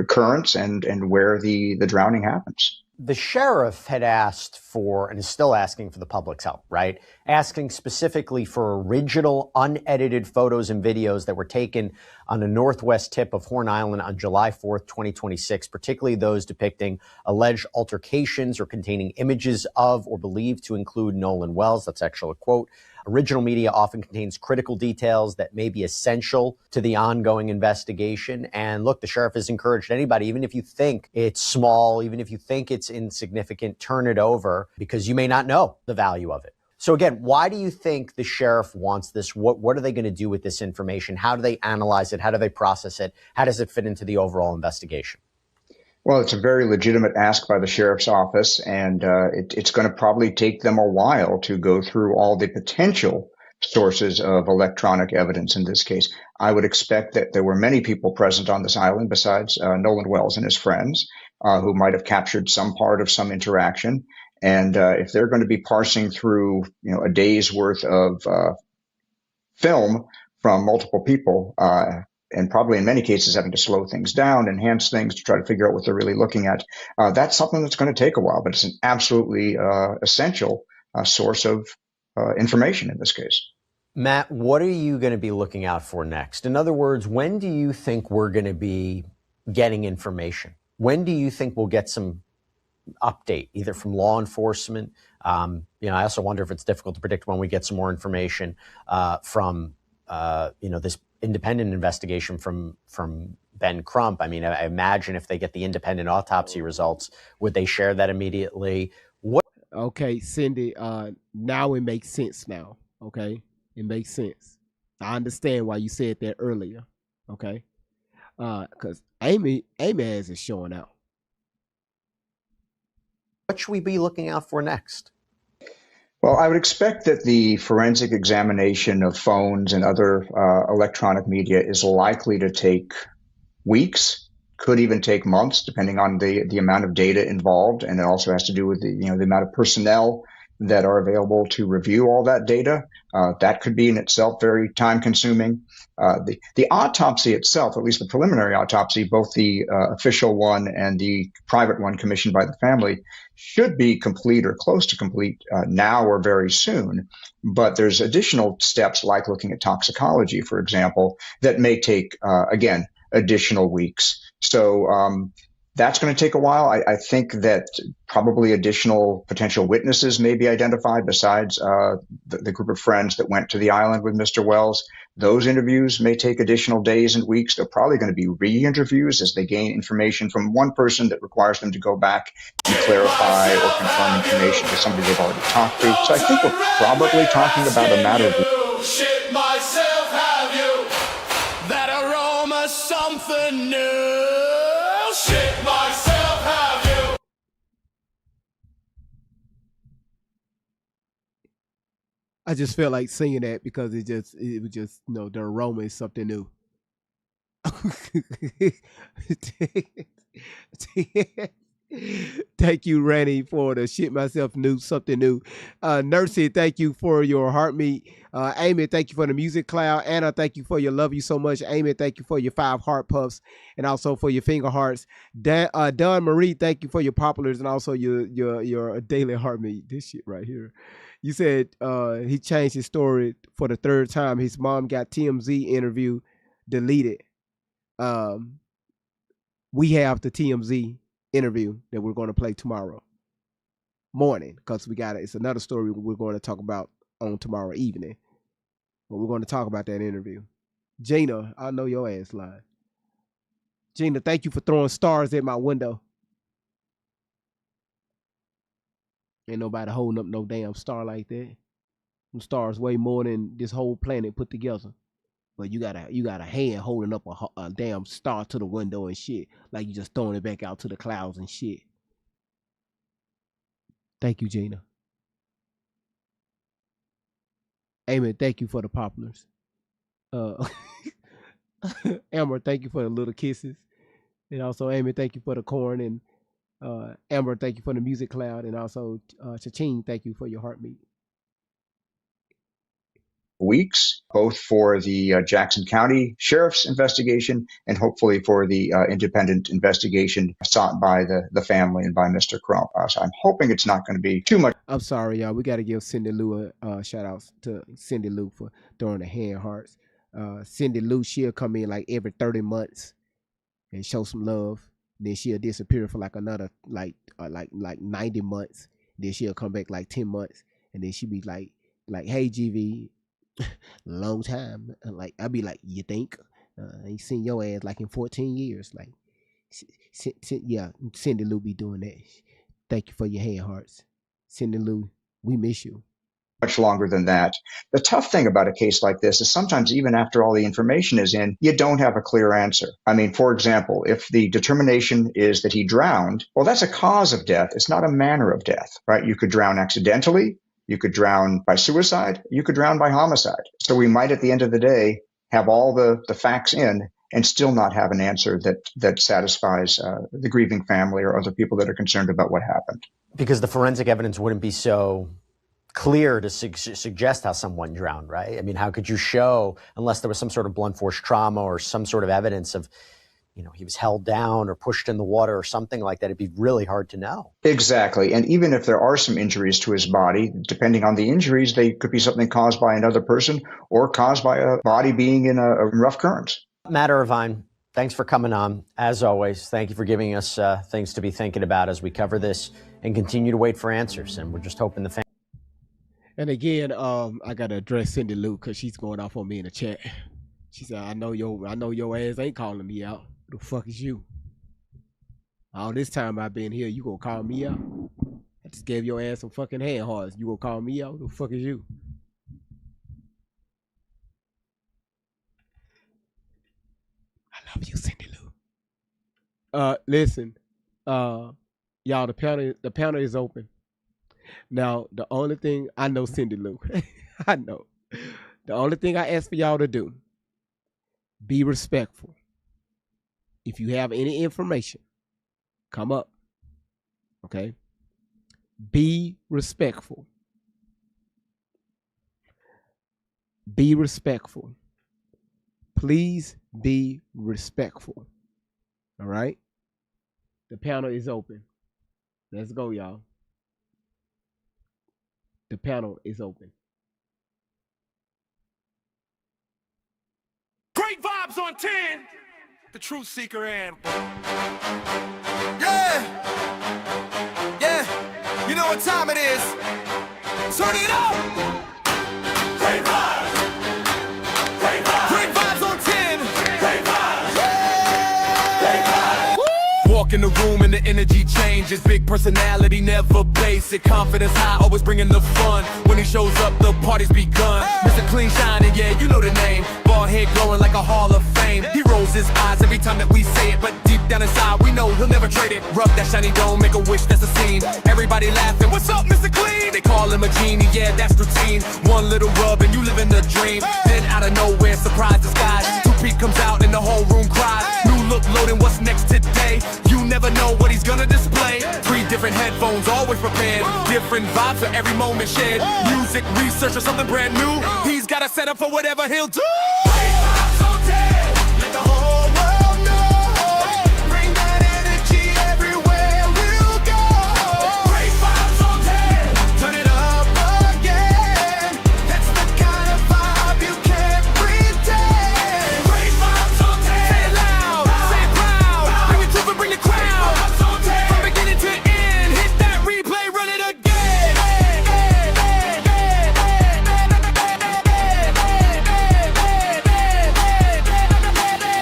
currents and where the drowning happens. The sheriff had asked for, and is still asking for, the public's help, right? Asking specifically for original, unedited photos and videos that were taken on the northwest tip of Horn Island on July 4th, 2026, particularly those depicting alleged altercations or containing images of or believed to include Nolan Wells. That's actually a quote. Original media often contains critical details that may be essential to the ongoing investigation. And look, the sheriff has encouraged anybody, even if you think it's small, even if you think it's insignificant, turn it over because you may not know the value of it. So again, why do you think the sheriff wants this? What are they going to do with this information? How do they analyze it? How do they process it? How does it fit into the overall investigation? Well, it's a very legitimate ask by the sheriff's office, and it's going to probably take them a while to go through all the potential sources of electronic evidence in this case. I would expect that there were many people present on this island besides Nolan Wells and his friends who might have captured some part of some interaction. And if they're going to be parsing through, a day's worth of film from multiple people, and probably in many cases having to slow things down, enhance things to try to figure out what they're really looking at. That's something that's going to take a while, but it's an absolutely essential source of information in this case. Matt, what are you going to be looking out for next? In other words, when do you think we're going to be getting information? When do you think we'll get some update, either from law enforcement? I also wonder if it's difficult to predict when we get some more information from this independent investigation from Ben Crump. I mean, I imagine if they get the independent autopsy results, would they share that immediately? Okay, Cindy, now it makes sense now, okay? It makes sense. I understand why you said that earlier, okay? Because Amy has it showing out. What should we be looking out for next? Well, I would expect that the forensic examination of phones and other electronic media is likely to take weeks, could even take months, depending on the amount of data involved. And it also has to do with the amount of personnel that are available to review all that data. That could be in itself very time consuming. The autopsy itself, at least the preliminary autopsy, both the official one and the private one commissioned by the family, should be complete or close to complete now or very soon. But there's additional steps like looking at toxicology, for example, that may take, again, additional weeks. So That's going to take a while. I think that probably additional potential witnesses may be identified besides the group of friends that went to the island with Mr. Wells. Those interviews may take additional days and weeks. They're probably going to be re-interviews as they gain information from one person that requires them to go back and clarify or confirm information to somebody they've already talked to. So I think we're probably talking about a matter of Shit myself, have you? That aroma, something new. Shit myself, have you? I just felt like singing that because it was just the aroma is something new. Thank you, Randy, for the shit myself new, something new. Nursey, thank you for your heartmeat. Amy, thank you for the music cloud. Anna, thank you for your love you so much. Amy, thank you for your 5 heart puffs and also for your finger hearts. Don Marie, thank you for your populars and also your daily heartmeat. This shit right here. You said he changed his story for the 3rd time. His mom got TMZ interview deleted. We have the TMZ interview that we're going to play tomorrow morning because it's another story we're going to talk about on tomorrow evening. But we're going to talk about that interview. Gina, I know your ass lying. Gina, thank you for throwing stars at my window. Ain't nobody holding up no damn star like that. Them stars way more than this whole planet put together. But you got a hand holding up a damn star to the window and shit. Like you just throwing it back out to the clouds and shit. Thank you, Gina. Amy, thank you for the poplars. Amber, thank you for the little kisses. And also, Amy, thank you for the corn. And Amber, thank you for the music cloud. And also, Cha-ching, thank you for your heartbeat. weeks, both for the Jackson County Sheriff's investigation and hopefully for the independent investigation sought by the family and by Mr. Crump. So I'm hoping it's not going to be too much. I'm sorry, y'all. We got to give Cindy Lou a shout out to Cindy Lou for throwing the hand hearts. Cindy Lou, she'll come in like every 30 months and show some love. Then she'll disappear for like another like 90 months. Then she'll come back like 10 months, and then she'll be like, hey GV, long time. Like I'll be like, you think? I ain't seen your ass like in 14 years. Like, yeah, Cindy Lou be doing that. Thank you for your hand hearts, Cindy Lou. We miss you. Much longer than that. The tough thing about a case like this is sometimes even after all the information is in, you don't have a clear answer. I mean, for example, if the determination is that he drowned, well, that's a cause of death. It's not a manner of death, right? You could drown accidentally. You could drown by suicide. You could drown by homicide. So we might, at the end of the day, have all the facts in and still not have an answer that satisfies the grieving family or other people that are concerned about what happened. Because the forensic evidence wouldn't be so clear to suggest how someone drowned, right? I mean, how could you show, unless there was some sort of blunt force trauma or some sort of evidence of, he was held down or pushed in the water or something like that, it'd be really hard to know. Exactly. And even if there are some injuries to his body, depending on the injuries, they could be something caused by another person or caused by a body being in a rough current. Matt Irvine, thanks for coming on. As always, thank you for giving us things to be thinking about as we cover this and continue to wait for answers. And we're just hoping the family. And again, I gotta address Cindy Lou because she's going off on me in the chat. She said, I know your ass ain't calling me out. Who the fuck is you? All this time I've been here, you gonna call me out? I just gave your ass some fucking hand hearts. You gonna call me out? Who the fuck is you? I love you, Cindy Lou. Listen, y'all, the panel is open. Now, the only thing I know, Cindy Lou, I know. The only thing I ask for y'all to do, be respectful. If you have any information, come up. Okay? Be respectful. Be respectful. Please be respectful. All right? The panel is open. Let's go, y'all. The panel is open. Great vibes on 10. The Truth Seeker and Yeah, you know what time it is. Turn it up. Great vibes. Great vibes. Great vibes on 10. Great vibes. Yeah. Walk in the room and the energy changes. Big personality, never basic. Confidence high, always bringing the fun. When he shows up, the party's begun. Mr. Clean Shining, yeah, you know the name. Bald head glowing like a Hall of Fame. He rolls his eyes every time that we say it, but deep down inside, we know he'll never trade it. Rub that shiny dome, make a wish, that's a scene. Everybody laughing, what's up, Mr. Clean? They call him a genie, yeah, that's routine. One little rub and you live in the dream. Then out of nowhere, surprise disguise. 2P comes out and the whole room cries. New look loading, what's next today? You never know what he's gonna display. 3 different headphones, always prepared. Different vibes for every moment shared. Music, research, or something brand new. He's got a setup for whatever he'll do. Let the whole world know. Bring that energy everywhere we'll go. Great vibes on 10. Turn it up again. That's the kind of vibe you can't pretend. Great vibes on 10. Say it loud, say it proud. Bring the truth and bring the crowd. From beginning to end, hit that replay, run it again.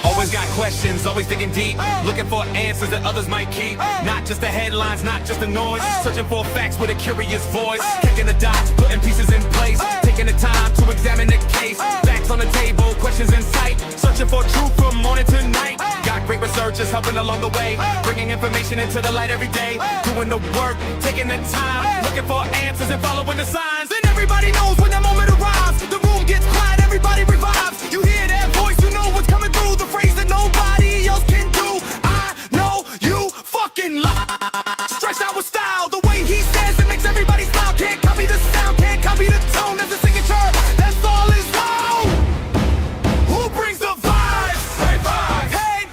Always got questions, always digging deep. Looking for answers that others might keep. Not just the headlines, not just the noise. Searching for facts with a curious voice. Kicking the dots, putting pieces in place. Taking the time to examine the case. Facts on the table, questions in sight. Searching for truth from morning to night. Got great researchers helping along the way. Bringing information into the light every day. Doing the work, taking the time. Looking for answers and following the signs. And everybody knows when that moment arrives. The room gets quiet, everybody revives. You hear that voice, you know what's coming through. The phrase that nobody else can do. I know you fucking lie. Stretched out with style, the way he says it makes everybody smile. Can't copy the sound, can't copy the tone. That's the signature, that's all his own. Who brings the vibes? Great vibes. Hey,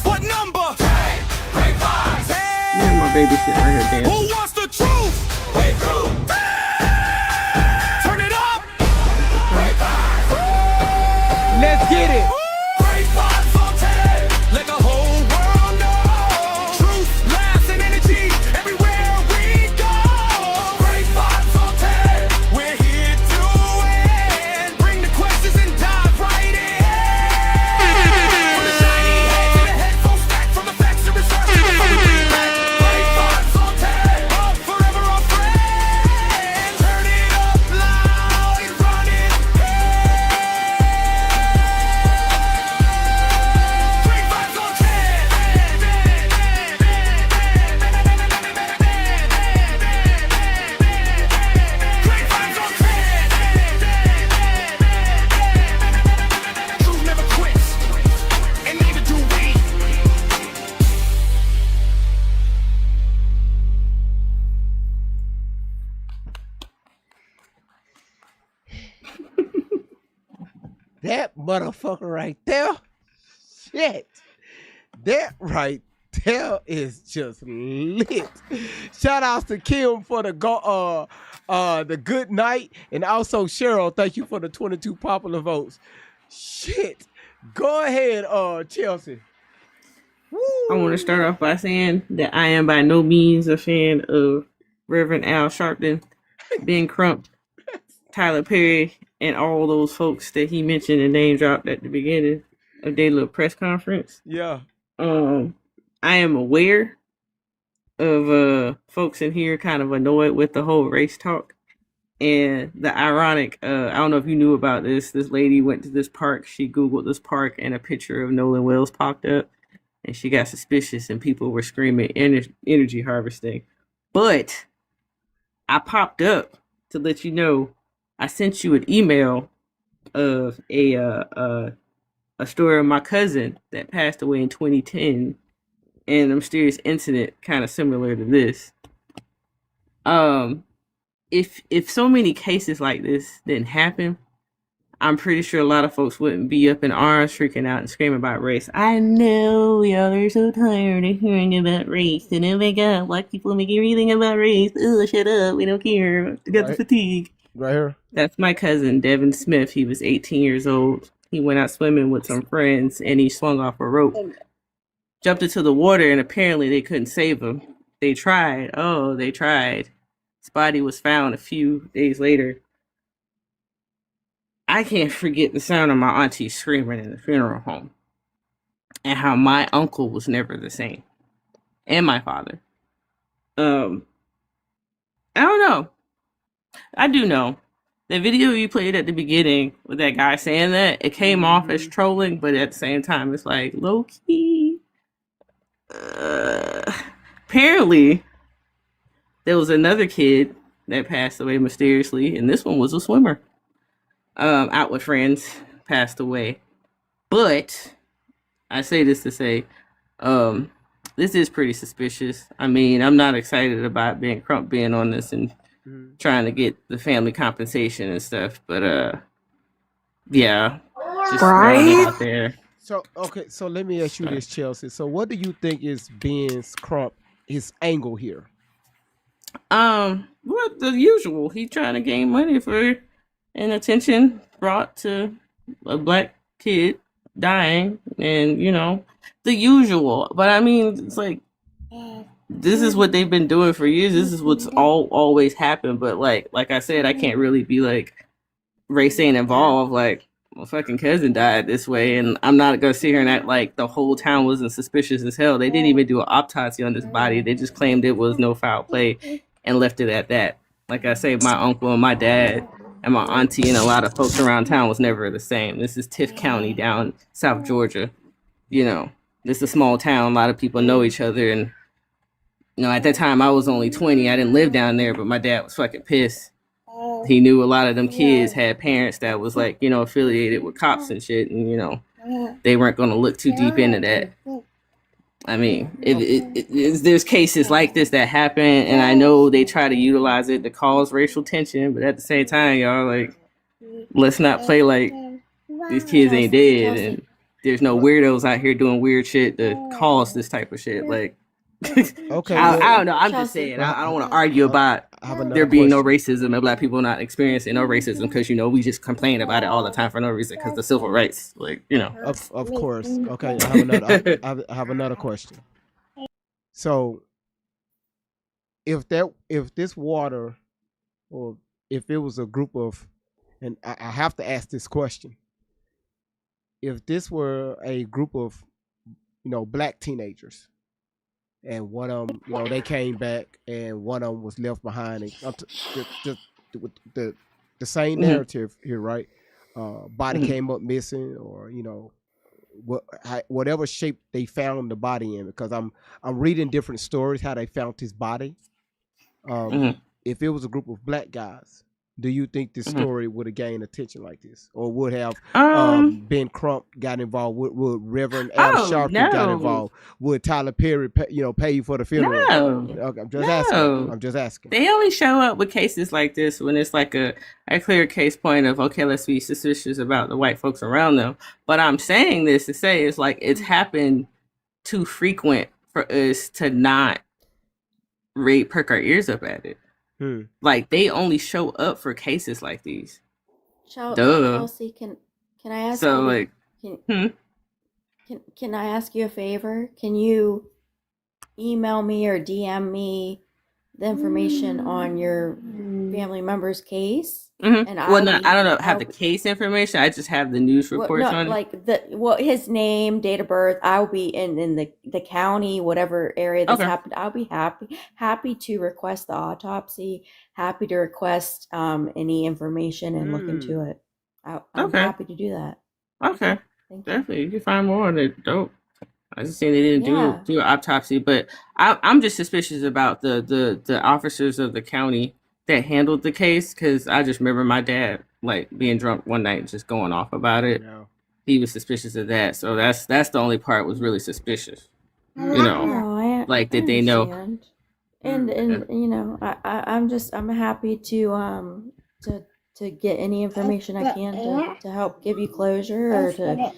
what number? Great vibes. Yeah, my baby sitting right here dancing. Who wants the truth? Hey, truth. Turn it up. Great vibes. Let's get it. Great vibes on 10. Let the whole world know. Truth, laughs, and energy everywhere we go. Great vibes on 10. We're here to win. Bring the questions and dive right in. From the shiny head to the headphones stack, from the facts to research to the feedback. Great vibes on 10. Oh, forever our friend. Turn it up loud and run it. Great vibes on 10. Great vibes on 10. Truth never quits, and neither do we. That motherfucker right there. Shit. That right there is just lit. Shout outs to Kim for the good night. And also Cheryl, thank you for the 22 popular votes. Shit. Go ahead, Chelsea. I want to start off by saying that I am by no means a fan of Reverend Al Sharpton, Ben Crump, Tyler Perry, and all those folks that he mentioned and name dropped at the beginning of their little press conference. Yeah. I am aware of folks in here kind of annoyed with the whole race talk. And the ironic, I don't know if you knew about this. This lady went to this park. She Googled this park and a picture of Nolan Wells popped up. And she got suspicious and people were screaming energy harvesting. But I popped up to let you know I sent you an email of a story of my cousin that passed away in 2010 and a mysterious incident kind of similar to this. If so many cases like this didn't happen, I'm pretty sure a lot of folks wouldn't be up in arms freaking out and screaming about race. I know y'all are so tired of hearing about race. And oh my god, white people make everything about race. Oh, shut up. We don't care. We got the fatigue. Right here. That's my cousin, Devin Smith. He was 18 years old. He went out swimming with some friends and he swung off a rope jumped into the water, and apparently they couldn't save him. They tried. Oh, they tried. His body was found a few days later. I can't forget the sound of my auntie screaming in the funeral home, and how my uncle was never the same, and my father. I don't know. I do know. The video you played at the beginning with that guy saying that, it came off as trolling, but at the same time, it's like low key. Apparently, there was another kid that passed away mysteriously, and this one was a swimmer. Out with friends, passed away. But I say this to say, this is pretty suspicious. I mean, I'm not excited about being Crump being on this and trying to get the family compensation and stuff, but yeah, just throwing it out there. So okay, so let me ask you this, Chelsea. So what do you think is Ben's Crump his angle here? What the usual? He trying to gain money for an attention brought to a black kid dying, and the usual. But I mean, it's like this is what they've been doing for years. This is what's always happened. But like I said, I can't really be like race ain't involved. Like my fucking cousin died this way, and I'm not gonna sit here and act like the whole town wasn't suspicious as hell. They didn't even do an autopsy on this body. They just claimed it was no foul play and left it at that. Like I say, my uncle and my dad and my auntie and a lot of folks around town was never the same. This is Tift County down South Georgia. This is a small town. A lot of people know each other, and at that time I was only 20. I didn't live down there, but my dad was fucking pissed. He knew a lot of them kids had parents that was like, affiliated with cops and shit, and they weren't going to look too deep into that. I mean, there's cases like this that happen, and I know they try to utilize it to cause racial tension, but at the same time, y'all, like, let's not play like these kids ain't dead, and there's no weirdos out here doing weird shit to cause this type of shit. Like, Okay, I don't know. I'm just saying. I don't want to argue about there being no racism and black people not experiencing no racism because we just complain about it all the time for no reason because the civil rights, Of course. Okay, I have another question. So, if this water, or if it was a group of, and I have to ask this question, if this were a group of, black teenagers, and one of them, they came back, and one of them was left behind. And the same narrative here, right? Body came up missing, or whatever shape they found the body in. Because I'm reading different stories how they found his body. If it was a group of black guys, do you think this story would have gained attention like this, or would have Ben Crump got involved? Would Reverend Al Sharpton got involved? Would Tyler Perry, pay you for the funeral? No. Okay, I'm just asking. They only show up with cases like this when it's like a clear case point of, okay, let's be suspicious about the white folks around them. But I'm saying this to say it's like it's happened too frequent for us to not perk our ears up at it. Like they only show up for cases like these. Chelsea, can I ask so you? Like, can I ask you a favor? Can you email me or DM me the information on your family member's case? And I don't know. Have the case information. I just have the news reports on it. His name, date of birth. I'll be in the county, whatever area this happened. I'll be happy to request the autopsy. Happy to request any information and look into it. I'm happy to do that. Okay, definitely. You can find more on it. Dope. I just saying they didn't do an autopsy, but I'm just suspicious about the officers of the county that handled the case, because I just remember my dad like being drunk one night and just going off about it. He was suspicious of that, so that's the only part was really suspicious. Like did they know? And I'm happy to get any information I can to help give you closure, or to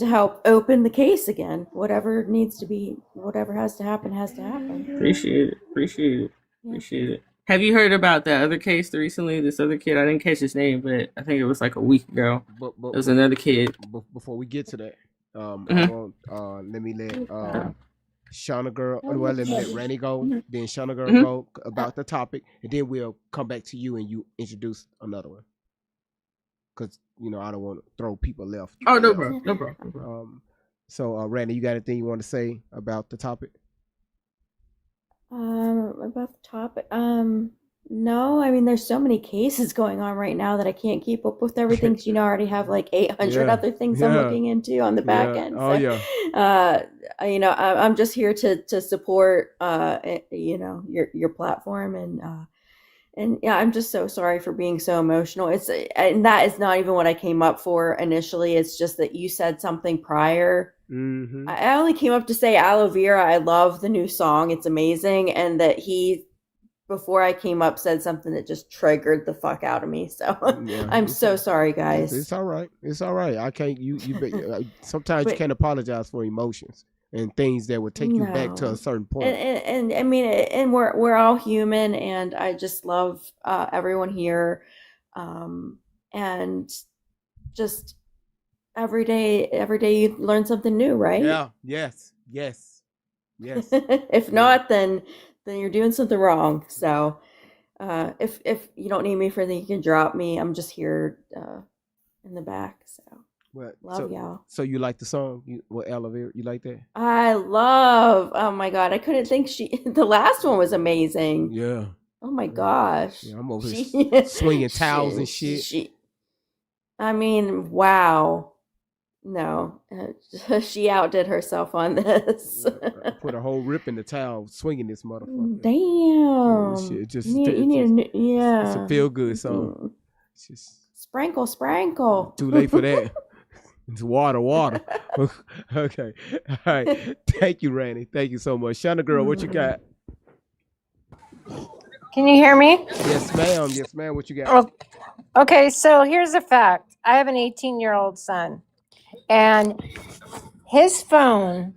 help open the case again. Whatever needs to be, whatever has to happen has to happen. Appreciate it. Have you heard about that other case recently? This other kid, I didn't catch his name, but I think it was like a week ago. It was another kid. Before we get to that, let me let Shauna girl. Well, let me let Randy go. Then Shauna girl Mhm. go about the topic, and then we'll come back to you and you introduce another one. Cause I don't want to throw people left. Oh, no problem. No problem. So Randy, you got anything you want to say about the topic? About the topic. No, I mean, there's so many cases going on right now that I can't keep up with everything. 'Cause, I already have like 800 Yeah. other things I'm Yeah. looking into on the back Yeah. end. Oh, yeah. I'm just here to support, your platform and yeah, I'm just so sorry for being so emotional. And that is not even what I came up for initially. It's just that you said something prior. Mm-hmm. I only came up to say Aloe Vera. I love the new song. It's amazing. And that he, before I came up, said something that just triggered the fuck out of me. So Yeah, I'm so sorry, guys. It's all right. It's all right. I can't. Sometimes you But- can't apologize for emotions and things that would take you back to No. a certain point. And I mean, and we're all human, and I just love everyone here, and just every day you learn something new, right? Yeah. Yes. Yes. Yes. If not, then you're doing something wrong. So if you don't need me for anything, you can drop me. I'm just here in the back. So Well, love y'all. So you like the song? Aloe Vera? You like that? I love. Oh my god, I couldn't think the last one was amazing. Yeah. Oh my gosh. Yeah, I'm over here swinging towels and shit. I mean, wow. No, she outdid herself on this. I put a whole rip in the towel, swinging this motherfucker. Damn. Shit, just you need a new, yeah. It's a feel good song. It's just Sprinkle. too late for that. It's water. Okay. All right. Thank you, Randy. Thank you so much. Shauna girl, what you got? Can you hear me? Yes, ma'am. Yes, ma'am. What you got? Oh, okay, so here's a fact. I have an 18-year-old son, and his phone,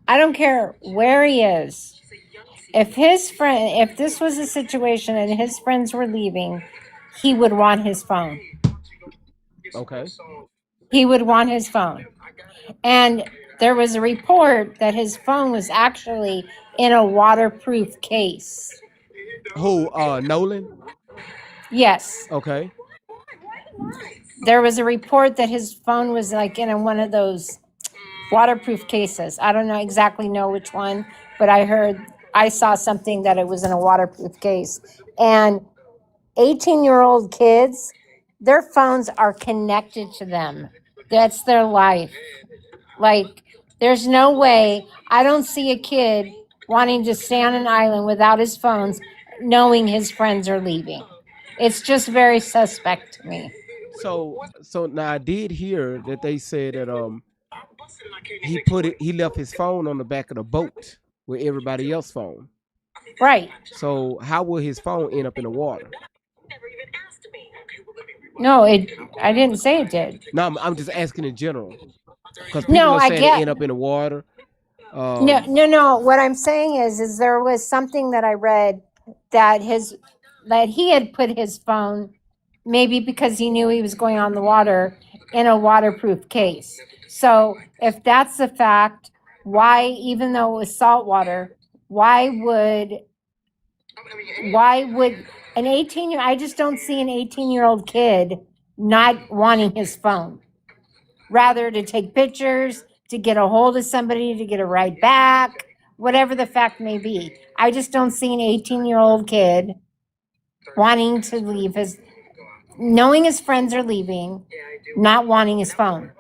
I don't care where he is. If this was a situation and his friends were leaving, he would want his phone. Okay. He would want his phone. And there was a report that his phone was actually in a waterproof case. Who? Nolan? Yes. Okay. There was a report that his phone was like in one of those waterproof cases. I don't exactly know which one, but I saw something that it was in a waterproof case. And 18-year-old kids, their phones are connected to them. That's their life. Like, there's no way. I don't see a kid wanting to stay on an island without his phones, knowing his friends are leaving. It's just very suspect to me. So now I did hear that they said that he left his phone on the back of the boat with everybody else's phone. Right. So how will his phone end up in the water? No, I didn't say it did. No, I'm just asking in general. Because people are saying it end up in the water. No. What I'm saying is there was something that I read that he had put his phone, maybe because he knew he was going on the water, in a waterproof case. So if that's the fact, why, even though it was salt water, why would an 18-year, I just don't see an 18-year-old kid not wanting his phone. Rather to take pictures, to get a hold of somebody, to get a ride back, whatever the fact may be. I just don't see an 18-year-old kid wanting to leave knowing his friends are leaving, not wanting his phone.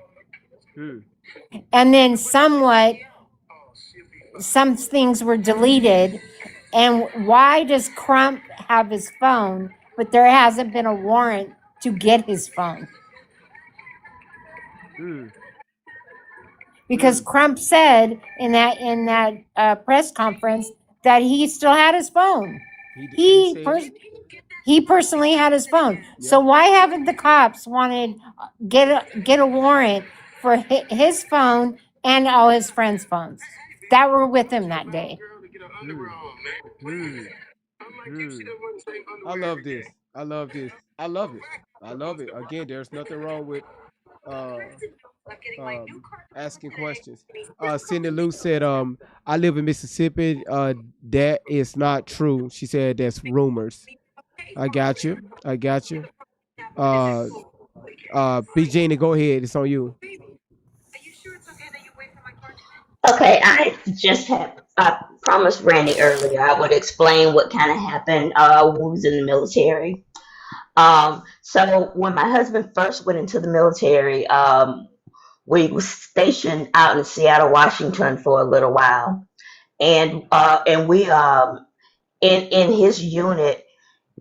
And then some things were deleted. And why does Crump have his phone, but there hasn't been a warrant to get his phone? Because Crump said in that press conference that he still had his phone. He personally had his phone. So why haven't the cops wanted get a warrant for his phone and all his friends' phones that were with him that day? I love this. I love it. Again, there's nothing wrong with uh, asking questions. Cindy Lou said, I live in Mississippi. That is not true. She said that's rumors. I got you. I got you. Uh, B Genie, go ahead. It's on you. Okay, I just had I promised Randy earlier I would explain what kind of happened when we was in the military. So when my husband first went into the military, we was stationed out in Seattle, Washington for a little while, and we in his unit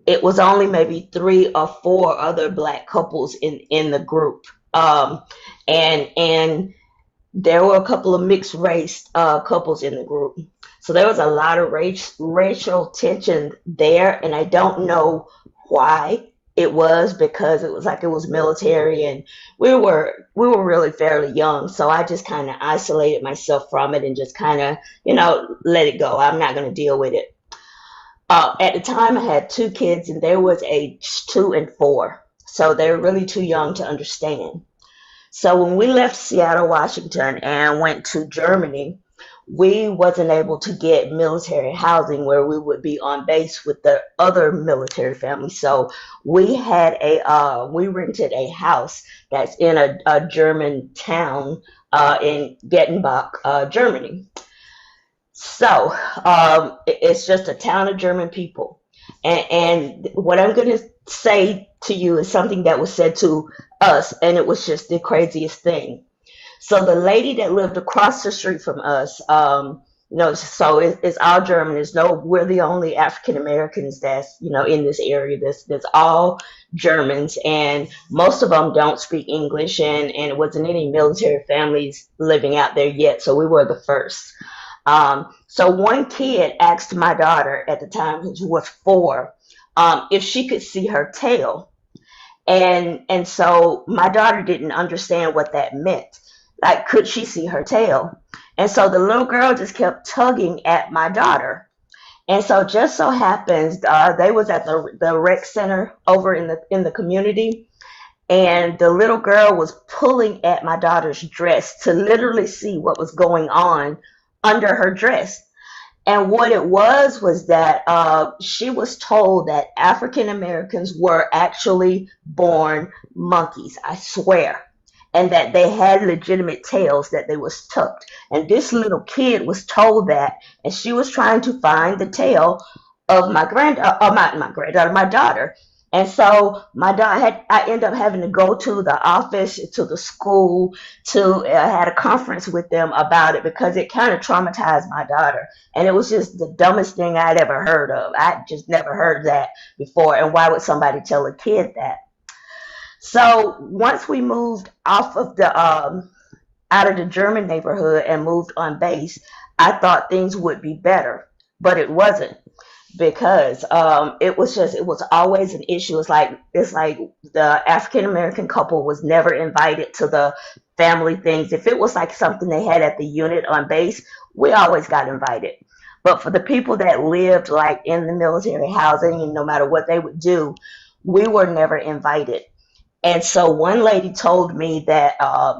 it was only maybe three or four other black couples in the group, and there were a couple of mixed race couples in the group. So there was a lot of racial tension there, and I don't know why it was, because it was like it was military, and we were really fairly young. So I just kind of isolated myself from it and just kind of let it go. I'm not going to deal with it. At the time, I had two kids, and they was age 2 and 4, so they were really too young to understand. So when we left Seattle, Washington, and went to Germany, we wasn't able to get military housing where we would be on base with the other military families. So we rented a house that's in a German town in Gettenbach, Germany. So it's just a town of German people. And what I'm going to say to you is something that was said to us, and it was just the craziest thing. So the lady that lived across the street from us, so it's all German. We're the only African Americans that's in this area. That's all Germans, and most of them don't speak English, and it wasn't any military families living out there yet. So we were the first. So one kid asked my daughter at the time, who was 4, if she could see her tail. And so my daughter didn't understand what that meant. Like, could she see her tail? And so the little girl just kept tugging at my daughter. And so just so happens they was at the rec center over in the community, and the little girl was pulling at my daughter's dress to literally see what was going on under her dress. And what it was that she was told that African Americans were actually born monkeys, I swear, and that they had legitimate tails, that they was tucked. And this little kid was told that, and she was trying to find the tail of my daughter. And so I ended up having to go to the office, to the school, to had a conference with them about it, because it kind of traumatized my daughter. And it was just the dumbest thing I'd ever heard of. I just never heard that before. And why would somebody tell a kid that? So once we moved off of out of the German neighborhood and moved on base, I thought things would be better, but it wasn't, because it was always an issue. It's like the African American couple was never invited to the family things. If it was like something they had at the unit on base, we always got invited. But for the people that lived like in the military housing, and no matter what they would do, we were never invited. And so one lady told me that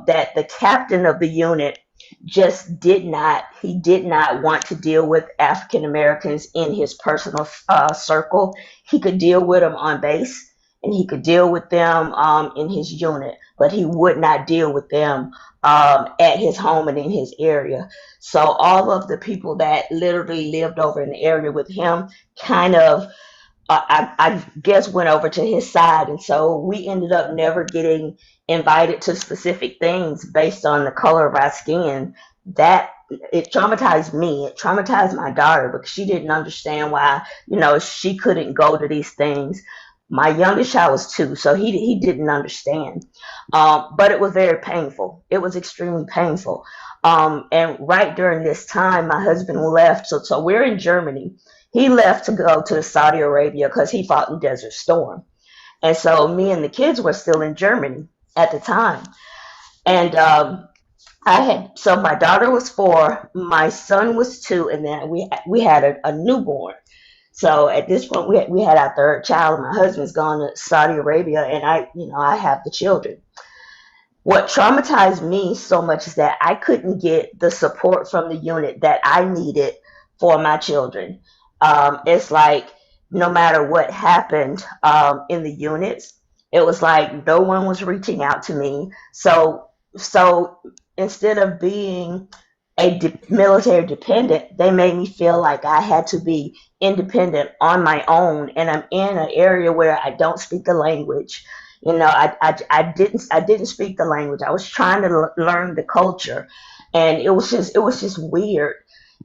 that the captain of the unit just did not want to deal with African Americans in his personal circle. He could deal with them on base, and he could deal with them in his unit, but he would not deal with them at his home and in his area. So all of the people that literally lived over in the area with him kind of I guess went over to his side, and so we ended up never getting invited to specific things based on the color of our skin. That it traumatized me. It traumatized my daughter, because she didn't understand why she couldn't go to these things. My youngest child was 2, so he didn't understand. But it was very painful. It was extremely painful. And right during this time, my husband left. So we're in Germany. He left to go to Saudi Arabia because he fought in Desert Storm. And so me and the kids were still in Germany at the time. And so my daughter was 4, my son was 2, and then we had a newborn. So at this point, we had our 3rd child. My husband's gone to Saudi Arabia, and I have the children. What traumatized me so much is that I couldn't get the support from the unit that I needed for my children. It's like no matter what happened in the units, it was like no one was reaching out to me. So instead of being military dependent, they made me feel like I had to be independent on my own, and I'm in an area where I don't speak the language. You know, I didn't speak the language. I was trying to learn the culture, and it was just weird.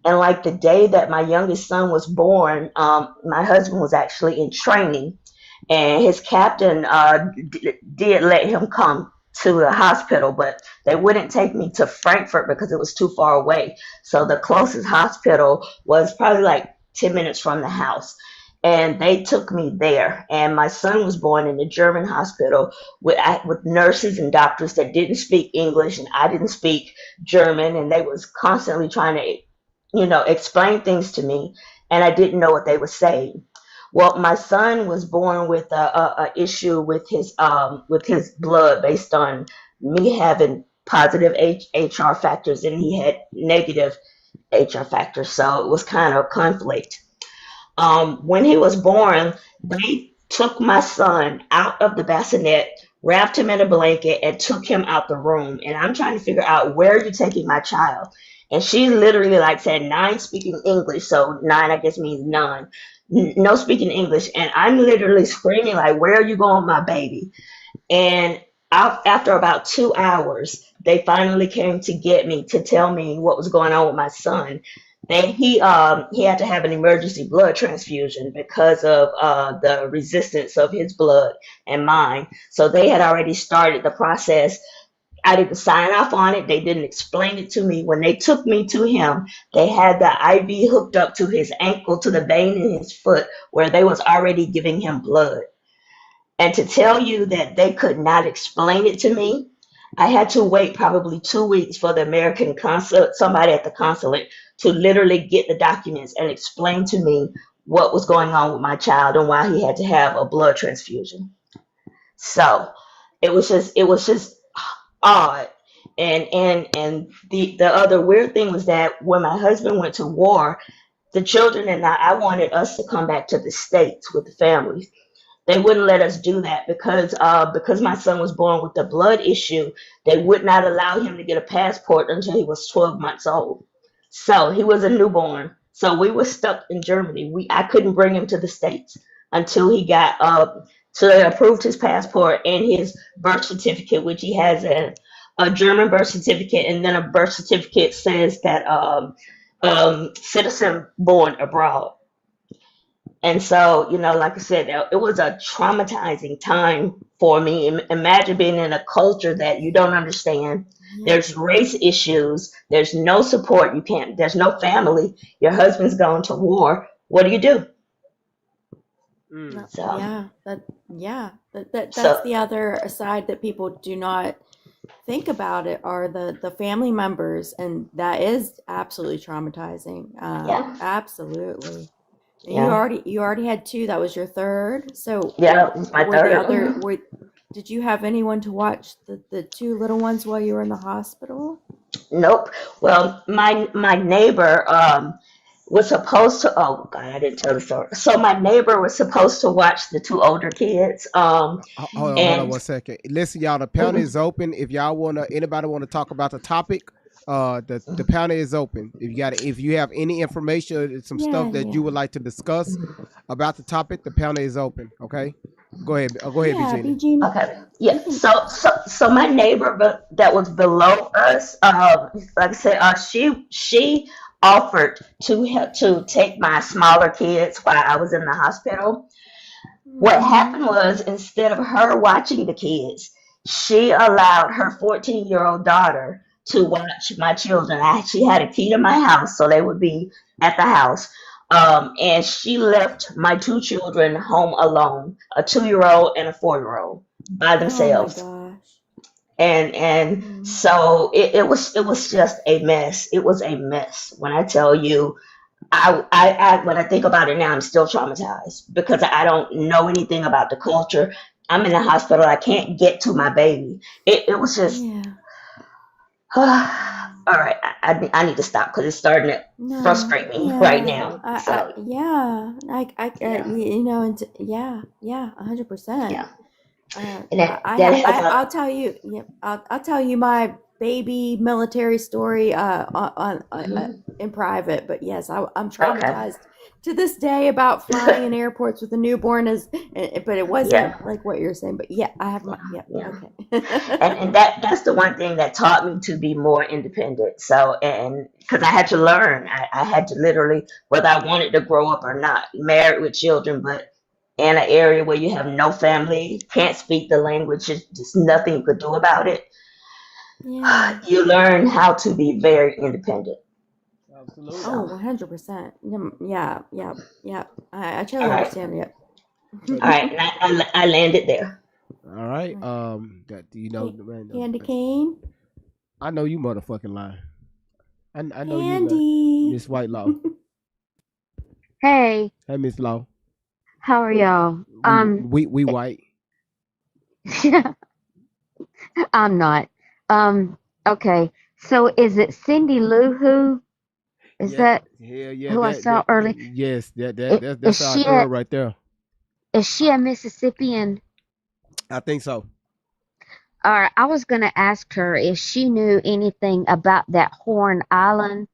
And like the day that my youngest son was born, my husband was actually in training, and his captain did let him come to the hospital, but they wouldn't take me to Frankfurt because it was too far away. So the closest hospital was probably like 10 minutes from the house. And they took me there. And my son was born in a German hospital with nurses and doctors that didn't speak English, and I didn't speak German. And they was constantly trying to, explain things to me, and I didn't know what they were saying. Well, my son was born with a issue with his blood based on me having positive HR factors, and he had negative HR factors, so it was kind of conflict. When he was born, they took my son out of the bassinet, wrapped him in a blanket, and took him out the room. And I'm trying to figure out, where are you taking my child? And she literally like said nine speaking English, so nine I guess means none. No speaking English, and I'm literally screaming like, "Where are you going, my baby?" And after about 2 hours, they finally came to get me to tell me what was going on with my son. Then he had to have an emergency blood transfusion because of the resistance of his blood and mine. So they had already started the process. I didn't sign off on it. They didn't explain it to me. When they took me to him, they had the IV hooked up to his ankle, to the vein in his foot, where they was already giving him blood. And to tell you that they could not explain it to me, I had to wait probably 2 weeks for the American consulate, somebody at the consulate, to literally get the documents and explain to me what was going on with my child and why he had to have a blood transfusion. So it was just odd. And the other weird thing was that when my husband went to war, the children and I wanted us to come back to the States with the families. They wouldn't let us do that because my son was born with a blood issue. They would not allow him to get a passport until he was 12 months old. So he was a newborn. So we were stuck in Germany. I couldn't bring him to the States until he got so they approved his passport and his birth certificate, which he has a German birth certificate, and then a birth certificate says that citizen born abroad. And so, like I said, it was a traumatizing time for me. Imagine being in a culture that you don't understand. There's race issues. There's no support. There's no family. Your husband's gone to war. What do you do? So, That's so the other side that people do not think about. It are the family members, and that is absolutely traumatizing. yeah, Absolutely. And yeah, you already had two. That was your third. So yeah, it was my were the third. other were did you have anyone to watch the two little ones while you were in the hospital? Nope. Well, my neighbor was supposed to. Oh God, I didn't tell the story. So my neighbor was supposed to watch the two older kids. Hold on And 1 second. Listen, y'all, the panel mhm, is open. If y'all anybody wanna talk about the topic, the panel is open. If you have any information, some Yeah, stuff that you yeah. would like to discuss about the topic, the panel is open. Okay, go ahead, Yeah, Virginia. BG, okay, you yeah. can. So my neighbor, that was below us, like I said, she offered to help to take my smaller kids while I was in the hospital. What Mm-hmm. happened was, instead of her watching the kids, she allowed her 14-year-old daughter to watch my children. She had a key to my house, so they would be at the house. And she left my two children home alone, a 2-year-old and a 4-year-old, by Oh my themselves. gosh. And Mm. so it was just a mess. It was a mess. When I tell you, when I think about it now, I'm still traumatized because I don't know anything about the culture. I'm in the hospital. I can't get to my baby. It was just, Yeah. all right. I need to stop because it's starting to No. frustrate me right now. So Yeah. yeah, You know, and yeah, 100%. yeah, and that has I'll tell you. Yep. I'll tell you my baby military story in private. But yes, I'm okay. traumatized to this day about flying in airports with a newborn. But it wasn't Yeah, like what you're saying. But yeah, I have my yeah. Okay. And that's the one thing that taught me to be more independent. So, and because I had to learn, I had to literally, whether I wanted to grow up or not, married with children, but in an area where you have no family, can't speak the language, just nothing you could do about it. Yeah. You learn how to be very independent. Absolutely. Oh, So, 100%. Yeah. I all totally right, understand. Yep. all right, and I landed there. All right. That you know, man, Candy cane. I know you motherfucking lying. I know you lying. Candy. Miss Whitelaw. Hey, Hey, Miss Law. how are y'all? We white. I'm not. Okay. So is it Cindy Lou Who? Is Yeah, that yeah. who I saw early? Yes, Is that's our she girl right there. is she a Mississippian? I think so. Or I was gonna ask her if she knew anything about that Horn Island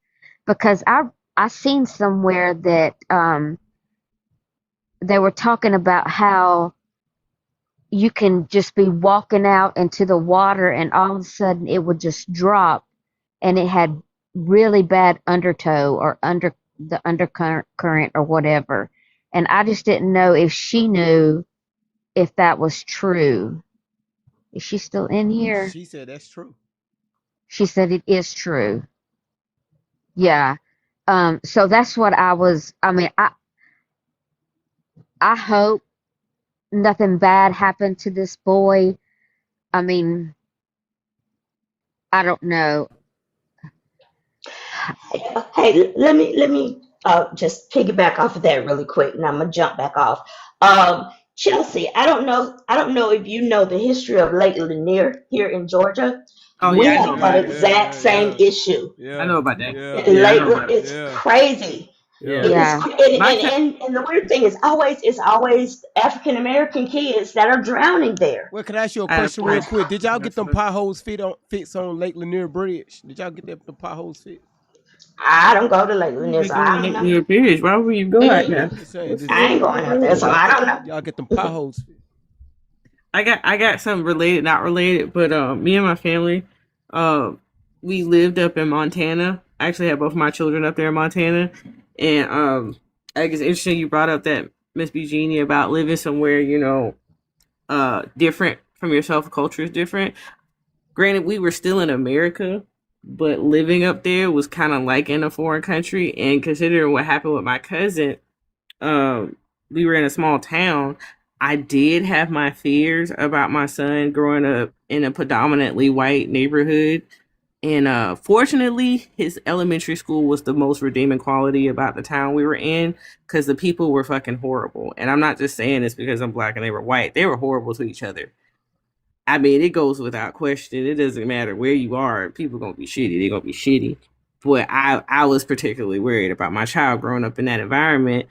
because I seen somewhere that they were talking about how you can just be walking out into the water and all of a sudden it would just drop and it had really bad undertow or the undercurrent or whatever. And I just didn't know if she knew if that was true. Is she still in here? She said that's true. She said it is true. Yeah. So that's what I mean, I hope nothing bad happened to this boy. I mean, I don't know. Hey, let me just piggyback off of that really quick, and I'm gonna jump back off. Chelsea, I don't know if you know the history of Lake Lanier here in Georgia. Oh We yeah, I know have that about it. exact same issue. I know about that. Yeah, I Lake, know about it. it's crazy. Yeah. It's Yeah. My ca- and the weird thing is always African American kids that are drowning there. Well, can I ask you a I- question real I- quick? Did y'all get them Absolutely. potholes fixed on Lake Lanier Bridge? Did y'all get the potholes fixed? I don't go to Lake Lanier, They so go I to don't Lake know. Lanier Bridge. Why would you go out Mm-mm. there? I'm just saying. What's Just, I ain't going out there, so I don't know. y'all get them potholes fixed. I got something related, not related, but me and my family, we lived up in Montana. I actually had both of my children up there in Montana, and I think it's interesting you brought up that Miss Eugenia about living somewhere different from yourself. Culture is different. Granted, we were still in America, but living up there was kind of like in a foreign country. And considering what happened with my cousin, um, we were in a small town. I did have my fears about my son growing up in a predominantly white neighborhood. And fortunately, his elementary school was the most redeeming quality about the town we were in because the people were fucking horrible. And I'm not just saying this because I'm black and they were white. They were horrible to each other. I mean, it goes without question. It doesn't matter where you are. People gonna be shitty. They're gonna be shitty. But I was particularly worried about my child growing up in that environment.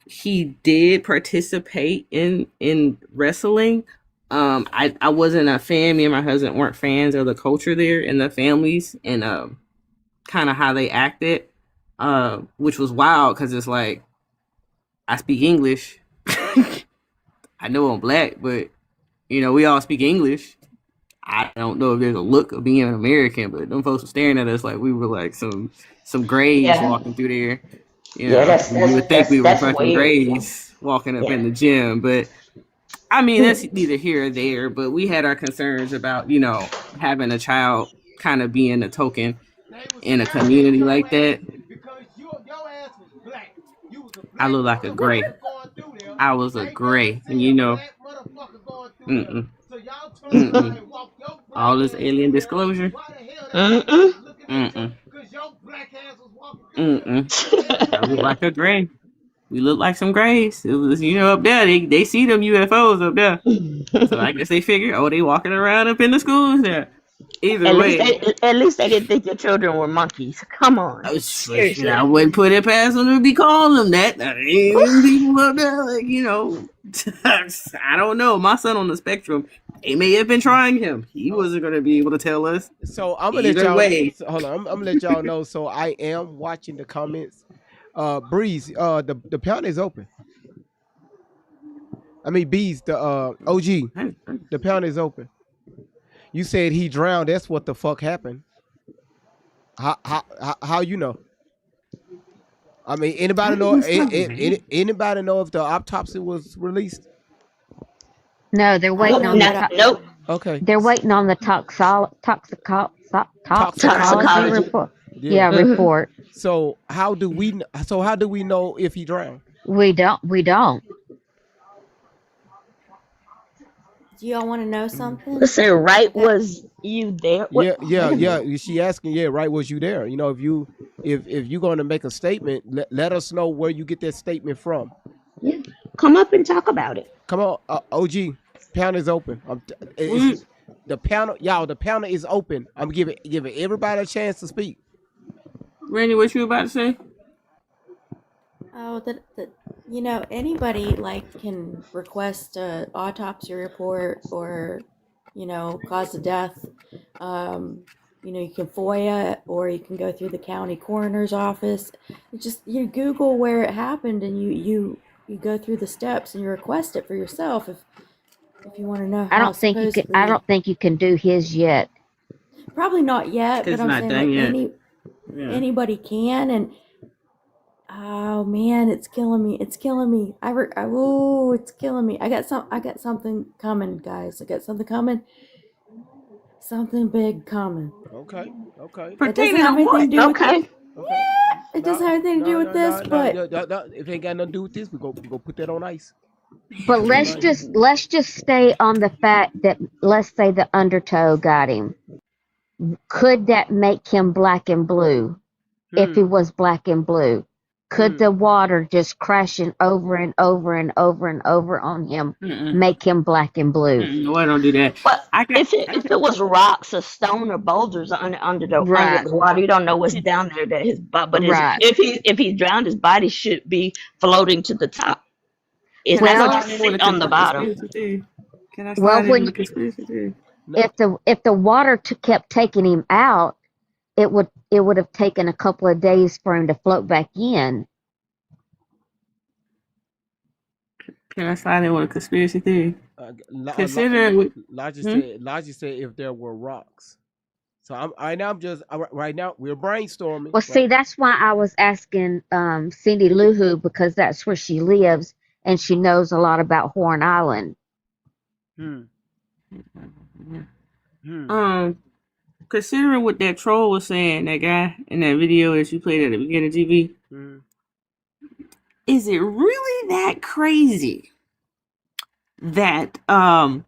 He did participate in wrestling. I wasn't a fan. Me and my husband weren't fans of the culture there and the families and kind of how they acted, which was wild because it's like I speak English. I know I'm black, but we all speak English. I don't know if there's a look of being an American, but them folks were staring at us like we were like some grays Yeah, walking through there. yeah, that's You that's would think that's we were that's fucking weird. Yeah, grays walking up yeah. in the gym, but I mean that's neither here or there. But we had our concerns about having a child kind of being a token in a community like that. Because your ass was black. You was a I black look like a gray. motherfucker going through there. I was a They never gray, and see a black motherfucker going through there. mm-mm, So y'all turn around mm-mm. and walk your black All this ass alien through there. disclosure. Why the hell they Mm-mm. looking at you? Mm-mm. Because your black ass was walking through there. Mm-mm. I look like a gray. We look like some grays. It was, up there. They see them UFOs up there. So I guess they figure, they walking around up in the schools there. Either way. At least they didn't think your children were monkeys. Come on. Seriously. I wouldn't put it past them to be calling them that. Ain't people up there, I don't know. My son on the spectrum, they may have been trying him. He wasn't going to be able to tell us. So I'm gonna let y'all. Hold on, I'm gonna let y'all know. So I am watching the comments. Breeze, the pound is open. I mean, Bees, the OG, the pound is open. You said he drowned. That's what the fuck happened. How you know? I mean, anybody know? Anybody know if the autopsy was released? No, they're waiting on nope. Okay. They're waiting on the toxicology report. Yeah, report. So how do we know if he drowned? We don't. Do y'all want to know something? Listen, right? Was you there? Yeah. She asking, right? Was you there? If you're going to make a statement, let us know where you get that statement from. Yeah, come up and talk about it. Come on, OG. Pound is open. The pounder is open. I'm giving everybody a chance to speak. Randy, what you about to say? Oh, anybody can request an autopsy report or, cause of death. You can FOIA it, or you can go through the county coroner's office. You Google where it happened and you go through the steps and you request it for yourself if you want to know. I don't think you can do his yet. Probably not yet, but I'm saying anybody can. And oh man, it's killing me. It's killing me. It's killing me. I got something coming, guys. I got something coming. Something big coming. Okay. It doesn't have anything to do with it. Yeah, it doesn't have anything to do with this, but if it ain't got nothing to do with this, we go put that on ice. But let's just stay on the fact that, let's say the undertow got him. Could that make him black and blue? If he was black and blue, could the water just crashing over and over and over and over on him make him black and blue? No, I don't do that. But if it was rocks or stone or boulders under the water, you don't know what's down there. But if he drowned, his body should be floating to the top. It's not going to sit on the bottom. Can I slide in the conspiracy theory? If the water kept taking him out, it would have taken a couple of days for him to float back in. Can I slide in with a conspiracy theory? Logic said if there were rocks. So right now we're brainstorming. Well, see, that's why I was asking Cindy Lou Who, because that's where she lives and she knows a lot about Horn Island. Considering what that troll was saying, that guy in that video that you played at the beginning of TV, is it really that crazy that I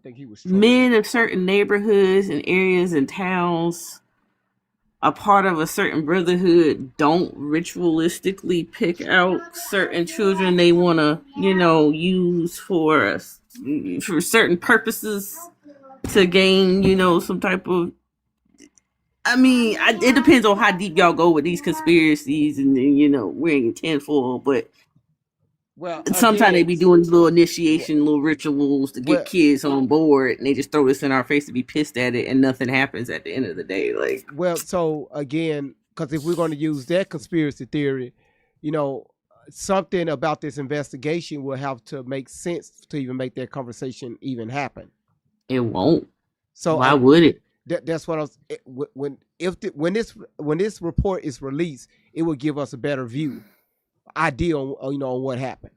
think he was men of certain neighborhoods and areas and towns, a part of a certain brotherhood, don't ritualistically pick out certain children they want to, use for certain purposes to gain, some type of. I mean, it depends on how deep y'all go with these conspiracies, and wearing a tinfoil. But sometimes they be doing these little initiation, little rituals to get kids on board, and they just throw this in our face to be pissed at it, and nothing happens at the end of the day. So again, because if we're going to use that conspiracy theory, something about this investigation will have to make sense to even make that conversation even happen. It won't. So why would it? That's what I was. When this report is released, it will give us a better idea on what happened.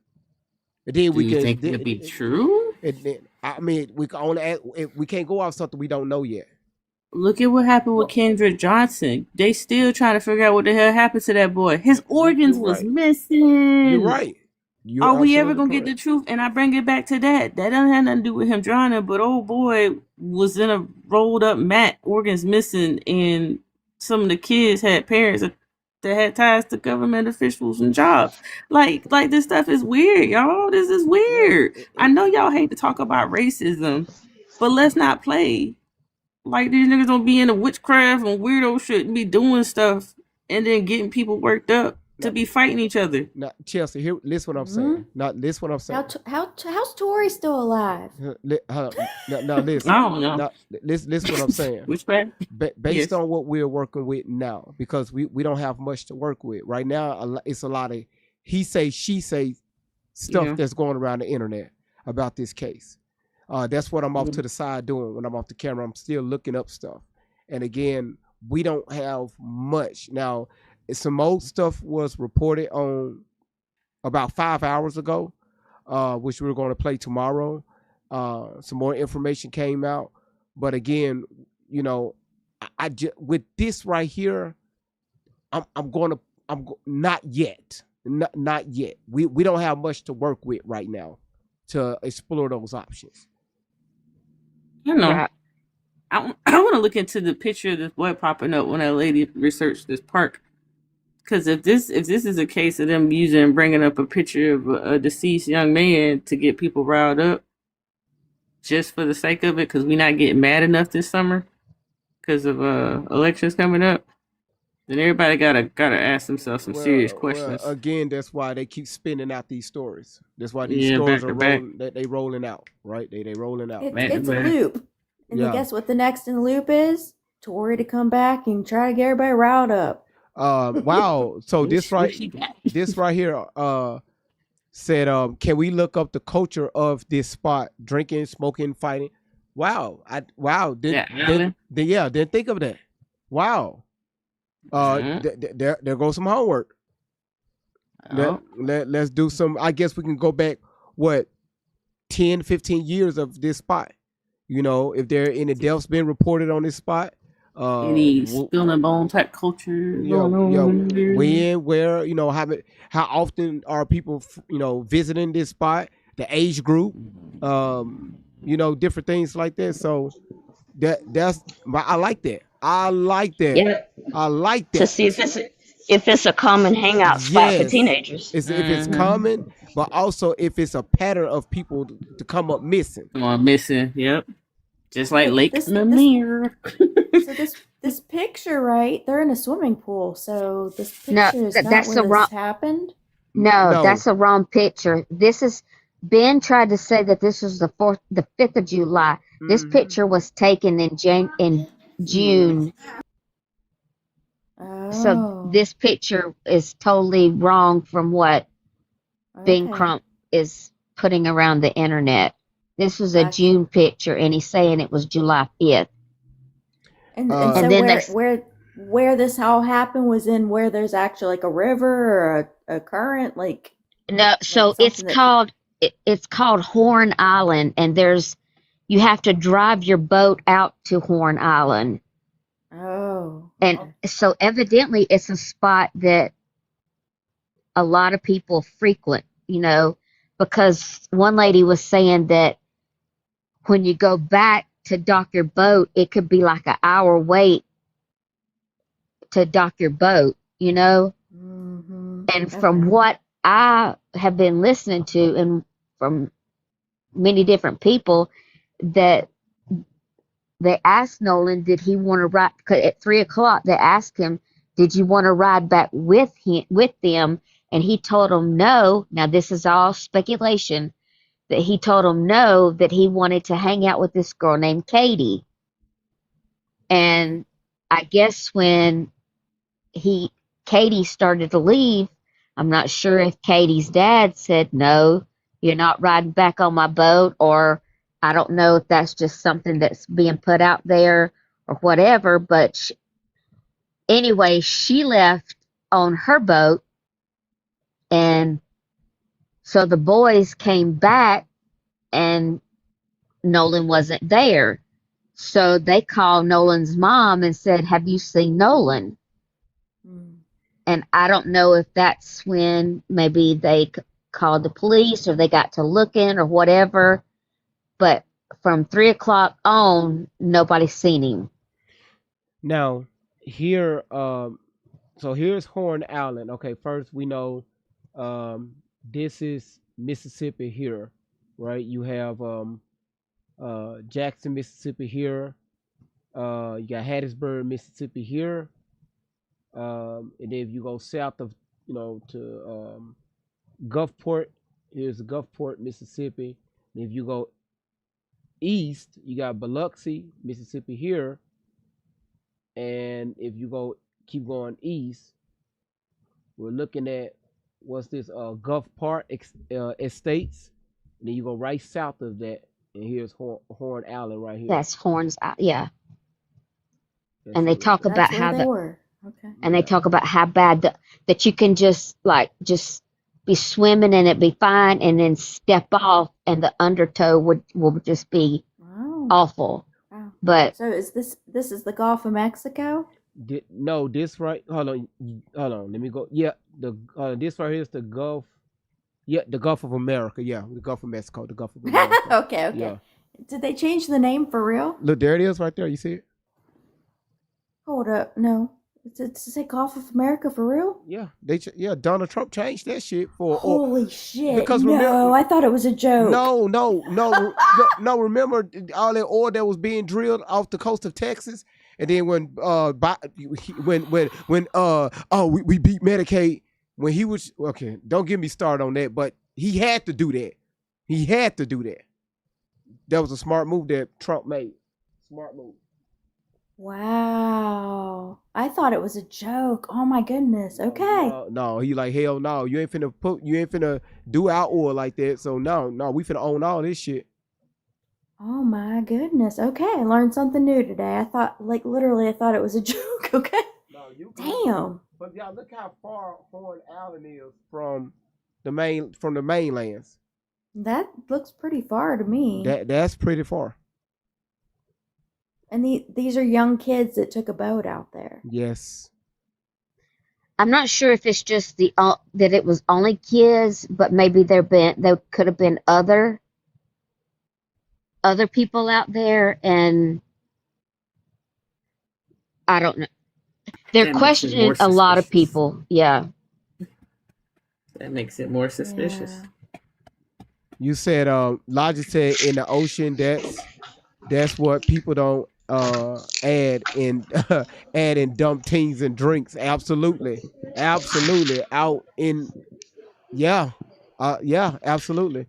And then Do you think it'd be true? I mean, we can't go off something we don't know yet. Look at what happened with Kendrick Johnson. They still trying to figure out what the hell happened to that boy. His organs was missing. You're right. Are we ever gonna get the truth? And I bring it back to that. That doesn't have nothing to do with him drowning, but old boy was in a rolled up mat, organs missing, and some of the kids had parents that had ties to government officials and jobs. Like this stuff is weird, y'all. This is weird. I know y'all hate to talk about racism, but let's not play. Like these niggas don't be into witchcraft and weirdo shit and be doing stuff and then getting people worked up to be fighting each other. Now, Chelsea, here, listen what I'm saying. Now, listen what I'm saying. How's Tori still alive? Now, listen. I don't know. Now, listen what I'm saying. Which way? Based on what we're working with now, because we don't have much to work with right now. It's a lot of he say, she say stuff that's going around the internet about this case. That's what I'm off to the side doing when I'm off the camera. I'm still looking up stuff. And again, we don't have much. Now, some old stuff was reported on about 5 hours ago, which we're going to play tomorrow. Some more information came out. But again, you know, I just, with this right here, I'm not yet. Not yet. We don't have much to work with right now to explore those options. I don't know. I want to look into the picture of this boy popping up when that lady researched this park. Because if this is a case of them using and bringing up a picture of a deceased young man to get people riled up, just for the sake of it, because we not getting mad enough this summer because of elections coming up, then everybody gotta ask themselves some serious questions. Well, again, that's why they keep spinning out these stories. That's why these stories are rolling out, right? They rolling out. It's a loop. And then guess what the next in the loop is? Tori to come back and try to get everybody riled up. Wow. So this right here said, can we look up the culture of this spot? Drinking, smoking, fighting. Wow. Didn't think of that. Wow. There goes some homework. Let's do some. I guess we can go back 10, 15 years of this spot. You know, if there are any deaths been reported on this spot. Any spill and bone type culture going on here? When, where, you know, how often are people, you know, visiting this spot? The age group, you know, different things like that. So I like that. I like that. Yeah. I like that. To see if it's a common hangout spot for teenagers. If it's common, but also if it's a pattern of people to come up missing. Missing, yep. Just like Lake Lanier. So this picture, right? They're in a swimming pool. So this picture is not where this happened. No, that's a wrong picture. This is Ben tried to say that this was the 5th of July. This picture was taken in June. Oh. So this picture is totally wrong from what Ben Crump is putting around the internet. This was a June picture, and he's saying it was July 5th. And so where this all happened was in where there's actually like a river or a current, like. No, so it's called Horn Island, and you have to drive your boat out to Horn Island. Oh. And so evidently it's a spot that a lot of people frequent, you know, because one lady was saying that when you go back to dock your boat, it could be like an hour wait to dock your boat, you know? Mm-hmm. And from what I have been listening to and from many different people, that they asked Nolan, did he want to ride? Cause at 3:00, they asked him, did you want to ride back with them? And he told them no. Now, this is all speculation. That he told them no, that he wanted to hang out with this girl named Katie. And I guess when Katie started to leave, I'm not sure if Katie's dad said, no, you're not riding back on my boat, or I don't know if that's just something that's being put out there or whatever. But anyway, she left on her boat, and so the boys came back and Nolan wasn't there. So they called Nolan's mom and said, have you seen Nolan? And I don't know if that's when maybe they called the police or they got to looking or whatever. But from 3:00 on, nobody's seen him. Now, here, So here's Horn Island. Okay, first we know this is Mississippi here, right? You have Jackson, Mississippi here. You got Hattiesburg, Mississippi here. And then if you go south of, to Gulfport, here's Gulfport, Mississippi. And if you go east, you got Biloxi, Mississippi here. And if you keep going east, we're looking at what's this Gulfport Estates. And then you go right south of that, and here's Horn Island right here. That's Horns. Yeah. And they talk about how they talk about how bad that you can just be swimming and it be fine, and then step off and the undertow will just be awful. Wow. But so is this is the Gulf of Mexico? No, this right. Hold on. Let me go. Yeah, this right here is the Gulf. Yeah, the Gulf of America. Yeah, the Gulf of Mexico. The Gulf of America. Okay. Yeah. Did they change the name for real? Look, there it is right there. You see it? Hold up. No. Does it say Gulf of America for real? Yeah. Donald Trump changed that shit for. Holy shit. Because no, I thought it was a joke. No. Remember all that oil that was being drilled off the coast of Texas? And then when we beat Medicaid, when he was, okay, don't get me started on that, but he had to do that. That was a smart move that Trump made. Smart move. Wow. I thought it was a joke. Oh my goodness. Okay. No, he like, hell no. You ain't finna do our oil like that. So no, we finna own all this shit. Oh my goodness. Okay. I learned something new today. I thought literally I thought it was a joke. Okay. No, Damn. But y'all look how far Horn Island is from the mainlands. That looks pretty far to me. That's pretty far. And these are young kids that took a boat out there. Yes. I'm not sure if it's just that it was only kids, but maybe there could have been other people out there, and I don't know. They're questioning a lot of people. Yeah. That makes it more suspicious. Yeah. You said Logic said in the ocean that's what people don't add in dump teens and drinks. Absolutely out in absolutely.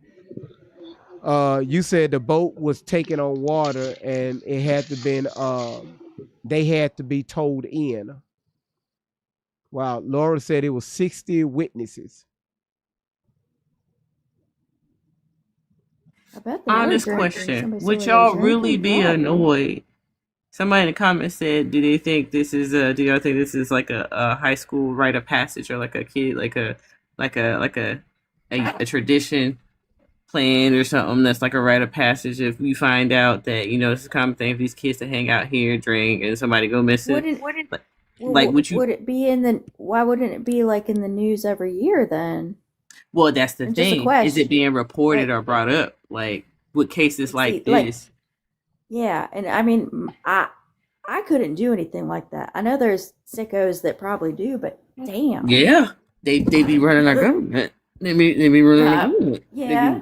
You said the boat was taken on water and it had to been they had to be towed in. Wow, Laura said it was 60 witnesses. I bet they Honest were drinking. question: Somebody would said, "Were y'all they really drinking?" be Probably. annoyed? Somebody in the comments said, "Do they think this is do y'all think this is like a high school rite of passage, or like a kid, like a tradition planned or something that's like a rite of passage? If we find out that it's a common thing for these kids to hang out here, drink, and somebody go missing, Would it be in the? Why wouldn't it be like in the news every year then? Well, that's the And just a thing. Is question. it being reported or brought up? Like with cases like this? Yeah, and I mean, I couldn't do anything like that. I know there's sickos that probably do, but damn. Yeah, they be running our government. They be running our government. Yeah,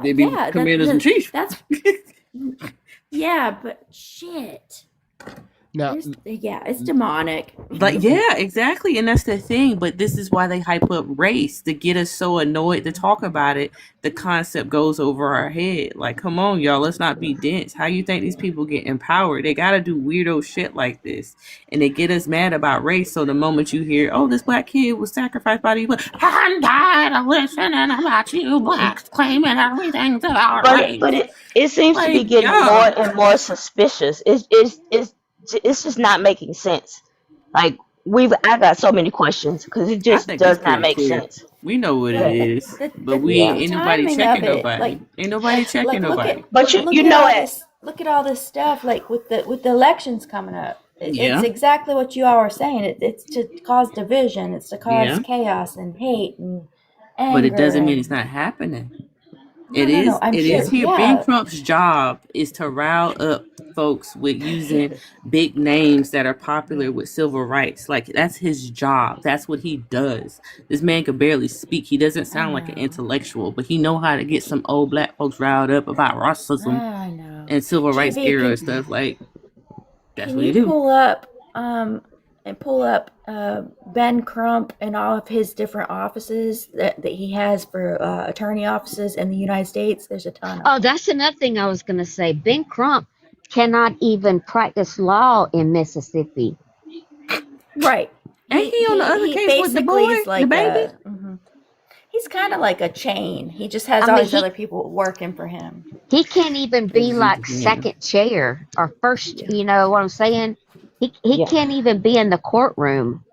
They be commanders in chief. That's yeah, but shit. Now, it's demonic. Like, yeah, exactly. And that's the thing. But this is why they hype up race, to get us so annoyed to talk about it. The concept goes over our head. Like, come on, y'all, let's not be dense. How you think these people get empowered? They got to do weirdo shit like this. And they get us mad about race. So the moment you hear, oh, this black kid was sacrificed by these blacks, I'm tired of listening about you blacks claiming everything's about race. But it seems to be getting more and more suspicious. It's just not making sense. Like I got so many questions because it just does not make sense. We know what it is, but ain't nobody checking nobody. Ain't nobody checking nobody. But you know it. Look at all this stuff, like with the elections coming up. Yeah. It's exactly what you all are saying. It's to cause division. It's to cause chaos and hate and anger. But it doesn't mean it's not happening. No, no, no. I'm It sure. is here. Ben Yeah. Crump's job is to rile up folks with using big names that are popular with civil rights. Like that's his job. That's what he does. This man can barely speak. He doesn't sound like an intellectual, but he know how to get some old black folks riled up about racism I know. and civil rights GB, era stuff. Like that's can what he you do. pull up Ben Crump and all of his different offices that he has for attorney offices in the United States? There's a ton of Oh, that's another thing I was going to say. Ben Crump cannot even practice law in Mississippi. right. Ain't he on the other case with the basically boy, is the like baby? he's kind of like a chain. He just has I all mean, these other people working for him. he can't even be like Yeah. second chair or first. You know what I'm saying? He Yeah. can't even be in the courtroom.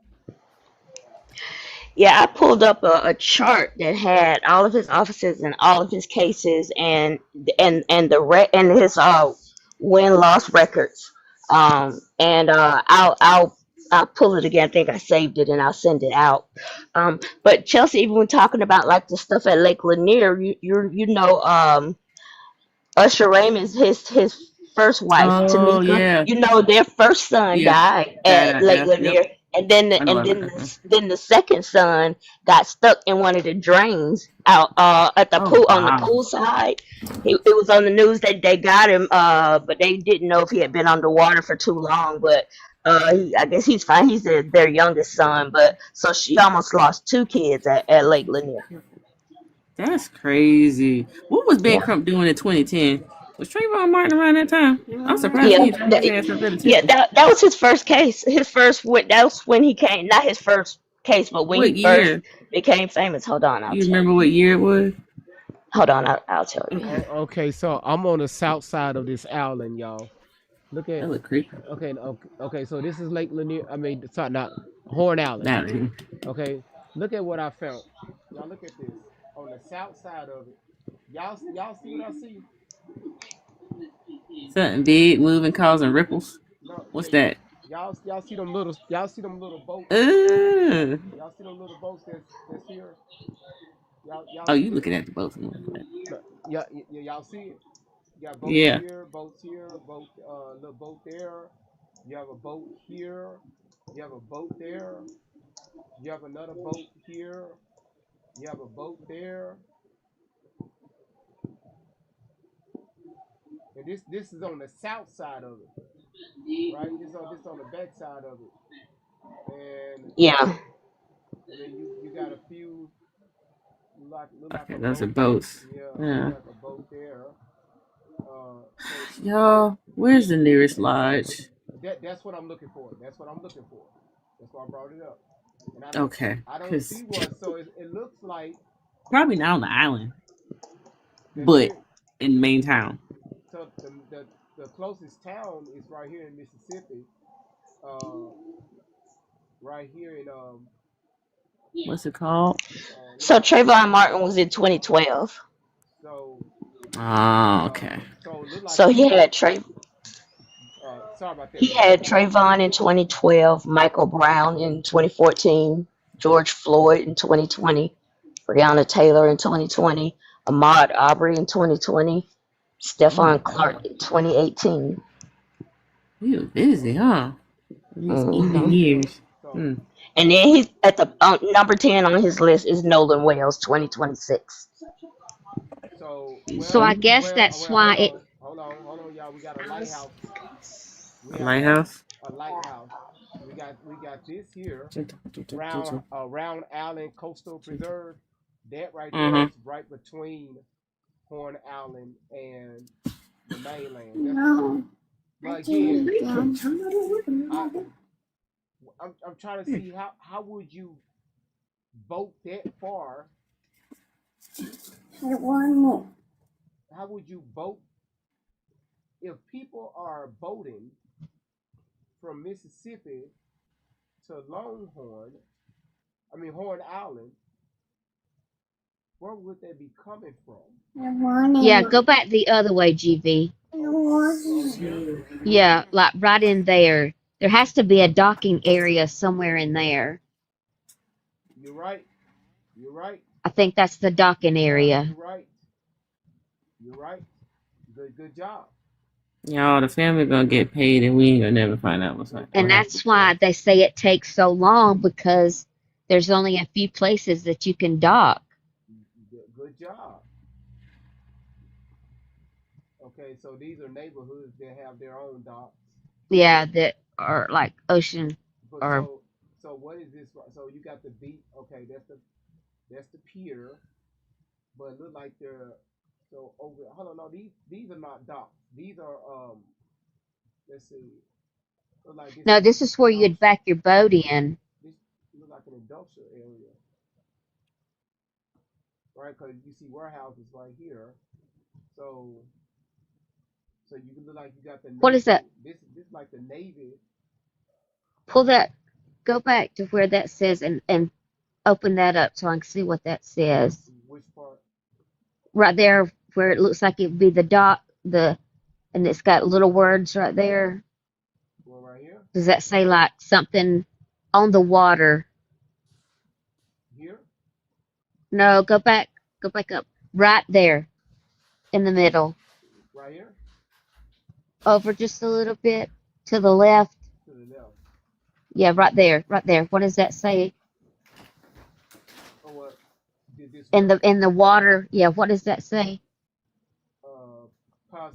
Yeah, I pulled up a chart that had all of his offices and all of his cases and his win loss records. And I'll pull it again. I think I saved it and I'll send it out. But Chelsea, even when talking about like the stuff at Lake Lanier, you know Usher Raymond's his first wife, Oh Tamika. yeah. You know their first son Yeah. died Died at out Lake there. Lanier, Yep. and then I know about that. then the second son got stuck in one of the drains out at the Oh pool on the wow. pool side. It was on the news that they got him, but they didn't know if he had been underwater for too long. But I guess he's fine. He's their youngest son, but so she almost lost two kids at Lake Lanier. That's crazy. What was Ben Yeah. Crump doing in 2010? Was Trayvon Martin around that time? I'm surprised Yeah, he turned his ass up that yeah, attention. that was his first case. That was when he came, not his first case, but when What he first year? became famous. Hold on, I'll You tell remember you. what year it was? Hold on, I'll tell you. Okay, so I'm on the south side of this island, y'all. Look at That look creepy. okay. So this is Lake Lanier. I mean, sorry, not Horn Island. That too. Okay, look at what I found. Y'all look at this on the south side of it. Y'all see what I see? Something big moving, causing ripples. No, What's yeah, that? y'all see them little boats. Uh, Y'all see them little boats that's here. Y'all oh, see you it? looking at the both of them. No, y'all see it? You got Yeah. boats here, little boat there. You have a boat here. You have a boat there. You have another boat here. You have a boat there. And this is on the south side of it, right? This on the back side of it. And Yeah. then you got a few look like Okay, a those are boat. boats. Yeah, Yeah. look like a boat there. Y'all, where's the nearest lodge? That's what I'm looking for. That's what I'm looking for. That's why I brought it up. And Okay, I don't because see one. So it looks like probably not on the island, that but in main town. so the closest town is right here in Mississippi. Right here in What's it called? So Trayvon Martin was in 2012. So Oh, okay. so it looked like So he had Trey. sorry about that, He Miss had J. Trayvon in 2012, Michael Brown in 2014, George Floyd in 2020, Breonna Taylor in 2020, Ahmaud Arbery in 2020, Oh my Stephon God. Clark in 2018. You were busy, huh? These even hmm years. Hmm. And then he's at the number 10 on his list is Nolan Wells, 2026. So So I guess that's why it. hold on, y'all. We got a lighthouse. We A have lighthouse. a lighthouse. We got this here, Round Island Coastal Preserve. That right there is right between Horn Island and the mainland. No. But again, I'm trying to see how would you boat that far? How would you boat if people are boating from Mississippi to Horn Island? Where would they be coming from? Yeah, go back the other way, GV. Yeah, like right in there. There has to be a docking area somewhere in there. You're right. You're right. I think that's the docking area. You're right. You're right. Good job. Y'all, the family gonna get paid, and we ain't gonna never find out what's happening. And that's why they say it takes so long, because there's only a few places that you can dock. Good job. Okay, so these are neighborhoods that have their own docks. Yeah, that are like ocean But or so what is this? So you got the beach. Okay, that's the pier. But it look like they're so over. Hold on, no, these are not docks. These are let's see. Look like no, this is where you'd back your boat in. this look like an industrial area, right? Because you see warehouses right here. So you can look like you got the Navy. What is that? This like the Navy. Pull that, go back to where that says, and open that up so I can see what that says. Which part? Right there where it looks like it'd be the dock, and it's got little words right there. Well, right here. Does that say like something on the water? Here? No, go back up. Right there in the middle. Right here? Over just a little bit to the left. To the left. Yeah, right there. What does that say? Oh, what? In the water. Yeah, what does that say?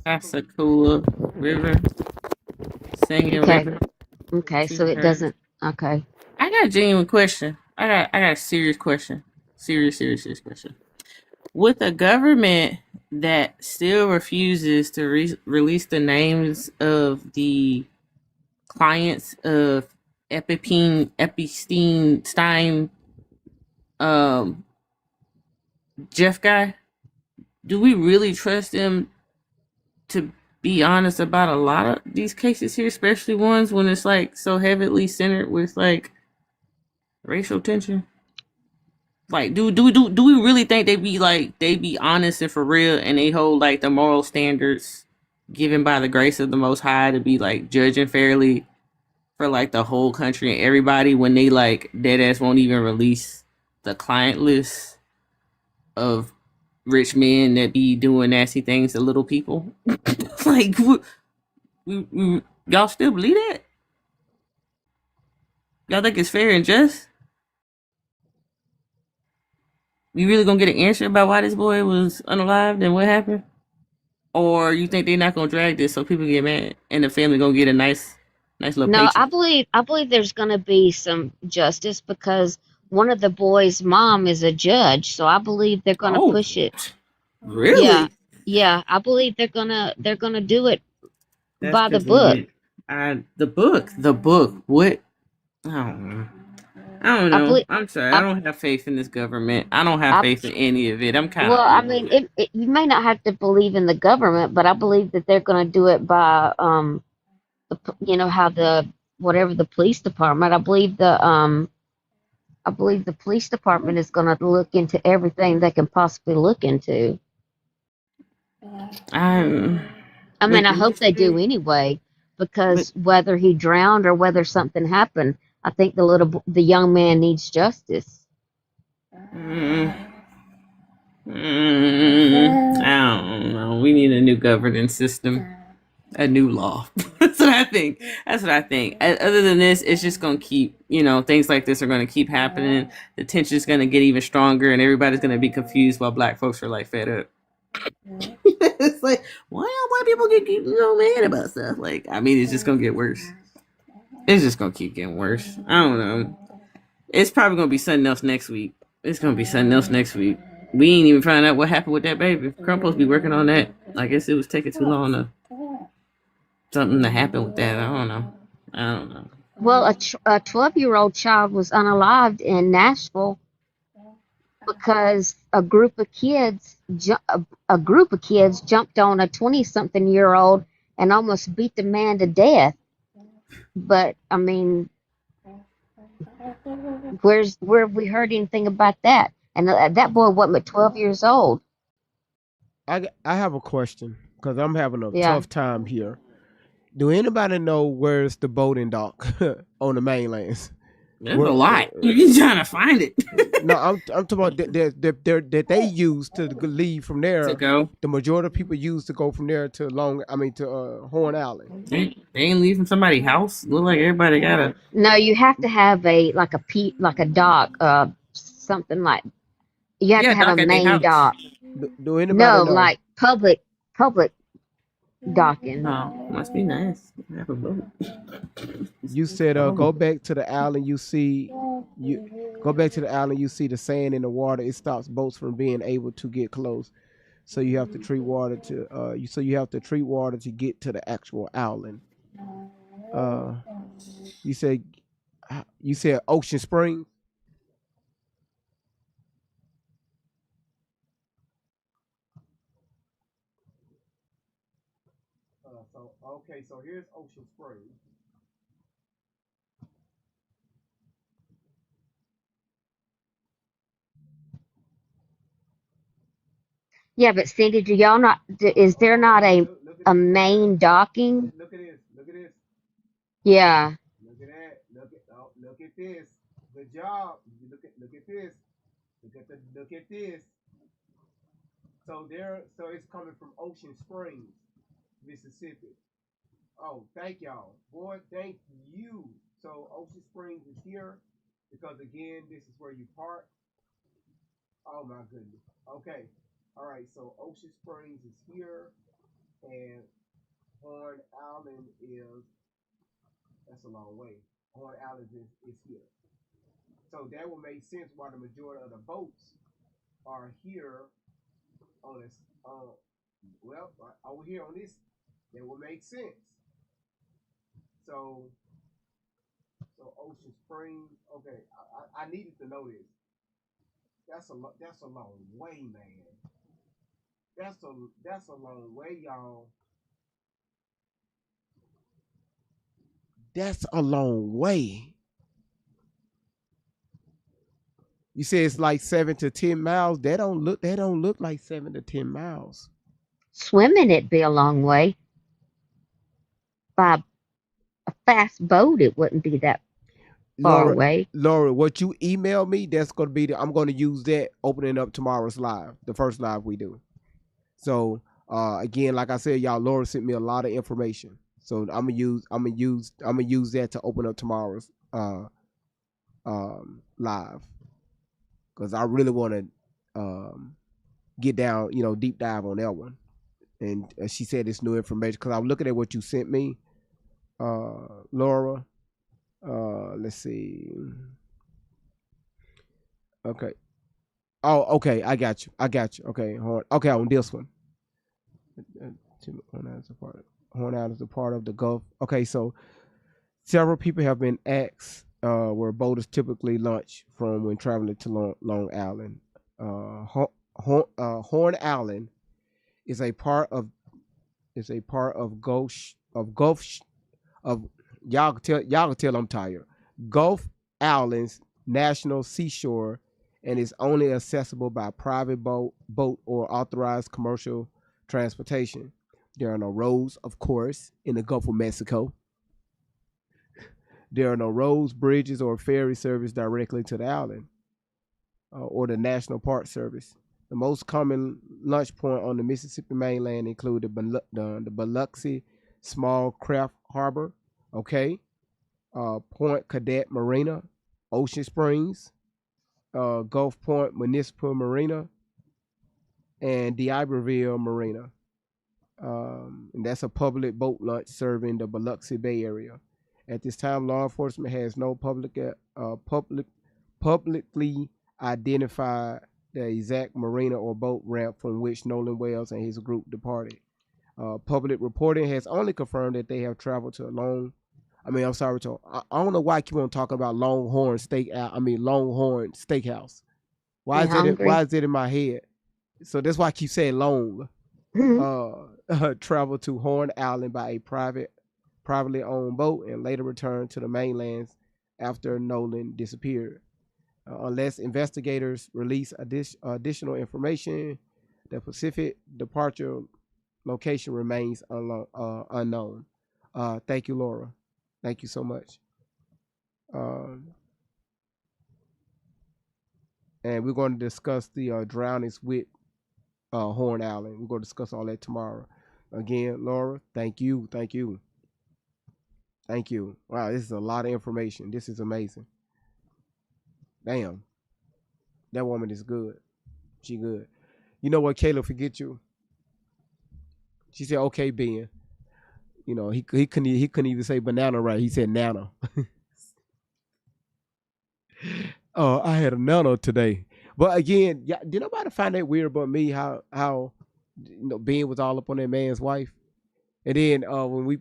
Pascagoula River. Singing Okay. River. Okay, so it doesn't. Okay. I got a genuine question. I got a serious question. Serious question. With a government that still refuses to release the names of the clients of Epstein, Jeff guy, do we really trust them to be honest about a lot of these cases here, especially ones when it's like so heavily centered with like racial tension? Like, do we really think they be honest and for real, and they hold like the moral standards given by the grace of the Most High to be like judging fairly for like the whole country and everybody, when they like dead ass won't even release the client list of rich men that be doing nasty things to little people? Like, y'all still believe that? Y'all think it's fair and just? We really gonna get an answer about why this boy was unalived and what happened? Or you think they're not gonna drag this so people get mad and the family gonna get a nice little No, paycheck? I believe there's gonna be some justice, because one of the boys' mom is a judge, so I believe they're gonna push it. Really? Yeah, I believe they're gonna do it That's by the because they book. get the book. What? I don't know. I'm sorry. I don't have faith in this government. I don't have faith in any of it. I'm kind of. Well, I mean, you may not have to believe in the government, but I believe that they're going to do it by, how whatever the police department. I believe the police department is going to look into everything they can possibly look into. I mean, I hope they do anyway, because whether he drowned or whether something happened, I think the young man needs justice. I don't know. We need a new governance system, a new law. That's what I think. Other than this, it's just gonna keep, things like this are gonna keep happening. The tension's gonna get even stronger, and everybody's gonna be confused while black folks are like fed up. It's like, why white people get mad about stuff? Like, I mean, it's just gonna get worse. It's just gonna keep getting worse. I don't know. It's probably gonna be something else next week. We ain't even find out what happened with that baby. Crump supposed to be working on that. I guess it was taking too long to something to happen with that. I don't know. Well, a 12-year-old child was unalived in Nashville because a group of kids jumped on a 20-something-year-old and almost beat the man to death. But I mean, where have we heard anything about that? And that boy wasn't but 12 years old. I have a question, because I'm having a tough time here. Do anybody know where's the boating dock on the mainlands? There's a lot. You're trying to find it. No, I'm talking about that they use to leave from there. To go. The majority of people use to go from there to Horn Island. They ain't leaving somebody's house. Look like everybody got a. No, you have to have like a dock, something like you have to have a dock at their main house. dock. Do anybody No, know? like public docking. Oh, must be nice. Have a boat. You said go back to the island. You go back to the island. You see the sand in the water. It stops boats from being able to get close. So you have to treat water to you have to treat water to get to the actual island. You said Ocean Springs. So here's Ocean Springs. Yeah, but Cindy, do y'all not? Is there not a main docking? Look at this. Look at this. Yeah. Look at that. Look at this. Good job. Look at this. Look at this. So it's coming from Ocean Springs, Mississippi. Oh, thank y'all. Boy, thank you. So Ocean Springs is here because again, this is where you park. Oh my goodness. Okay. All right. So Ocean Springs is here, and Horn Island is that's a long way. Horn Island is here. So that will make sense why the majority of the boats are here on this. Over here on this, that will make sense. So Ocean Springs. Okay, I needed to know this. That's a long way, man. That's a long way, y'all. That's a long way. You say it's like 7 to 10 miles. That don't look like 7 to 10 miles. Swimming it'd be a long way. By a fast boat, it wouldn't be that far away. Laura, what you email me, that's gonna be I'm gonna use that opening up tomorrow's live, the first live we do. So again, like I said, y'all, Laura sent me a lot of information. So I'm gonna use that to open up tomorrow's live. Because I really wanna get down, deep dive on that one. And she said it's new information because I was looking at what you sent me, Laura. Let's see. Okay. Oh, okay. I got you. Okay, okay, on this one. Horn Island is a part of the Gulf. Okay, so several people have been asked where boaters typically launch from when traveling to Long Island. Horn Island is a part of y'all can tell I'm tired. Gulf Islands National Seashore, and is only accessible by private boat or authorized commercial transportation. There are no roads, of course, in the Gulf of Mexico. There are no roads, bridges, or ferry service directly to the island or the National Park Service. The most common launch point on the Mississippi mainland include the Biloxi Small Craft Harbor, okay, Point Cadet Marina, Ocean Springs, Gulf Point Municipal Marina, and D'Iberville Marina. And that's a public boat launch serving the Biloxi Bay Area. At this time, law enforcement has no publicly identified the exact marina or boat ramp from which Nolan Wells and his group departed. Public reporting has only confirmed that they have traveled to I don't know why I keep on talking about Longhorn Steakhouse. Why is it in my head? So that's why I keep saying long. Traveled to Horn Island by a privately owned boat and later returned to the mainland after Nolan disappeared. Unless investigators release additional information, the Pacific departure location remains unknown. Thank you, Laura. Thank you so much. and we're going to discuss the drownings with Horn Island. We're going to discuss all that tomorrow. Again, Laura, thank you. Wow, this is a lot of information. This is amazing. Damn, that woman is good. She good. You know what, Kayla, forget you. She said, "Okay, Ben." You know, he couldn't even say banana right. He said nana. Oh, I had a nana today. But again, did nobody find that weird but me? How Ben was all up on that man's wife, and then when we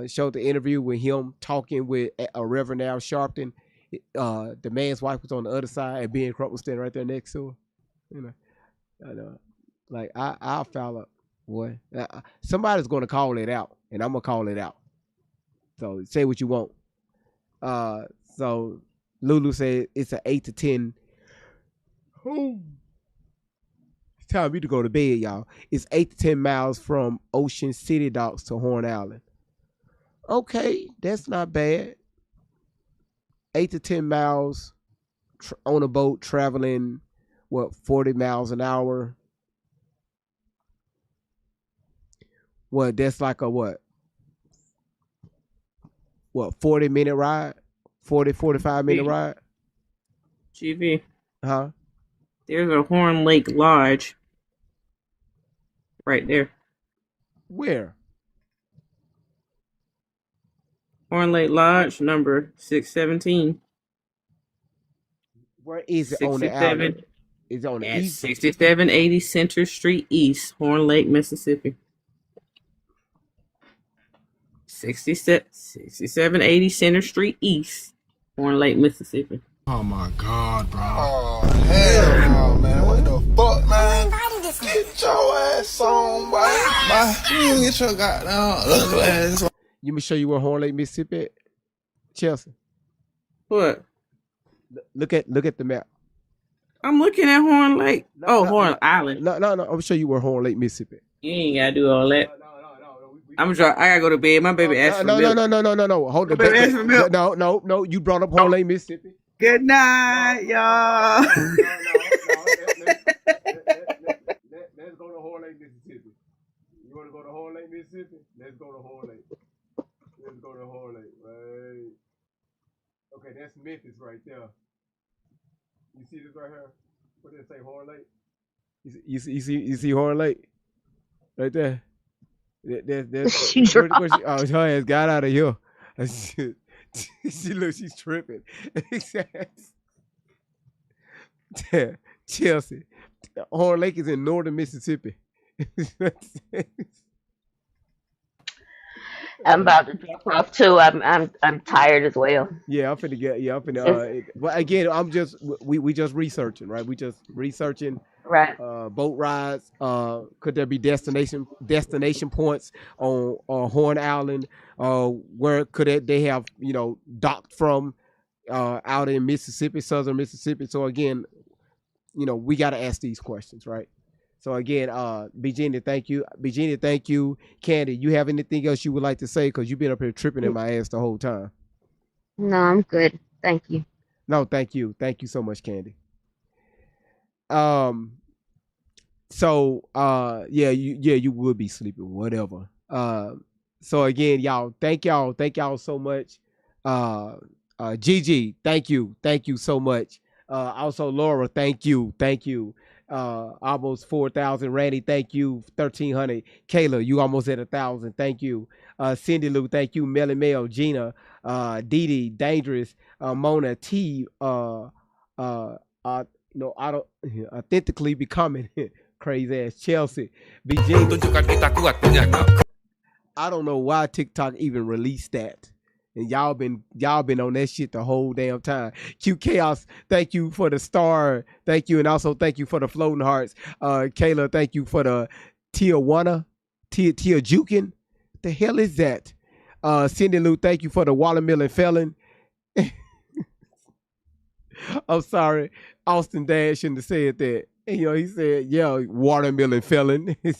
showed the interview with him talking with Reverend Al Sharpton, the man's wife was on the other side, and Ben Crump was standing right there next to her. You know, I know. Like I'll foul up, boy. Somebody's gonna call it out, and I'm gonna call it out. So say what you want. So Lulu said it's an 8 to 10. Oh, it's time for me to go to bed, y'all. It's 8 to 10 miles from Ocean City Docks to Horn Island. Okay, that's not bad. 8 to 10 miles on a boat traveling, 40 miles an hour? What, that's like a 40-minute ride? 45-minute ride? GV. Huh? There's a Horn Lake Lodge right there. Where? Horn Lake Lodge, number 617. Where is it on the island? Is it on the at east? 6780 Center Street East, Horn Lake, Mississippi. 6780 Center Street East, Horn Lake, Mississippi. Oh my God, bro. Oh, hell no, man. What the fuck, man? Get your ass on, boy. You get your goddamn ugly ass on. You me show you where Horn Lake, Mississippi at? Chelsea. What? Look at the map. I'm looking at Horn Lake. Horn Island. No. I'm gonna show you where Horn Lake, Mississippi. You ain't gotta do all that. I'm gonna try. I gotta go to bed. My baby asked for milk. No. Hold on. Baby asked for milk. No. You brought up Horn Lake, Mississippi. Good night, y'all. Let's go to Horn Lake, Mississippi. You want to go to Horn Lake, Mississippi? Let's go to Horn Lake. Right. Okay, that's Memphis right there. You see this right here? What did it say, Horn Lake? You see Horn Lake? Right there. Her ass got out of here. She's tripping. Chelsea. Horn Lake is in northern Mississippi. I'm about to drop off too. I'm tired as well. Yeah, I'm finna get. Yeah, I'm finna. But again, we just researching, right? We just researching. Right. Boat rides. Could there be destination points on Horn Island? Where could they have docked from? Out in Mississippi, southern Mississippi. So again, we got to ask these questions, right? So again, Virginia, thank you. Virginia, thank you. Candy, you have anything else you would like to say? Because you've been up here tripping in my ass the whole time. No, I'm good. Thank you. No, thank you. Thank you so much, Candy. So you would be sleeping, whatever. So again, y'all, thank y'all so much. Gigi, thank you so much. Also Laura, thank you. Almost 4,000. Randy, thank you. 1,300. Kayla, you almost at 1,000. Thank you. Cindy Lou, thank you. Melly Mail, Gina, Dee Dee, Dangerous, Mona T, authentically becoming crazy ass Chelsea. I don't know why TikTok even released that. And y'all been on that shit the whole damn time. Q Chaos, thank you for the star. Thank you. And also thank you for the floating hearts. Kayla, thank you for the Tijuana. Tia Jukin. What the hell is that? Cindy Lou, thank you for the watermelon felon. I'm sorry. Austin Dad shouldn't have said that. And, he said, yeah, watermelon felon. He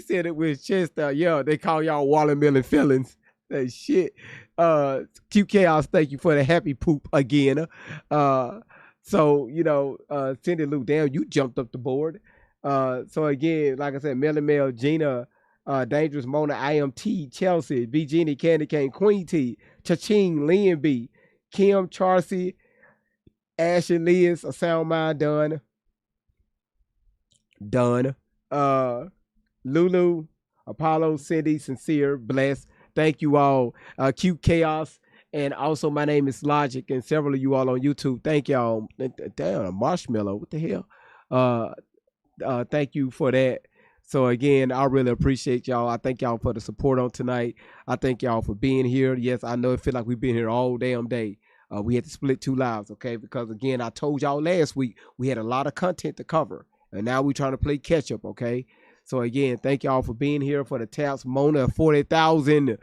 said it with his chest out. Yeah, they call y'all watermelon felons. That shit. Q Chaos, thank you for the happy poop again. So Cindy Lou, damn, you jumped up the board. So again, like I said, Melly Mel, Gina, Dangerous Mona, IMT, Chelsea, B Genie, Candy Cane, Queen T, Cha-Ching, Lynn B, Kim, Charcy, Ash and Liz, A Sound Mind, Done. Lulu, Apollo, Cindy, Sincere, Bless. Thank you all. Cute Chaos. And also, my name is Logic, and several of you all on YouTube. Thank y'all. Damn, Marshmallow. What the hell? Thank you for that. So again, I really appreciate y'all. I thank y'all for the support on tonight. I thank y'all for being here. Yes, I know it feel like we've been here all damn day. We had to split 2 lives, okay? Because again, I told y'all last week we had a lot of content to cover, and now we're trying to play catch up, okay? So again, thank y'all for being here for the taps. Mona 40,000,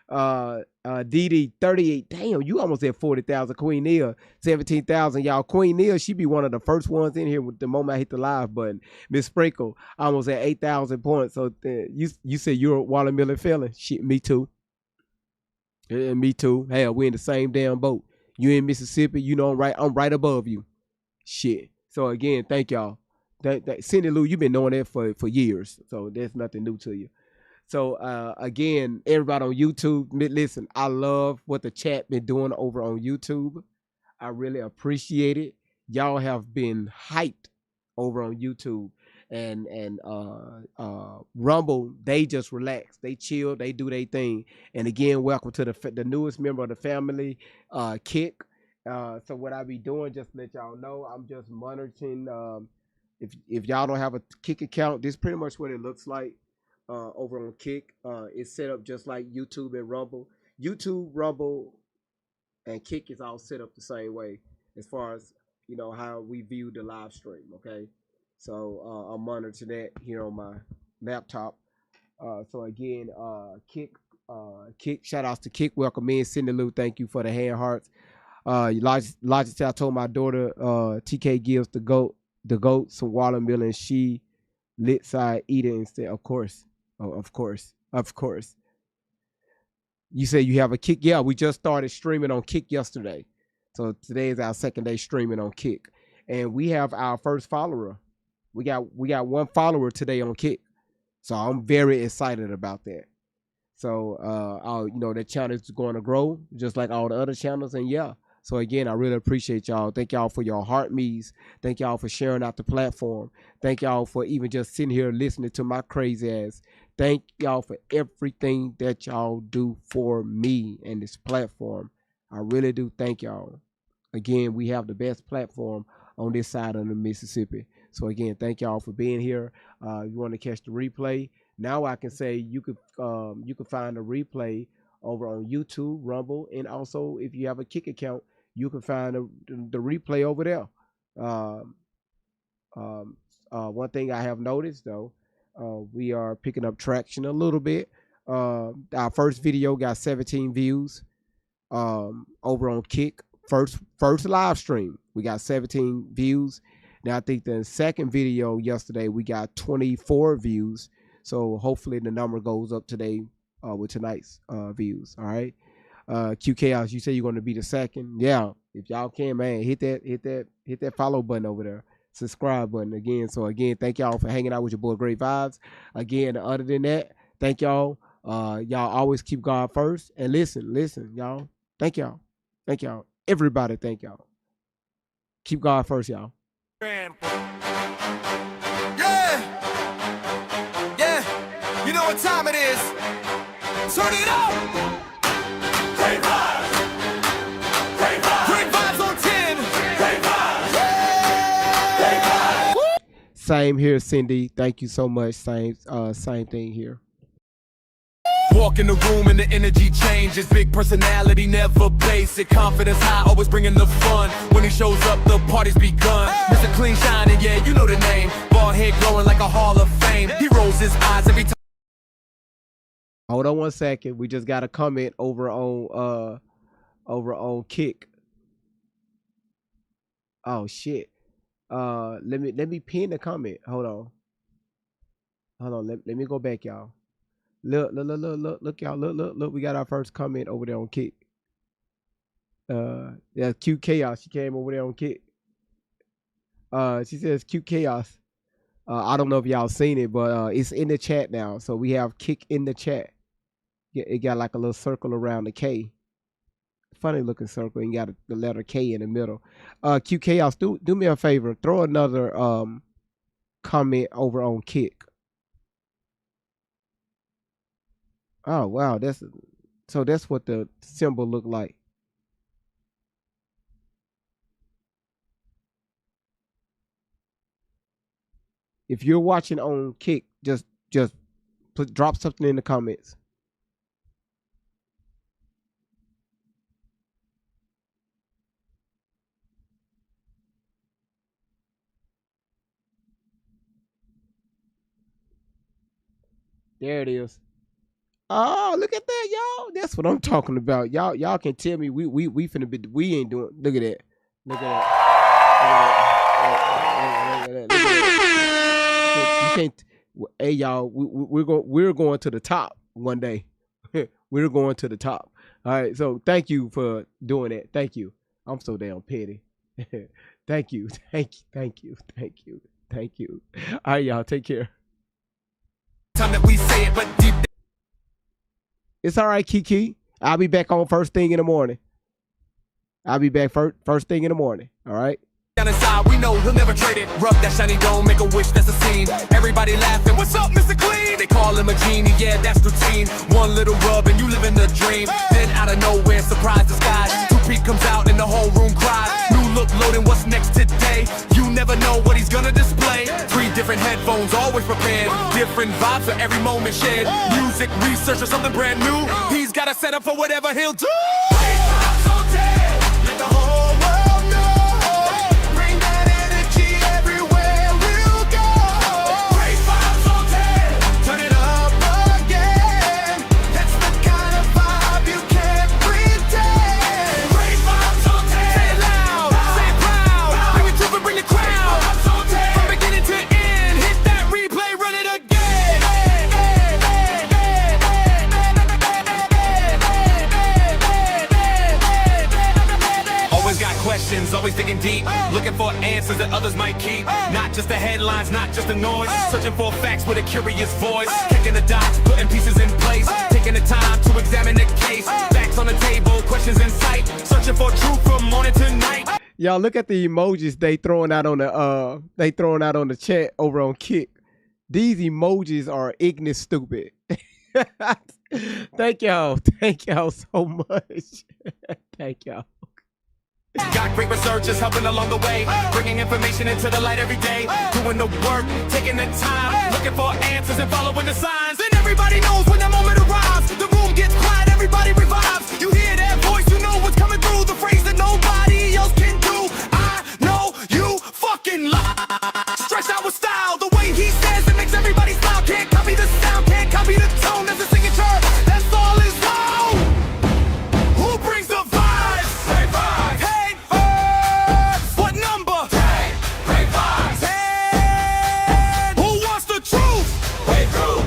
DD 38. Damn, you almost at 40,000. Queen Nia 17,000. Y'all, Queen Nia, she be one of the first ones in here with the moment I hit the live button. Miss Sprinkle almost at 8,000 points. So you said you're a watermelon felon. Shit, me too. And me too. Hell, we in the same damn boat. You in Mississippi, you know I'm right above you. Shit. So again, thank y'all. Cindy Lou, you've been knowing that for years, so there's nothing new to you. So again, everybody on YouTube, listen, I love what the chat been doing over on YouTube. I really appreciate it. Y'all have been hyped over on YouTube, and Rumble, they just relax, they chill, they do their thing. And again, welcome to the newest member of the family, Kick. So what I be doing, just to let y'all know, I'm just monitoring. If y'all don't have a Kick account, this is pretty much what it looks like over on Kick. It's set up just like YouTube and Rumble. YouTube, Rumble, and Kick is all set up the same way as far as how we view the live stream. Okay, so I'm monitoring that here on my laptop. So again, Kick, shout outs to Kick. Welcome in, Cindy Lou. Thank you for the hand hearts. Logic, I told my daughter, TK gives the goat some watermelon. She lit side eat it instead. Of course. Oh, of course. You say you have a Kick? Yeah, we just started streaming on Kick yesterday. So today is our second day streaming on Kick. And we have our first follower. We got 1 follower today on Kick. So I'm very excited about that. So that channel is going to grow just like all the other channels. And yeah. So again, I really appreciate y'all. Thank y'all for your heart me's. Thank y'all for sharing out the platform. Thank y'all for even just sitting here listening to my crazy ass. Thank y'all for everything that y'all do for me and this platform. I really do thank y'all. Again, we have the best platform on this side of the Mississippi. So again, thank y'all for being here. You want to catch the replay? Now I can say you could find the replay over on YouTube, Rumble, and also if you have a Kick account, you can find the replay over there. One thing I have noticed though, we are picking up traction a little bit. Our first video got 17 views over on Kick. First live stream, we got 17 views. Now I think the second video yesterday we got 24 views. So hopefully the number goes up today with tonight's views. All right. Q Chaos, you say you're going to be the second. Yeah, if y'all can, man, hit that follow button over there, subscribe button again. So again, thank y'all for hanging out with your boy Great Vibes. Again, other than that, thank y'all. Y'all always keep God first. And listen, y'all. Thank y'all. Everybody, thank y'all. Keep God first, y'all. Yeah, you know what time it is. Turn it up. Great vibes. Great vibes on 10. Great vibes. Great vibes. Same here, Cindy. Thank you so much. Same thing here. Walk in the room and the energy changes. Big personality, never basic. Confidence high, always bringing the fun. When he shows up, the party's begun. Mr. Clean Shining, yeah, you know the name. Bald head glowing like a Hall of Fame. He rolls his eyes every time. Hold on 1 second. We just got a comment over on Kick. Oh shit. Let me pin the comment. Hold on. Let me go back, y'all. Look, y'all. Look. We got our first comment over there on Kick. Yeah, cute chaos. She came over there on Kick. She says cute chaos. I don't know if y'all seen it, but it's in the chat now. So we have Kick in the chat. It got like a little circle around the K. Funny looking circle, and got the letter K in the middle. Cute chaos. Do me a favor. Throw another comment over on Kick. Oh wow, that's what the symbol looked like. If you're watching on Kick, just drop something in the comments. There it is. Oh, look at that, y'all. That's what I'm talking about. Y'all can tell me we finna be, we ain't doing. Look at that. Look at that. Look at that. You can't. Hey, y'all. We're going to the top one day. We're going to the top. All right. So thank you for doing that. Thank you. I'm so damn petty. Thank you. Thank you. All right, y'all. Take care. Time that we say it, but deep. It's all right, Kiki. I'll be back on first thing in the morning. I'll be back first thing in the morning. All right. Down inside, we know he'll never trade it. Rub that shiny dome, make a wish, that's a scene. Everybody laughing, what's up, Mr. Clean? They call him a genie, yeah, that's routine. One little rub and you live in the dream. Then out of nowhere, surprise disguise. Two-peat comes out and the whole room cries. New look loading, what's next today? You never know what he's gonna display. 3 different headphones, always prepared. Different vibes for every moment shared. Music, research, or something brand new. He's got a setup for whatever he'll do. Let the whole world know. Bring that energy everywhere we'll go. Great vibes on 10. Turn it up again. That's the kind of vibe you can't pretend. Great vibes on 10. Say it loud, say it proud. Bring it to and bring the crowd. From beginning to end, hit that replay, run it again. Got questions, always digging deep, looking for answers that others might keep. Not just the headlines, not just the noise, searching for facts with a curious voice, kicking the dots, putting pieces in place, taking the time to examine the case. Facts on the table, questions in sight, searching for truth from morning to night. Y'all look at the emojis they throwing out on the chat over on Kick. These emojis are ignorant stupid. Thank y'all so much. Thank y'all. Got great researchers helping along the way, bringing information into the light every day, doing the work, taking the time, looking for answers and following the signs. And everybody knows when that moment arrives, the room gets quiet, everybody revives. You hear that voice, you know what's coming through, the phrase that nobody else can do. I know you fucking lie. Stretch out with style, the way he says it makes everybody smile. Can't copy the sound, can't copy the tone, that's a signature, that's all is loud. Who brings the vibes? Hey, vibes. What number? 10. Great vibes. 10. Who wants the truth? Wait, through.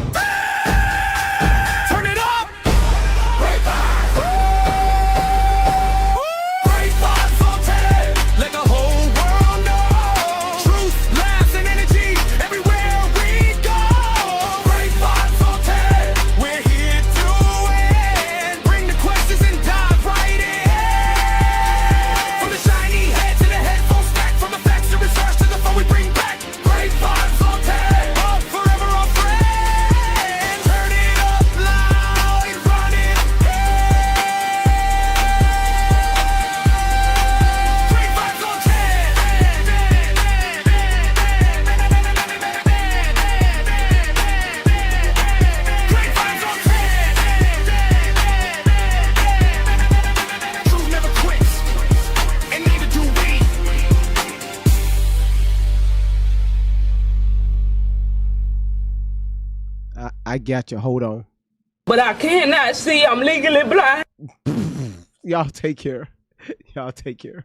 Turn it up. Great vibes. Great vibes on 10. Let the whole world know. Truth, laughs, and energy everywhere we go. Great vibes on 10. We're here to win. Bring the questions and dive right in. From the shiny head to the headphone stack, from the facts to research to the phone we bring back. Great vibes on 10. Up forever our friends. Turn it up loud and run it again. Great vibes on 10. Great vibes on 10. Truth never quits, and neither do we. I got you. Hold on. But I cannot see. I'm legally blind. Y'all take care. Y'all take care.